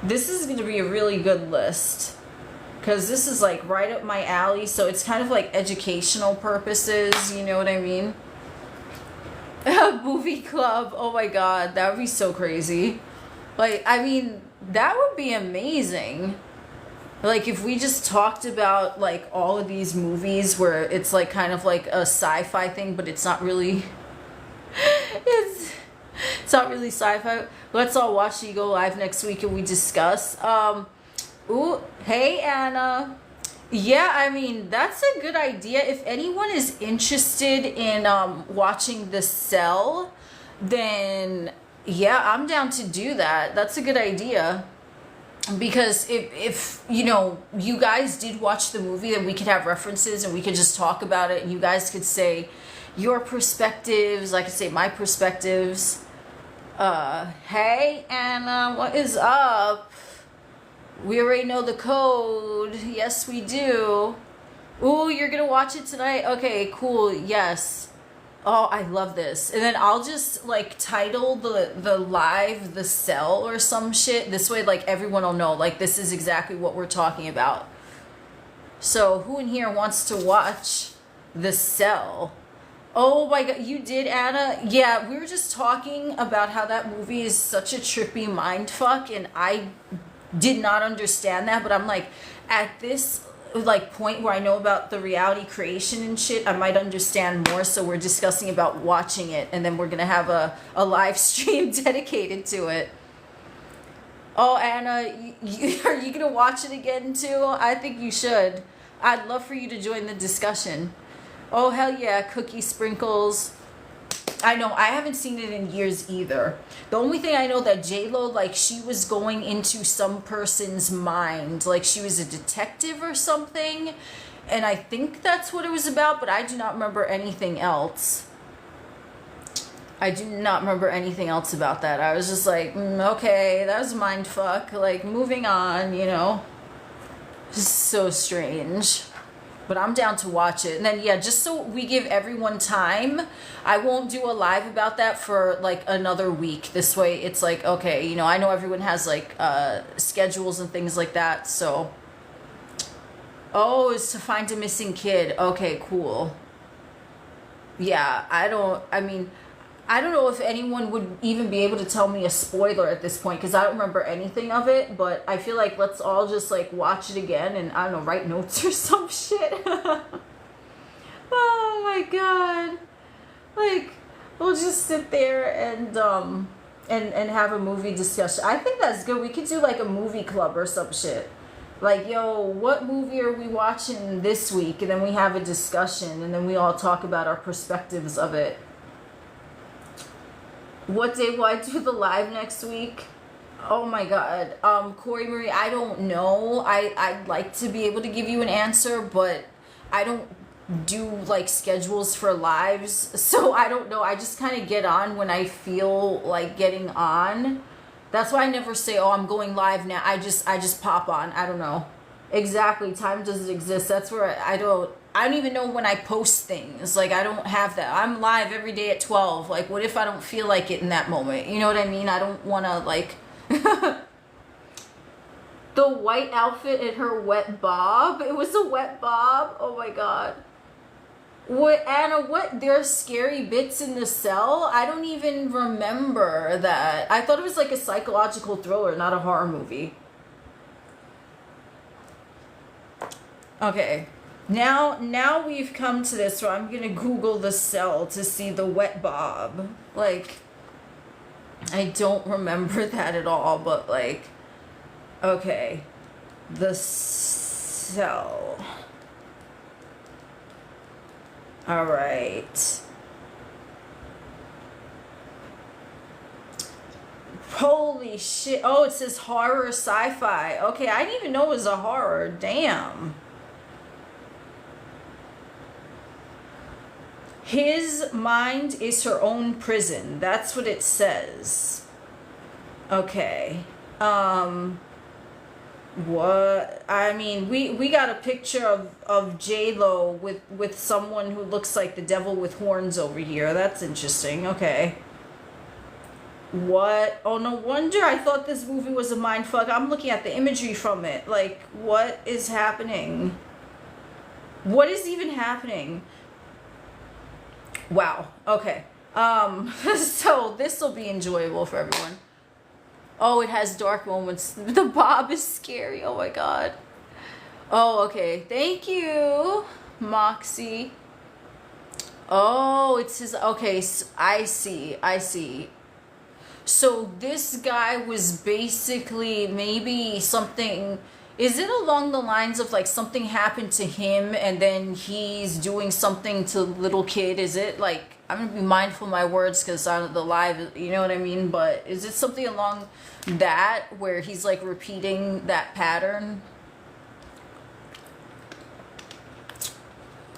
This is going to be a really good list, because this is, like, right up my alley. So it's kind of like educational purposes. You know what I mean? A movie club. Oh, my God. That would be so crazy. Like, I mean, that would be amazing. Like, if we just talked about, like, all of these movies where it's, like, kind of like a sci-fi thing, but it's not really... it's not really sci-fi. Let's all watch You Go Live next week and we discuss. Ooh, hey, Anna. Yeah, I mean, that's a good idea. If anyone is interested in watching The Cell, then... yeah, I'm down to do that. That's a good idea. Because if you know, you guys did watch the movie, then we could have references and we could just talk about it. And you guys could say your perspectives. I could say my perspectives. Hey, Anna, what is up? We already know the code. Yes, we do. Ooh, you're going to watch it tonight? Okay, cool. Yes. Oh, I love this. And then I'll just, like, title the live The Cell or some shit. This way, like, everyone will know, like, this is exactly what we're talking about. So, who in here wants to watch The Cell? Oh, my God. You did, Anna? Yeah, we were just talking about how that movie is such a trippy mindfuck, and I did not understand that. But I'm like, at this... like point where I know about the reality creation and shit, I might understand more. So we're discussing about watching it, and then we're gonna have a live stream dedicated to it. Oh, Anna, are you gonna watch it again too? I think you should. I'd love for you to join the discussion. Oh, hell yeah, Cookie Sprinkles. I know, I haven't seen it in years either. The only thing I know that J-Lo, like, she was going into some person's mind. Like, she was a detective or something. And I think that's what it was about, but I do not remember anything else. I do not remember anything else about that. I was just like, okay, that was a mindfuck. Like, moving on, you know. Just so strange. But I'm down to watch it. And then, yeah, just so we give everyone time, I won't do a live about that for, like, another week. This way, it's like, okay, you know, I know everyone has, like, schedules and things like that, so. Oh, it's to find a missing kid. Okay, cool. Yeah, I don't know if anyone would even be able to tell me a spoiler at this point, because I don't remember anything of it, but I feel like let's all just, like, watch it again and, I don't know, write notes or some shit. Oh, my God. Like, we'll just sit there and have a movie discussion. I think that's good. We could do, like, a movie club or some shit. Like, yo, what movie are we watching this week? And then we have a discussion, and then we all talk about our perspectives of it. What day will I do the live next week? Oh my God. Corey Marie, I don't know. I'd like to be able to give you an answer, but I don't do, like, schedules for lives. So I don't know. I just kind of get on when I feel like getting on. That's why I never say, oh, I'm going live now. I just pop on. I don't know. Exactly. Time doesn't exist. That's where I don't even know when I post things. Like, I don't have that. I'm live every day at 12. Like, what if I don't feel like it in that moment? You know what I mean? I don't want to, like... The white outfit and her wet bob. It was a wet bob. Oh, my God. What, Anna, what? There are scary bits in the cell? I don't even remember that. I thought it was like a psychological thriller, not a horror movie. Okay. Now we've come to this where I'm gonna Google the cell to see the wet bob. Like, I don't remember that at all, but like, okay. The cell. Alright. Holy shit. Oh, it says horror sci-fi. Okay, I didn't even know it was a horror. Damn. His mind is her own prison. That's what it says. Okay. What? I mean, we got a picture of J-Lo with someone who looks like the devil with horns over here. That's interesting. Okay. What? Oh, no wonder I thought this movie was a mindfuck. I'm looking at the imagery from it. Like, what is happening? What is even happening? Wow. Okay. So this will be enjoyable for everyone. Oh, it has dark moments. The Bob is scary. Oh my god. Oh, okay. Thank you, Moxie. Oh, it says, okay, so I see. So this guy was basically maybe something, is it along the lines of like something happened to him and then he's doing something to the little kid? Is it like, I'm going to be mindful of my words because on the live, you know what I mean? But is it something along that where he's like repeating that pattern?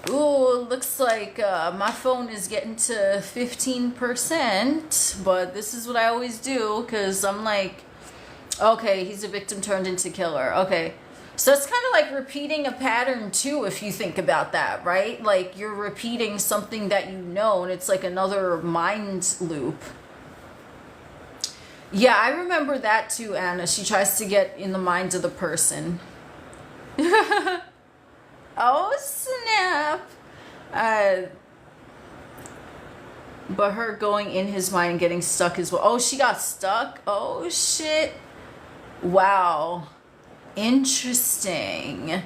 Ooh, looks like my phone is getting to 15%, but this is what I always do because I'm like, okay, he's a victim turned into killer. Okay. So it's kind of like repeating a pattern too, if you think about that, right? Like you're repeating something that you know, and it's like another mind loop. Yeah, I remember that too, Anna. She tries to get in the mind of the person. Oh, snap. But her going in his mind and getting stuck as well. Oh, she got stuck? Oh, shit. Wow. Interesting.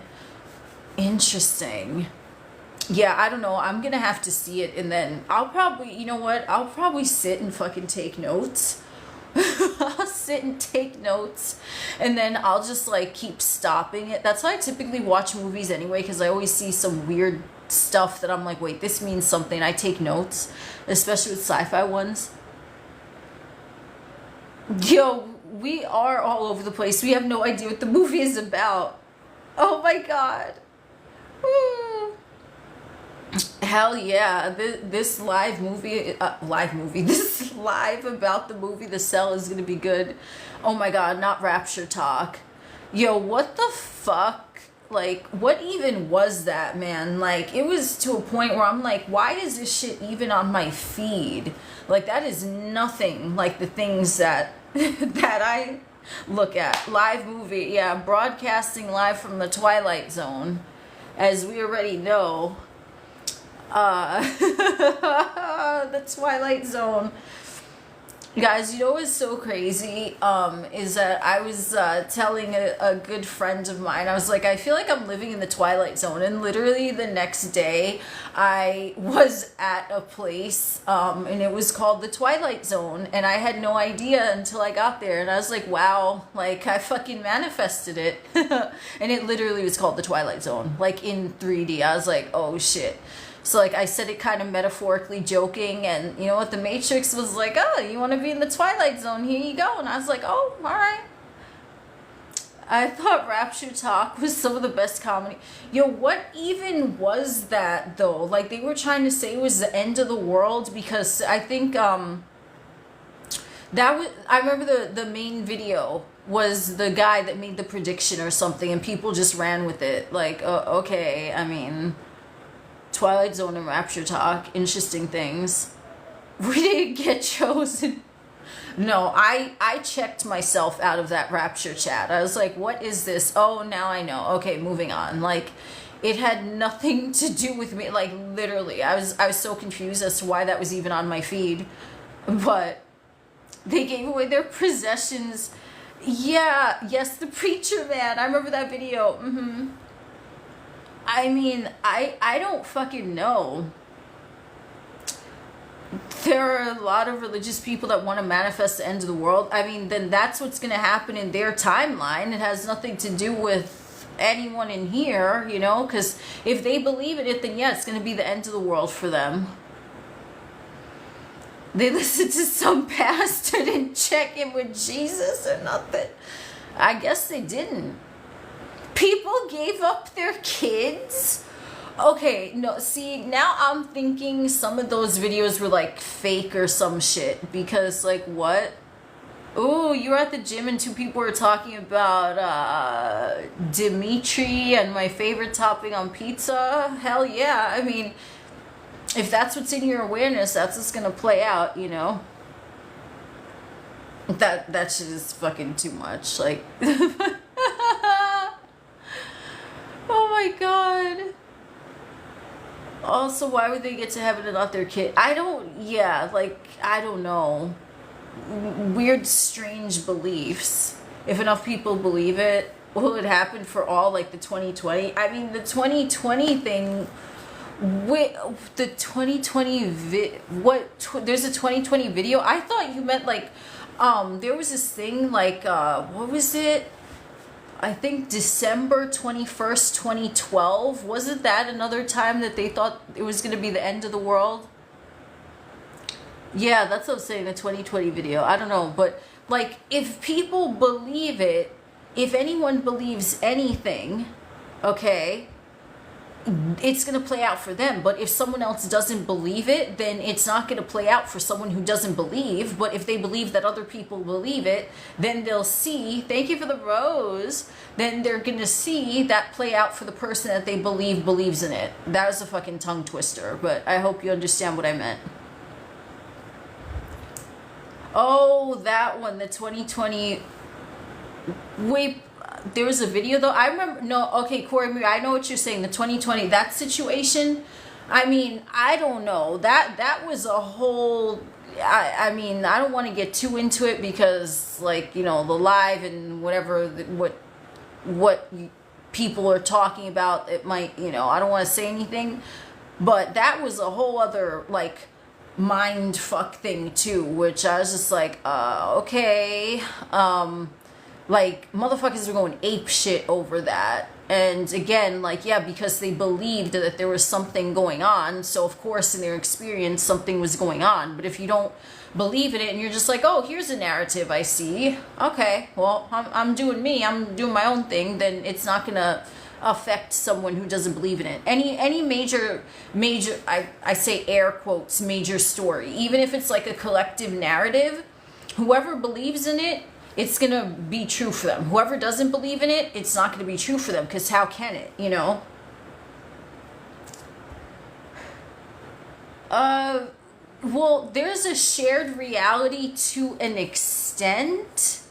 Yeah, I don't know. I'm gonna have to see it, and then I'll probably, you know what? I'll probably sit and fucking take notes. I'll sit and take notes, and then I'll just like keep stopping it. That's how I typically watch movies anyway, because I always see some weird stuff that I'm like, wait, this means something. I take notes, especially with sci-fi ones. Yo, we are all over the place. We have no idea what the movie is about. Oh my god. Woo. Hell yeah. This live movie, this live about the movie The Cell is going to be good. Oh my god, not Rapture talk. Yo, what the fuck? Like, what even was that, man? Like, it was to a point where I'm like, why is this shit even on my feed? Like, that is nothing like the things that that I look at. Live movie, yeah, broadcasting live from the Twilight Zone, as we already know. The Twilight Zone. Guys, you know what's so crazy? Is that I was telling a good friend of mine, I was like, I feel like I'm living in the Twilight Zone. And literally the next day, I was at a place, and it was called the Twilight Zone. And I had no idea until I got there. And I was like, wow, like I fucking manifested it. And it literally was called the Twilight Zone, like in 3D. I was like, oh shit. So, like, I said it kind of metaphorically joking, and, you know what, the Matrix was like, oh, you want to be in the Twilight Zone, here you go. And I was like, oh, all right. I thought Rapture Talk was some of the best comedy. Yo, what even was that, though? Like, they were trying to say it was the end of the world, because I think, that was, I remember the main video was the guy that made the prediction or something, and people just ran with it. Like, okay, I mean... Twilight Zone and Rapture Talk, interesting things. We didn't get chosen. No, I checked myself out of that Rapture chat. I was like, what is this? Oh, now I know. Okay, moving on. Like, It had nothing to do with me. Like, literally, I was so confused as to why that was even on my feed. But they gave away their possessions. Yeah, yes, the preacher man. I remember that video. I mean, I don't fucking know. There are a lot of religious people that want to manifest the end of the world. I mean, then that's what's going to happen in their timeline. It has nothing to do with anyone in here, you know, because if they believe in it, then yeah, it's going to be the end of the world for them. They listened to some pastor and check in with Jesus or nothing. I guess they didn't. People gave up their kids. Okay, no, see, now I'm thinking some of those videos were like fake or some shit. Because, like, what? Ooh, you were at the gym and two people were talking about Dimitri and my favorite topping on pizza. Hell yeah. I mean, if that's what's in your awareness, that's what's gonna play out, you know? That shit is fucking too much. Like, oh my god. Also, why would they get to heaven and not their kid? I don't know. Weird, strange beliefs. If enough people believe it, will it happen for all, like, the 2020? I mean, the 2020 thing, the 2020, there's a 2020 video? I thought you meant, like, there was this thing, like, what was it? I think December 21st, 2012. Wasn't that another time that they thought it was going to be the end of the world? Yeah, that's what I'm saying, the 2020 video. I don't know, but, like, if people believe it, if anyone believes anything, okay, it's going to play out for them. But if someone else doesn't believe it, then it's not going to play out for someone who doesn't believe. But if they believe that other people believe it, then they'll see, thank you for the rose, then they're going to see that play out for the person that they believe believes in it. That was a fucking tongue twister, but I hope you understand what I meant. Oh, that one, the 2020. Wait, there was a video though. I remember. No, okay, Corey, I know what you're saying. The 2020, that situation. I mean, I don't know. That was a whole. I mean, I don't want to get too into it because, like, you know, the live and whatever, what people are talking about, it might, you know, I don't want to say anything, but that was a whole other, like, mind fuck thing too, which I was just like, okay, like, motherfuckers are going ape shit over that. And again, like, yeah, because they believed that there was something going on, so of course in their experience something was going on. But if you don't believe in it and you're just like, oh, here's a narrative I see, okay, well, I'm doing me, I'm doing my own thing, then it's not gonna affect someone who doesn't believe in it. Any major I say air quotes major story, even if it's like a collective narrative, whoever believes in it, it's gonna be true for them. Whoever doesn't believe in it, it's not gonna be true for them, because how can it, you know? Well, there's a shared reality to an extent.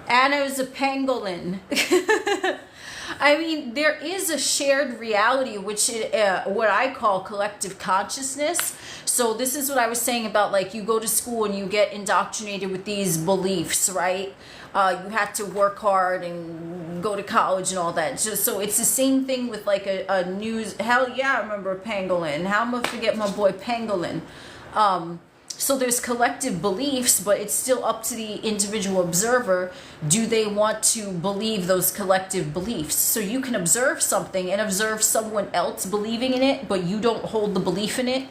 Anna's a pangolin. I mean, there is a shared reality, which is what I call collective consciousness. So this is what I was saying about, like, you go to school and you get indoctrinated with these beliefs, right? You have to work hard and go to college and all that. So it's the same thing with, like, a news. Hell yeah, I remember Pangolin. How am I gonna forget my boy Pangolin? So there's collective beliefs, but it's still up to the individual observer. Do they want to believe those collective beliefs? So you can observe something and observe someone else believing in it, but you don't hold the belief in it.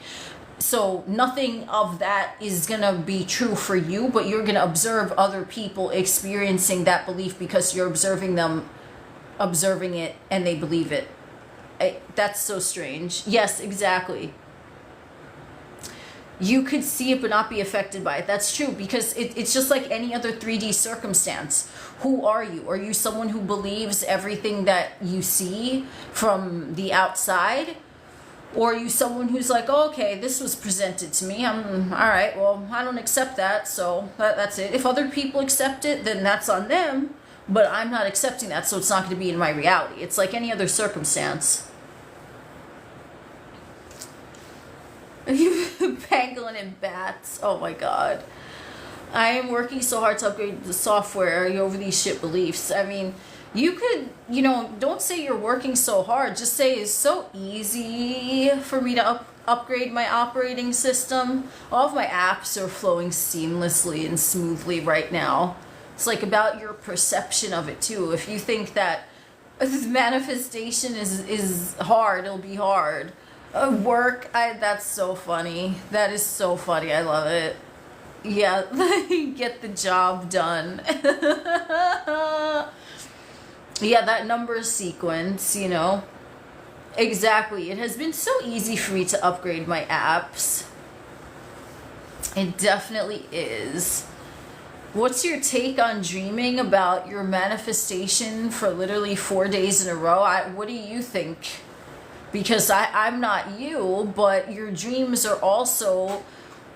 So nothing of that is going to be true for you, but you're going to observe other people experiencing that belief because you're observing them, observing it, and they believe it. That's so strange. Yes, exactly. You could see it but not be affected by it. That's true, because it's just like any other 3D circumstance. Who are you? Are you someone who believes everything that you see from the outside? Or are you someone who's like, oh, okay, this was presented to me. I'm all right, well, I don't accept that, so that's it. If other people accept it, then that's on them. But I'm not accepting that, so it's not going to be in my reality. It's like any other circumstance. Pangolin and bats. Oh my god. I am working so hard to upgrade the software over these shit beliefs. I mean, you could, don't say you're working so hard. Just say it's so easy for me to upgrade my operating system. All of my apps are flowing seamlessly and smoothly right now. It's like about your perception of it too. If you think that manifestation is hard, it'll be hard. That's so funny. That is so funny. I love it. Yeah, get the job done. Yeah, that number sequence, Exactly. It has been so easy for me to upgrade my apps. It definitely is. What's your take on dreaming about your manifestation for literally 4 days in a row? What do you think? Because I'm not you, but your dreams are also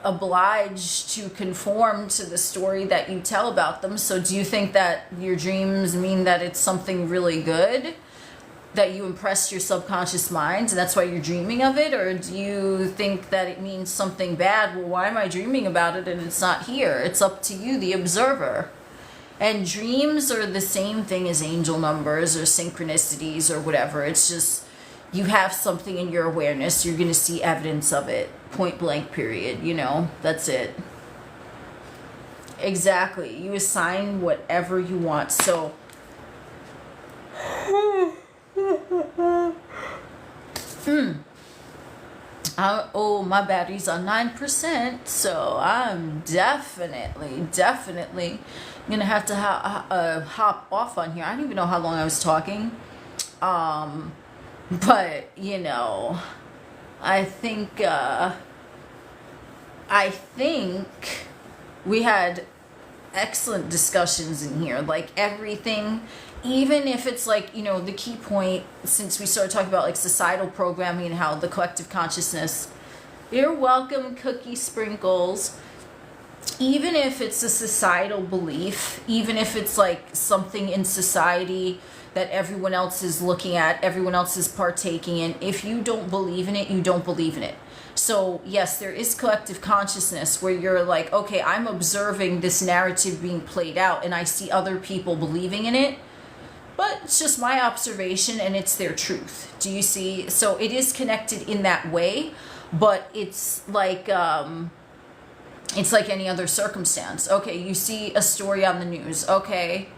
obliged to conform to the story that you tell about them. So do you think that your dreams mean that it's something really good, that you impress your subconscious mind, and that's why you're dreaming of it? Or do you think that it means something bad? Well, why am I dreaming about it and it's not here? It's up to you, the observer. And dreams are the same thing as angel numbers or synchronicities or whatever. It's just you have something in your awareness, you're going to see evidence of it. Point blank, period. That's it. Exactly. You assign whatever you want. So oh, my battery's on 9%, so I'm definitely gonna have to hop off on here. I don't even know how long I was talking, but I think we had excellent discussions in here, like everything. Even if it's like, the key point, since we started talking about like societal programming and how the collective consciousness, you're welcome, Cookie Sprinkles. Even if it's a societal belief, even if it's like something in society that everyone else is looking at, everyone else is partaking in, if you don't believe in it, you don't believe in it. So yes, there is collective consciousness where you're like, okay, I'm observing this narrative being played out and I see other people believing in it. But it's just my observation and it's their truth. Do you see? So it is connected in that way, but it's like any other circumstance. Okay, you see a story on the news. Okay,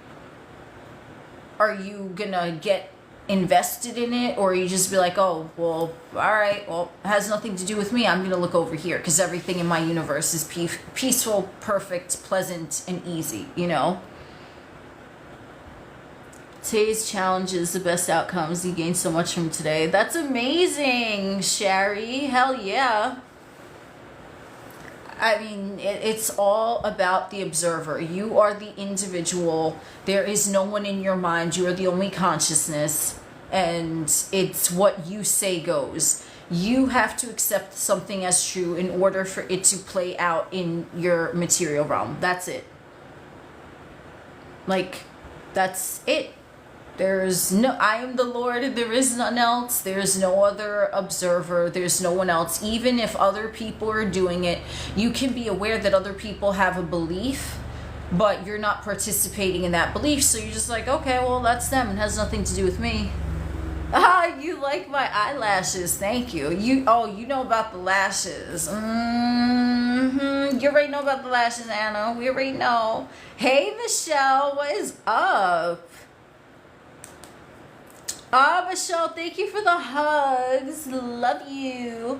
are you gonna get invested in it, or you just be like, oh, well, all right, well, it has nothing to do with me. I'm gonna look over here because everything in my universe is peaceful, perfect, pleasant, and easy. Today's challenge is the best outcomes. You gained so much from today. That's amazing, Sherry. Hell yeah. I mean, it's all about the observer. You are the individual. There is no one in your mind. You are the only consciousness. And it's what you say goes. You have to accept something as true in order for it to play out in your material realm. That's it. Like, that's it. I am the Lord, there is none else. There's no other observer. There's no one else. Even if other people are doing it, you can be aware that other people have a belief, but you're not participating in that belief. So you're just like, okay, well, that's them. It has nothing to do with me. Ah, you like my eyelashes. Thank you. You know about the lashes. You already know about the lashes, Anna. We already know. Hey, Michelle, what is up? Michelle, thank you for the hugs. Love you.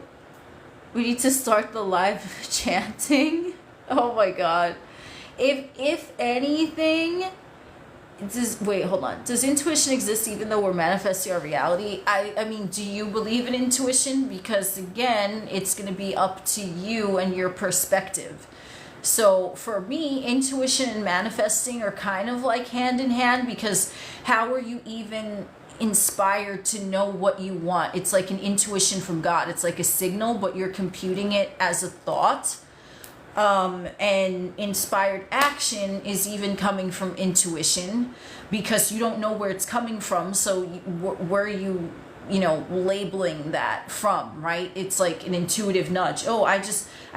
We need to start the live chanting. Oh my god. If anything, wait, hold on. Does intuition exist even though we're manifesting our reality? I mean, do you believe in intuition? Because again, it's going to be up to you and your perspective. So for me, intuition and manifesting are kind of like hand in hand, because how are you even inspired to know what you want? It's like an intuition from God. It's like a signal, but you're computing it as a thought. And inspired action is even coming from intuition, because you don't know where it's coming from. So where are you, labeling that from, right? It's like an intuitive nudge. Oh, I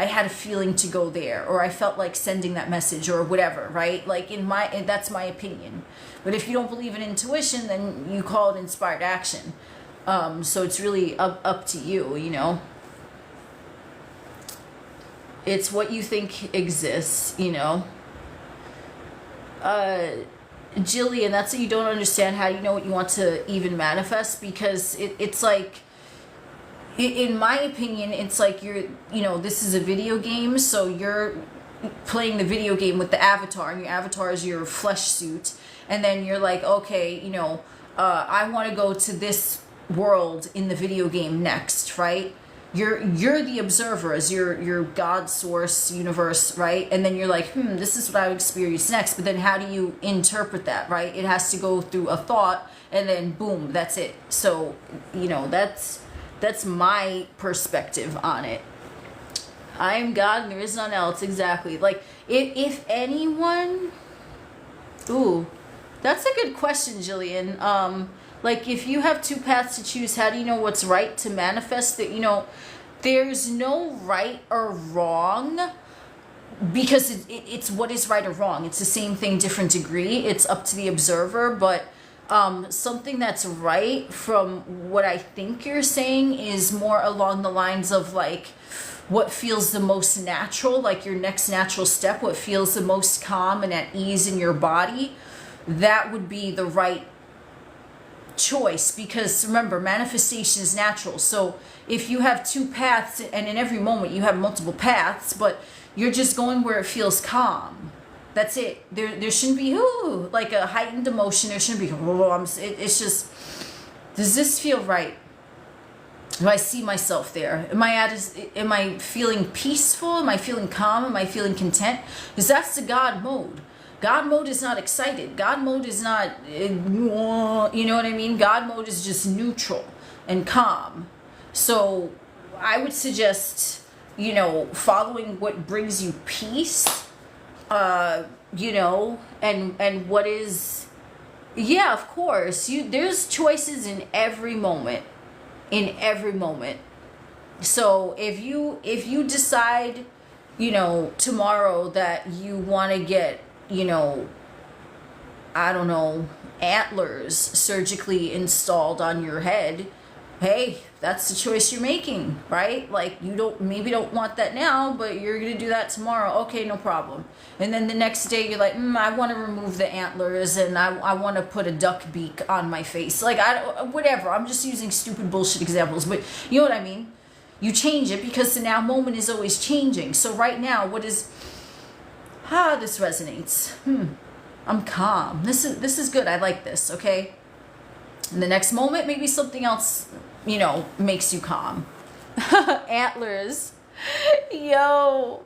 had a feeling to go there, or I felt like sending that message, or whatever, right? Like that's my opinion. But if you don't believe in intuition, then you call it inspired action. So it's really up to you, It's what you think exists, Jillian, that's what you don't understand. How do you know what you want to even manifest? Because it's like, in my opinion, it's like this is a video game, so you're playing the video game with the avatar, and your avatar is your flesh suit, and then you're like, okay, I want to go to this world in the video game next, right? You're the observer, as your God, source, universe, right? And then you're like, this is what I would experience next. But then how do you interpret that, right? It has to go through a thought, and then boom, that's it. So, that's my perspective on it. I am God and there is none else. Exactly. Like, if anyone... Ooh, that's a good question, Jillian. Like, if you have two paths to choose, how do you know what's right to manifest? That, there's no right or wrong, because it's what is right or wrong. It's the same thing, different degree. It's up to the observer. But something that's right, from what I think you're saying, is more along the lines of like what feels the most natural, like your next natural step, what feels the most calm and at ease in your body. That would be the right choice, because remember, manifestation is natural. So if you have two paths, and in every moment you have multiple paths, but you're just going where it feels calm, that's it. There shouldn't be like a heightened emotion. There shouldn't be it's just, does this feel right? Do I see myself there? Am I feeling peaceful? Am I feeling calm? Am I feeling content? Because that's the God mode. God mode is not excited. God mode is not, you know what I mean? God mode is just neutral and calm. So I would suggest, following what brings you peace, and what is, yeah, of course, there's choices in every moment, So if you decide, tomorrow that you want to get, I don't know, antlers surgically installed on your head, hey, that's the choice you're making, right? Like, you don't want that now, but you're gonna do that tomorrow. Okay, no problem. And then the next day you're like, I want to remove the antlers, and I want to put a duck beak on my face. Like, whatever. I'm just using stupid bullshit examples, but you know what I mean? You change it, because the now moment is always changing. So right now, this resonates. I'm calm. This is good. I like this, okay? And the next moment, maybe something else, makes you calm. Antlers. Yo.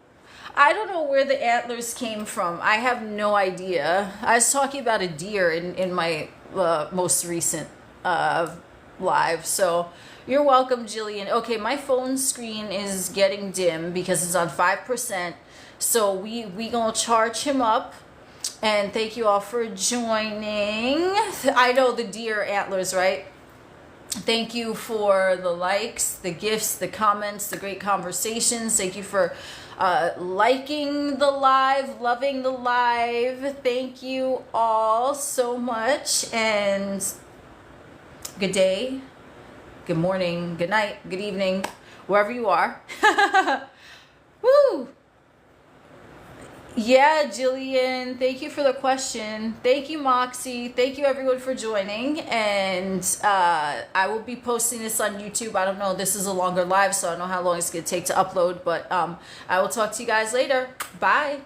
I don't know where the antlers came from. I have no idea. I was talking about a deer in my most recent live. So you're welcome, Jillian. Okay, my phone screen is getting dim because it's on 5%. So we gonna charge him up. And thank you all for joining. I know the deer antlers, right? Thank you for the likes, the gifts, the comments, the great conversations. Thank you for liking the live, loving the live. Thank you all so much. And good day, good morning, good night, good evening, wherever you are. Woo! Yeah, Jillian, thank you for the question. Thank you, Moxie. Thank you, everyone, for joining. And I will be posting this on YouTube. I don't know. This is a longer live, so I don't know how long it's going to take to upload. But I will talk to you guys later. Bye.